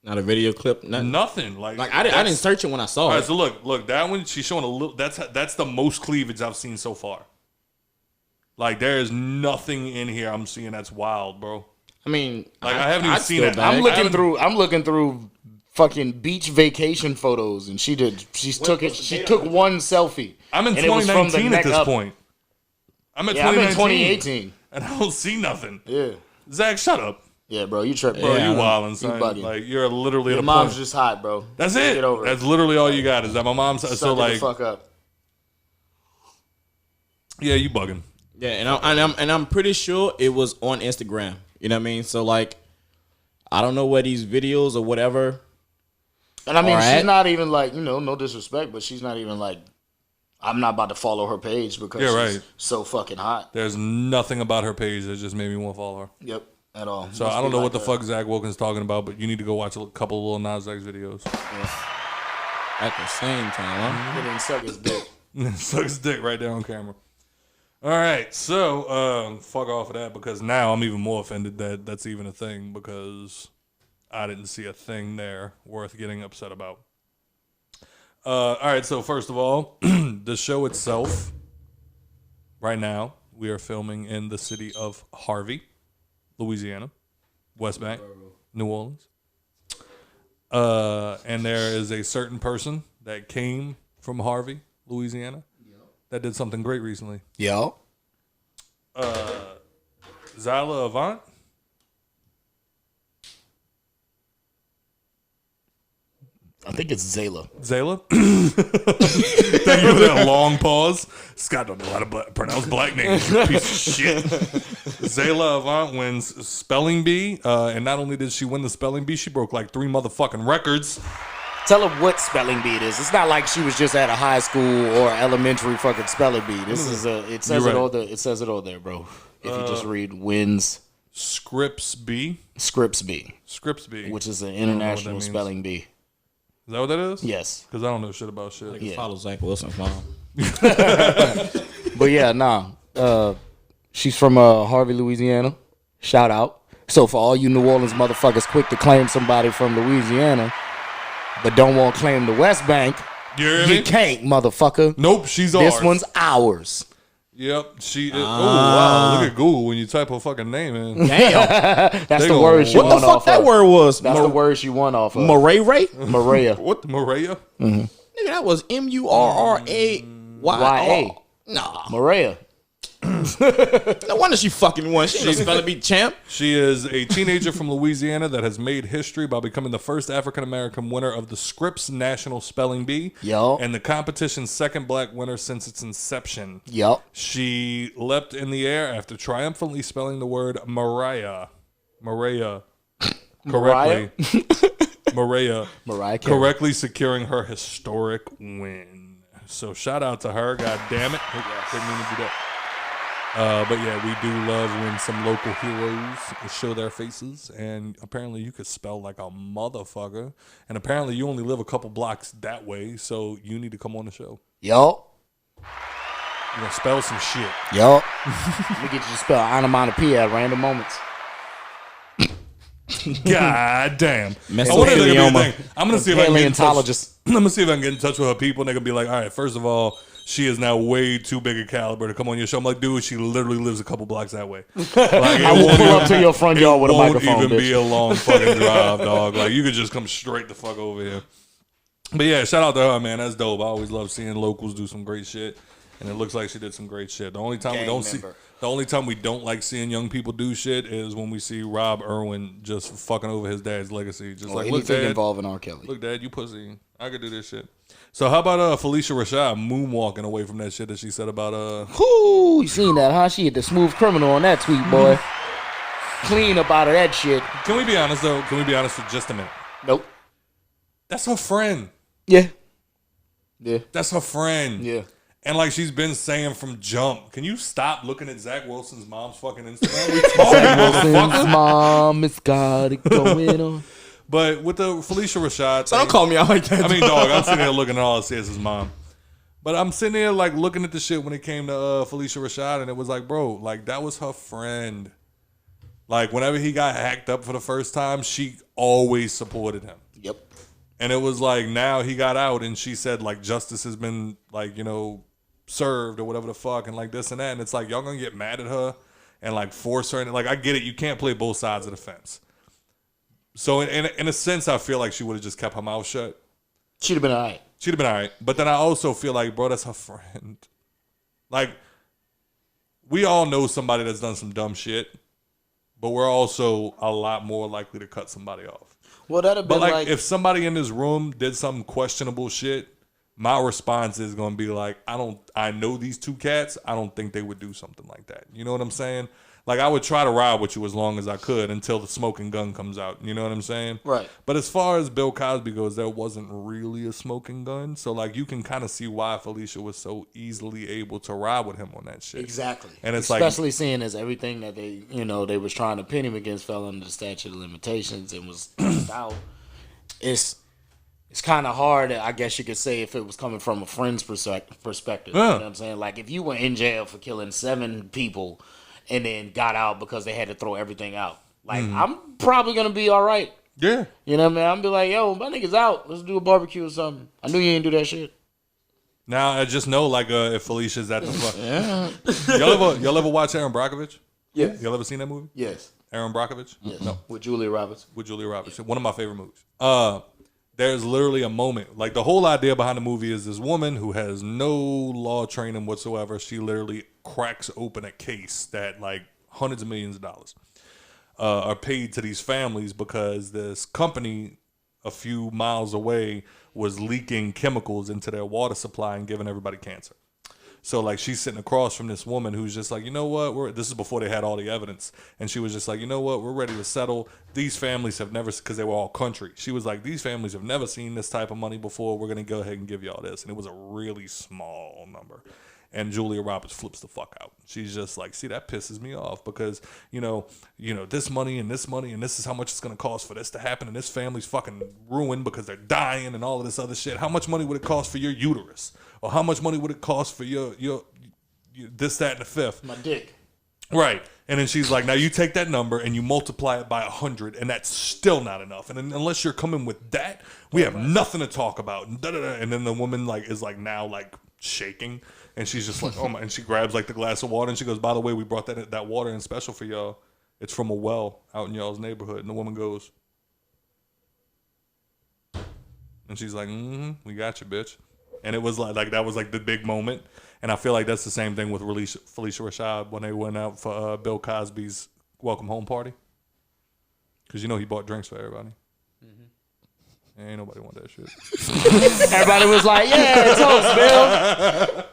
Not a video clip. Nothing. Like I didn't search it when I saw All it. right, so look, that one she's showing a little. That's the most cleavage I've seen so far. Like, there is nothing in here I'm seeing that's wild, bro. I mean, Like, I haven't even seen it. I'm looking through fucking beach vacation photos, and she took one selfie. I'm in and it was from the 2019 at neck this up. point. I'm Yeah, I'm in 2018. and I don't see nothing. Yeah. Zach, shut up, Yeah, bro, you tripping. bro. Yeah, you wildin', son. bugging. Like, you're literally at Your a mom's point. just hot, bro. That's it. Get over That's it. literally all you got. Is that my mom's? So Suck it like, the fuck up. yeah, you bugging. yeah, and I'm pretty sure it was on Instagram. You know what I mean? So like, I don't know where these videos or whatever. And I mean, Alright. she's not even like, no disrespect, but she's not even like, I'm not about to follow her page because she's so fucking hot. There's nothing about her page that just made me want to follow her. Yep, at all. So I don't know what the fuck Zack Wilson's talking about, but you need to go watch a couple of Lil Nas X videos. At the same time, huh? He didn't suck his dick. Suck his dick right there on camera. All right, so fuck off of that, because now I'm even more offended that that's even a thing, because I didn't see a thing there worth getting upset about. All right, so first of all, the show itself, right now, we are filming in the city of Harvey, Louisiana, West Bank, New Orleans. And there is a certain person that came from Harvey, Louisiana, that did something great recently. Yo. Zyla Avant. I think it's Zayla. Zayla. Thank you for that long pause. Scott don't know how to pronounce black names. You piece of shit. Zayla Avant wins Spelling Bee. And not only did she win the Spelling Bee, she broke like 3 motherfucking records. Tell her what spelling bee it is. It's not like she was just at a high school or elementary fucking spelling bee. This is it says You're it right. all there. It says it all there, bro. If you just read wins Scripps Bee. Scripps bee, Scripps Bee. which is an know what that international means. spelling bee. Is that what that is? Yes. Because I don't know shit about shit. Yeah. Follow Zack Wilson's mom. But yeah, nah. She's from Harvey, Louisiana. Shout out. So for all you New Orleans motherfuckers quick to claim somebody from Louisiana, but don't want to claim the West Bank, you can't, motherfucker. Nope, she's ours. This one's ours. Yep, she is. Oh, wow. Look at Google when you type her fucking name in. Damn. That's the word she won off of. What the fuck that word was? That's the word she won off of. Maria? Maria. What? Maria? Nigga, that was Murraya. Nah. Maria. No wonder she fucking won. She ain't no spelling bee champ. She is a teenager from Louisiana that has made history by becoming the first African-American winner of the Scripps National Spelling Bee. Yup. And the competition's second black winner since its inception. Yup. She leapt in the air after triumphantly spelling the word Mariah correctly. Mariah Carey. correctly securing her historic win. So shout out to her. God damn it. Didn't mean to do that. But yeah, we do love when some local heroes show their faces. And apparently you could spell like a motherfucker. And apparently you only live a couple blocks that way. So you need to come on the show. Yup. You're going to spell some shit. Yup. Let me get you to spell onomatopoeia at random moments. God damn. Mess I with wonder if there could be a Helioma. thing. I'm going to see if I can get in touch. Paleontologist. I'm going to see if I can get in touch with her people. And they're going to be like, all right, first of all, she is now way too big a caliber to come on your show. I'm like, dude, she literally lives a couple blocks that way. Like, I will pull up to your front yard with a microphone, It won't even bitch. be a long fucking drive, dog. Like, you could just come straight the fuck over here. But yeah, shout out to her, man. That's dope. I always love seeing locals do some great shit. And it looks like she did some great shit. The only time we don't like seeing young people do shit is when we see Rob Irwin just fucking over his dad's legacy. Just like, look, anything Dad, involving R. Kelly. look, Dad, you pussy. I could do this shit. So how about Felicia Rashad moonwalking away from that shit that she said about Whoo, you seen that, huh? She hit the smooth criminal on that tweet, boy. Clean up out of that shit. Can we be honest though? Can we be honest for just a minute? Nope. That's her friend. Yeah. Yeah. That's her friend. Yeah. And like she's been saying from jump, can you stop looking at Zack Wilson's mom's fucking Instagram? We talking, motherfucker. Mom, it's got it going on. But with the Felicia Rashad, So don't call me out like that. I mean, dog, I'm sitting there looking at all I see is his mom. But I'm sitting there like looking at the shit when it came to Felicia Rashad, and it was like, bro, like that was her friend. Like whenever he got hacked up for the first time, she always supported him. Yep. And it was like now he got out, and she said like justice has been like, you know, served or whatever the fuck, and like this and that. And it's like y'all gonna get mad at her and like force her. And like I get it, you can't play both sides of the fence. So in a sense, I feel like she would have just kept her mouth shut. She'd have been all right. She'd have been all right. But then I also feel like, bro, that's her friend. Like, we all know somebody that's done some dumb shit, but we're also a lot more likely to cut somebody off. Well, that'd have been But like if somebody in this room did some questionable shit, my response is going to be like, I know these two cats. I don't think they would do something like that. You know what I'm saying? Like, I would try to ride with you as long as I could until the smoking gun comes out. You know what I'm saying? Right. But as far as Bill Cosby goes, there wasn't really a smoking gun. So, like, you can kind of see why Felicia was so easily able to ride with him on that shit. Exactly. And it's especially seeing as everything that they, they was trying to pin him against fell under the statute of limitations and was out. It's kind of hard, I guess you could say, if it was coming from a friend's perspective. Yeah. You know what I'm saying? Like, if you were in jail for killing 7 people and then got out because they had to throw everything out, like, I'm probably going to be all right. Yeah. You know what I mean? I'm be like, yo, my nigga's out. Let's do a barbecue or something. I knew you didn't do that shit. Now, I just know, like, if Felicia's at the fuck. Y'all ever watch Aaron Brockovich? Yeah. Y'all ever seen that movie? Yes. Aaron Brockovich? Yes. No. With Julia Roberts. With Julia Roberts. One of my favorite movies. There's literally a moment. Like, the whole idea behind the movie is this woman who has no law training whatsoever. She literally cracks open a case that, like, hundreds of millions of dollars are paid to these families because this company a few miles away was leaking chemicals into their water supply and giving everybody cancer. So, like, she's sitting across from this woman who's just like, you know what? This is before they had all the evidence. And she was just like, you know what? We're ready to settle. These families have never, because they were all country. She was like, these families have never seen this type of money before. We're going to go ahead and give y'all this. And it was a really small number. And Julia Roberts flips the fuck out. She's just like, see, that pisses me off because, you know, this money and this is how much it's going to cost for this to happen. And this family's fucking ruined because they're dying and all of this other shit. How much money would it cost for your uterus? Or how much money would it cost for your this, that, and the fifth. My dick. Right. And then she's like, now you take that number and you multiply it by 100, and that's still not enough. And then, unless you're coming with that, we have nothing to talk about. And then the woman like is like now like shaking, and she's just like, oh my, and she grabs like the glass of water and she goes, by the way, we brought that water in special for y'all. It's from a well out in y'all's neighborhood. And the woman goes, and she's like, we got you, bitch. And it was like that was like the big moment. And I feel like that's the same thing with Felicia Rashad when they went out for Bill Cosby's welcome home party. Because he bought drinks for everybody. Mm-hmm. Ain't nobody want that shit. Everybody was like, yeah, toast, Bill.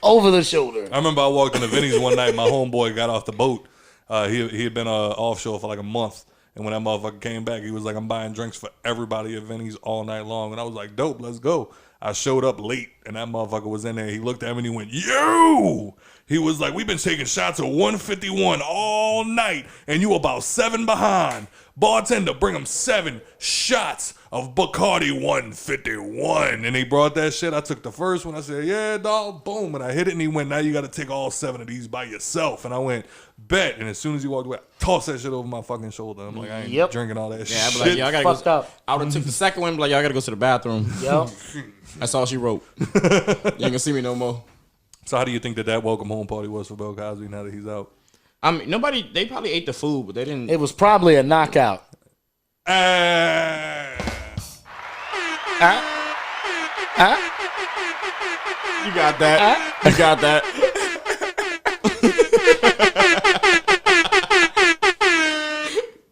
Over the shoulder. I remember I walked into Vinny's one night. My homeboy got off the boat. He had been offshore for like a month. And when that motherfucker came back, he was like, I'm buying drinks for everybody at Vinny's all night long. And I was like, dope, let's go. I showed up late, and that motherfucker was in there. He looked at me and he went, yo! He was like, we've been taking shots at 151 all night, and you about 7 behind. Bartender, bring him 7 shots of Bacardi 151. And he brought that shit. I took the first one. I said, yeah, dog, boom. And I hit it, and he went, now you got to take all 7 of these by yourself. And I went, bet. And as soon as he walked away, I tossed that shit over my fucking shoulder. I'm like, I ain't drinking all that shit. Yeah, I'd be like, y'all gotta go. Up. I would have took the second one, but like, y'all gotta go to the bathroom. Yep. That's all she wrote. You ain't gonna see me no more. So how do you think that welcome home party was for Bill Cosby now that he's out? I mean, they probably ate the food, but they didn't. It was probably a knockout. You got that. You got that.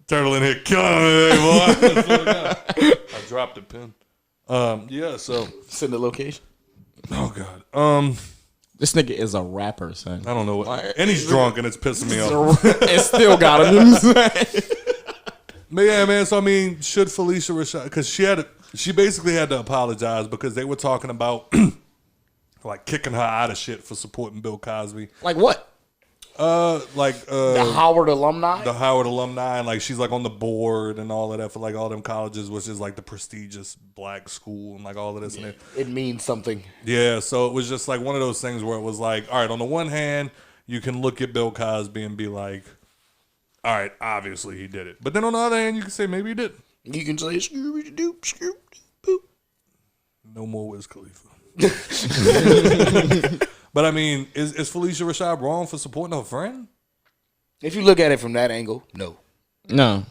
Turtle in here killing it today, boy. I dropped the pen. Yeah, so Send the location. oh god. This nigga is a rapper, son. I don't know what. And he's drunk and it's pissing me off. It still got him. You know what I'm saying? But yeah, man. So I mean, should Felicia Rashad? Because she basically had to apologize because they were talking about like kicking her out of shit for supporting Bill Cosby. Like what? The Howard alumni. The Howard alumni, and like she's like on the board and all of that for like all them colleges, which is like the prestigious black school and like all of this and that. It means something. Yeah, so it was just like one of those things where it was like, all right, on the one hand, you can look at Bill Cosby and be like, all right, obviously he did it. But then on the other hand, you can say maybe he didn't. You can say Scooby-Doo, Scooby-Doo. No more Wiz Khalifa. But I mean, is Felicia Rashad wrong for supporting her friend? If you look at it from that angle, no. No.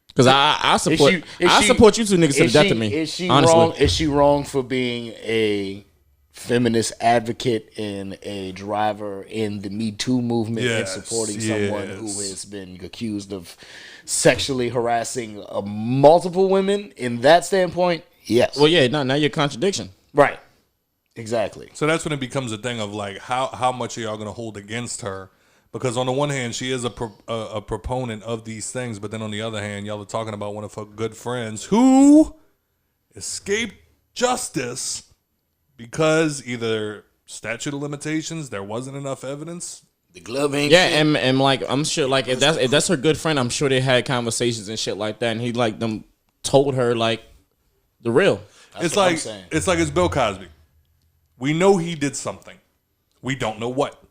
Because I support Is she support you two niggas to the death of me. Is she honestly. wrong? Is she wrong for being a feminist advocate and a driver in the Me Too movement and supporting someone who has been accused of sexually harassing multiple women? In that standpoint, yes. Well, yeah, now you're a contradiction. Right. Exactly. So that's when it becomes a thing of like, how much are y'all going to hold against her? Because on the one hand, she is a proponent of these things, but then on the other hand, y'all are talking about one of her good friends who escaped justice because either statute of limitations, there wasn't enough evidence. The glove ain't Yeah, shit. and like I'm sure, like if that's her good friend, I'm sure they had conversations and shit like that, and he like them told her like the real. It's like it's Bill Cosby. We know he did something. We don't know what.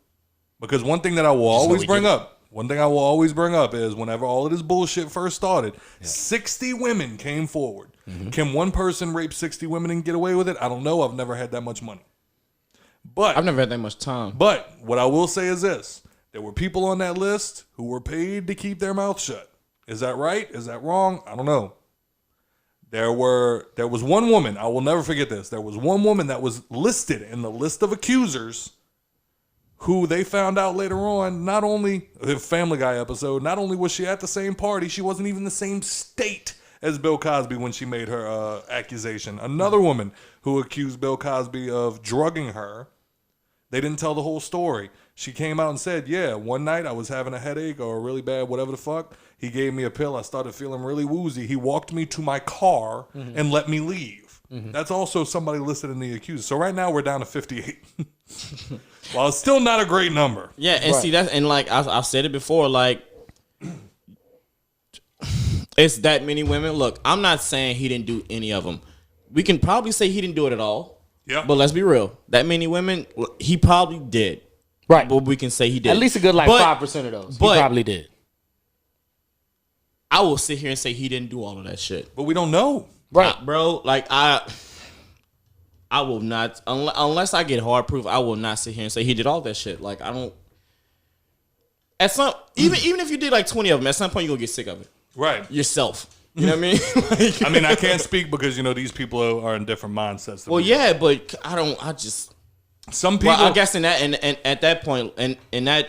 Because one thing that I will always bring up is whenever all of this bullshit first started, 60 women came forward. Mm-hmm. Can one person rape 60 women and get away with it? I don't know. I've never had that much money. But I've never had that much time. But what I will say is this. There were people on that list who were paid to keep their mouth shut. Is that right? Is that wrong? I don't know. There was one woman, I will never forget this. There was one woman that was listed in the list of accusers who they found out later on, not only the Family Guy episode, not only was she at the same party, she wasn't even the same state as Bill Cosby when she made her accusation. Another woman who accused Bill Cosby of drugging her. They didn't tell the whole story. She came out and said, yeah, one night I was having a headache or really bad, whatever the fuck. He gave me a pill. I started feeling really woozy. He walked me to my car and let me leave. Mm-hmm. That's also somebody listed in the accused. So right now we're down to 58. Well, it's still not a great number. Yeah, and see that's and like I've said it before, like it's that many women. Look, I'm not saying he didn't do any of them. We can probably say he didn't do it at all. Yeah. But let's be real. That many women, he probably did. Right. But we can say he did. At least a good 5% of those. He probably did. I will sit here and say he didn't do all of that shit. But we don't know. Right. Bro, like I will not, unless I get hard proof, I will not sit here and say he did all that shit. Like, I don't. At some, even if you did like 20 of them, at some point you're going to get sick of it. Right. Yourself. You know what I mean? Like, I mean, I can't speak because, these people are in different mindsets. Well, yeah, but some people. Well, I guess in that, and at that point, and in that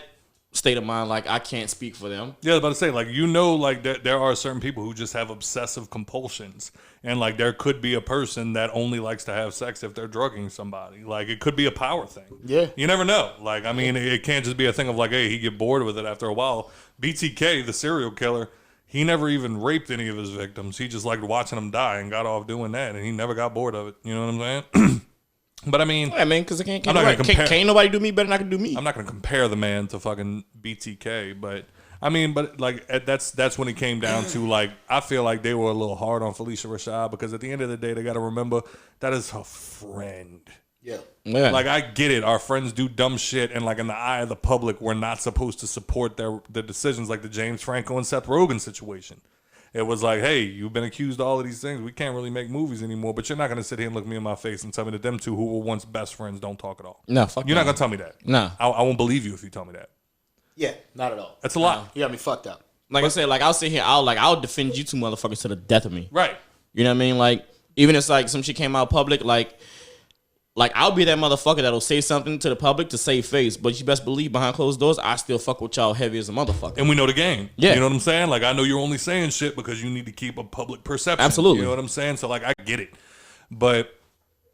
state of mind, like, I can't speak for them. Yeah, I was about to say, like, there are certain people who just have obsessive compulsions. And, like, there could be a person that only likes to have sex if they're drugging somebody. Like, it could be a power thing. Yeah. You never know. Like, I mean, it can't just be a thing of, like, hey, he get bored with it after a while. BTK, the serial killer, he never even raped any of his victims. He just liked watching them die and got off doing that. And he never got bored of it. You know what I'm saying? But I mean, because can't nobody do me better than I can do me. I'm not going to compare the man to fucking BTK, but I mean, like that's when it came down to, like, I feel like they were a little hard on Felicia Rashad because at the end of the day, they got to remember that is her friend. Yeah. Like, I get it. Our friends do dumb shit, and, like, in the eye of the public, we're not supposed to support their decisions, like the James Franco and Seth Rogen situation. It was like, hey, you've been accused of all of these things. We can't really make movies anymore, but you're not going to sit here and look me in my face and tell me that them two who were once best friends don't talk at all. No, fuck You're not going to tell me that. No. I won't believe you if you tell me that. Yeah, not at all. That's a lot. You got me fucked up. Like I said, like, I'll sit here, I'll defend you two motherfuckers to the death of me. Right. You know what I mean? Like, even if, like, some shit came out public, like I'll be that motherfucker that'll say something to the public to save face, but you best believe behind closed doors, I still fuck with y'all heavy as a motherfucker. And we know the game. Yeah. You know what I'm saying? Like, I know you're only saying shit because you need to keep a public perception. Absolutely. You know what I'm saying? So, like, I get it. But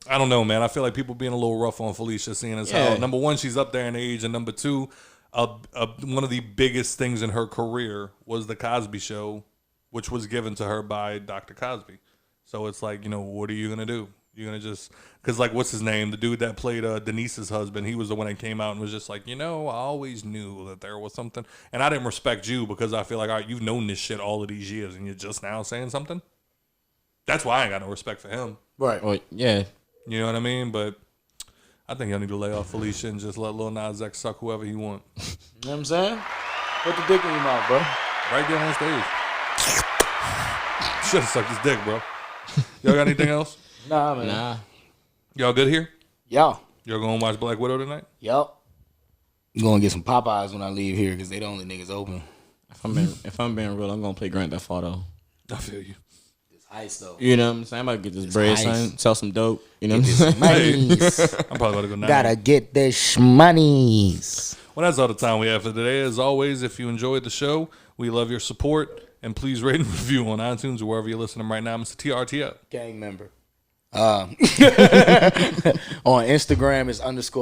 I don't know, man. I feel like people being a little rough on Felicia, seeing as how, number one, she's up there in age, and number two, one of the biggest things in her career was the Cosby Show, which was given to her by Dr. Cosby. So it's like, what are you going to do? You're going to just, because, like, what's his name? The dude that played Denise's husband, he was the one that came out and was just like, I always knew that there was something. And I didn't respect you because I feel like, all right, you've known this shit all of these years and you're just now saying something. That's why I ain't got no respect for him. Right. Well, yeah. You know what I mean? But I think y'all need to lay off Felicia and just let Lil Nas X suck whoever he want. You know what I'm saying? Put the dick in your mouth, bro. Right there on stage. Should have sucked his dick, bro. Y'all got anything else? Nah, man. Nah. Y'all good here? Y'all going to watch Black Widow tonight? Yup. I'm going to get some Popeyes when I leave here because they the only niggas open. If I'm being real, I'm going to play Grand Theft Auto. I feel you. It's ice, though. You know what I'm saying? I'm about to get this bread, son. Sell some dope. You know what I'm saying? Monies. I'm probably about to go now. Gotta get this monies. Well, that's all the time we have for today. As always, if you enjoyed the show, we love your support. And please rate and review on iTunes or wherever you're listening right now. Mr. TRTL. Gang member. On Instagram is __TRTL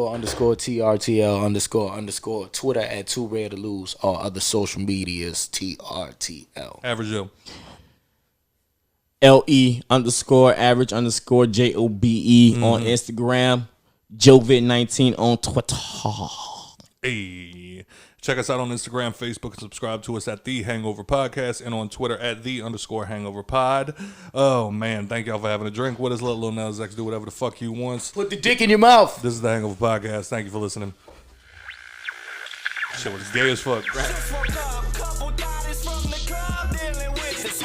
_ Twitter at Too Rare to Lose. All other social media is TRTL. Average Joe. LE _average _JOBE on Instagram. JoeVid19 on Twitter. Hey. Check us out on Instagram, Facebook, and subscribe to us at The Hangover Podcast and on Twitter at _Hangover Pod. Oh, man. Thank y'all for having a drink with us. Let Lil Nas X do whatever the fuck he wants. Put the dick in your mouth. This is The Hangover Podcast. Thank you for listening. Shit was gay as fuck. Just woke up, couple bodies from the club dealing with this.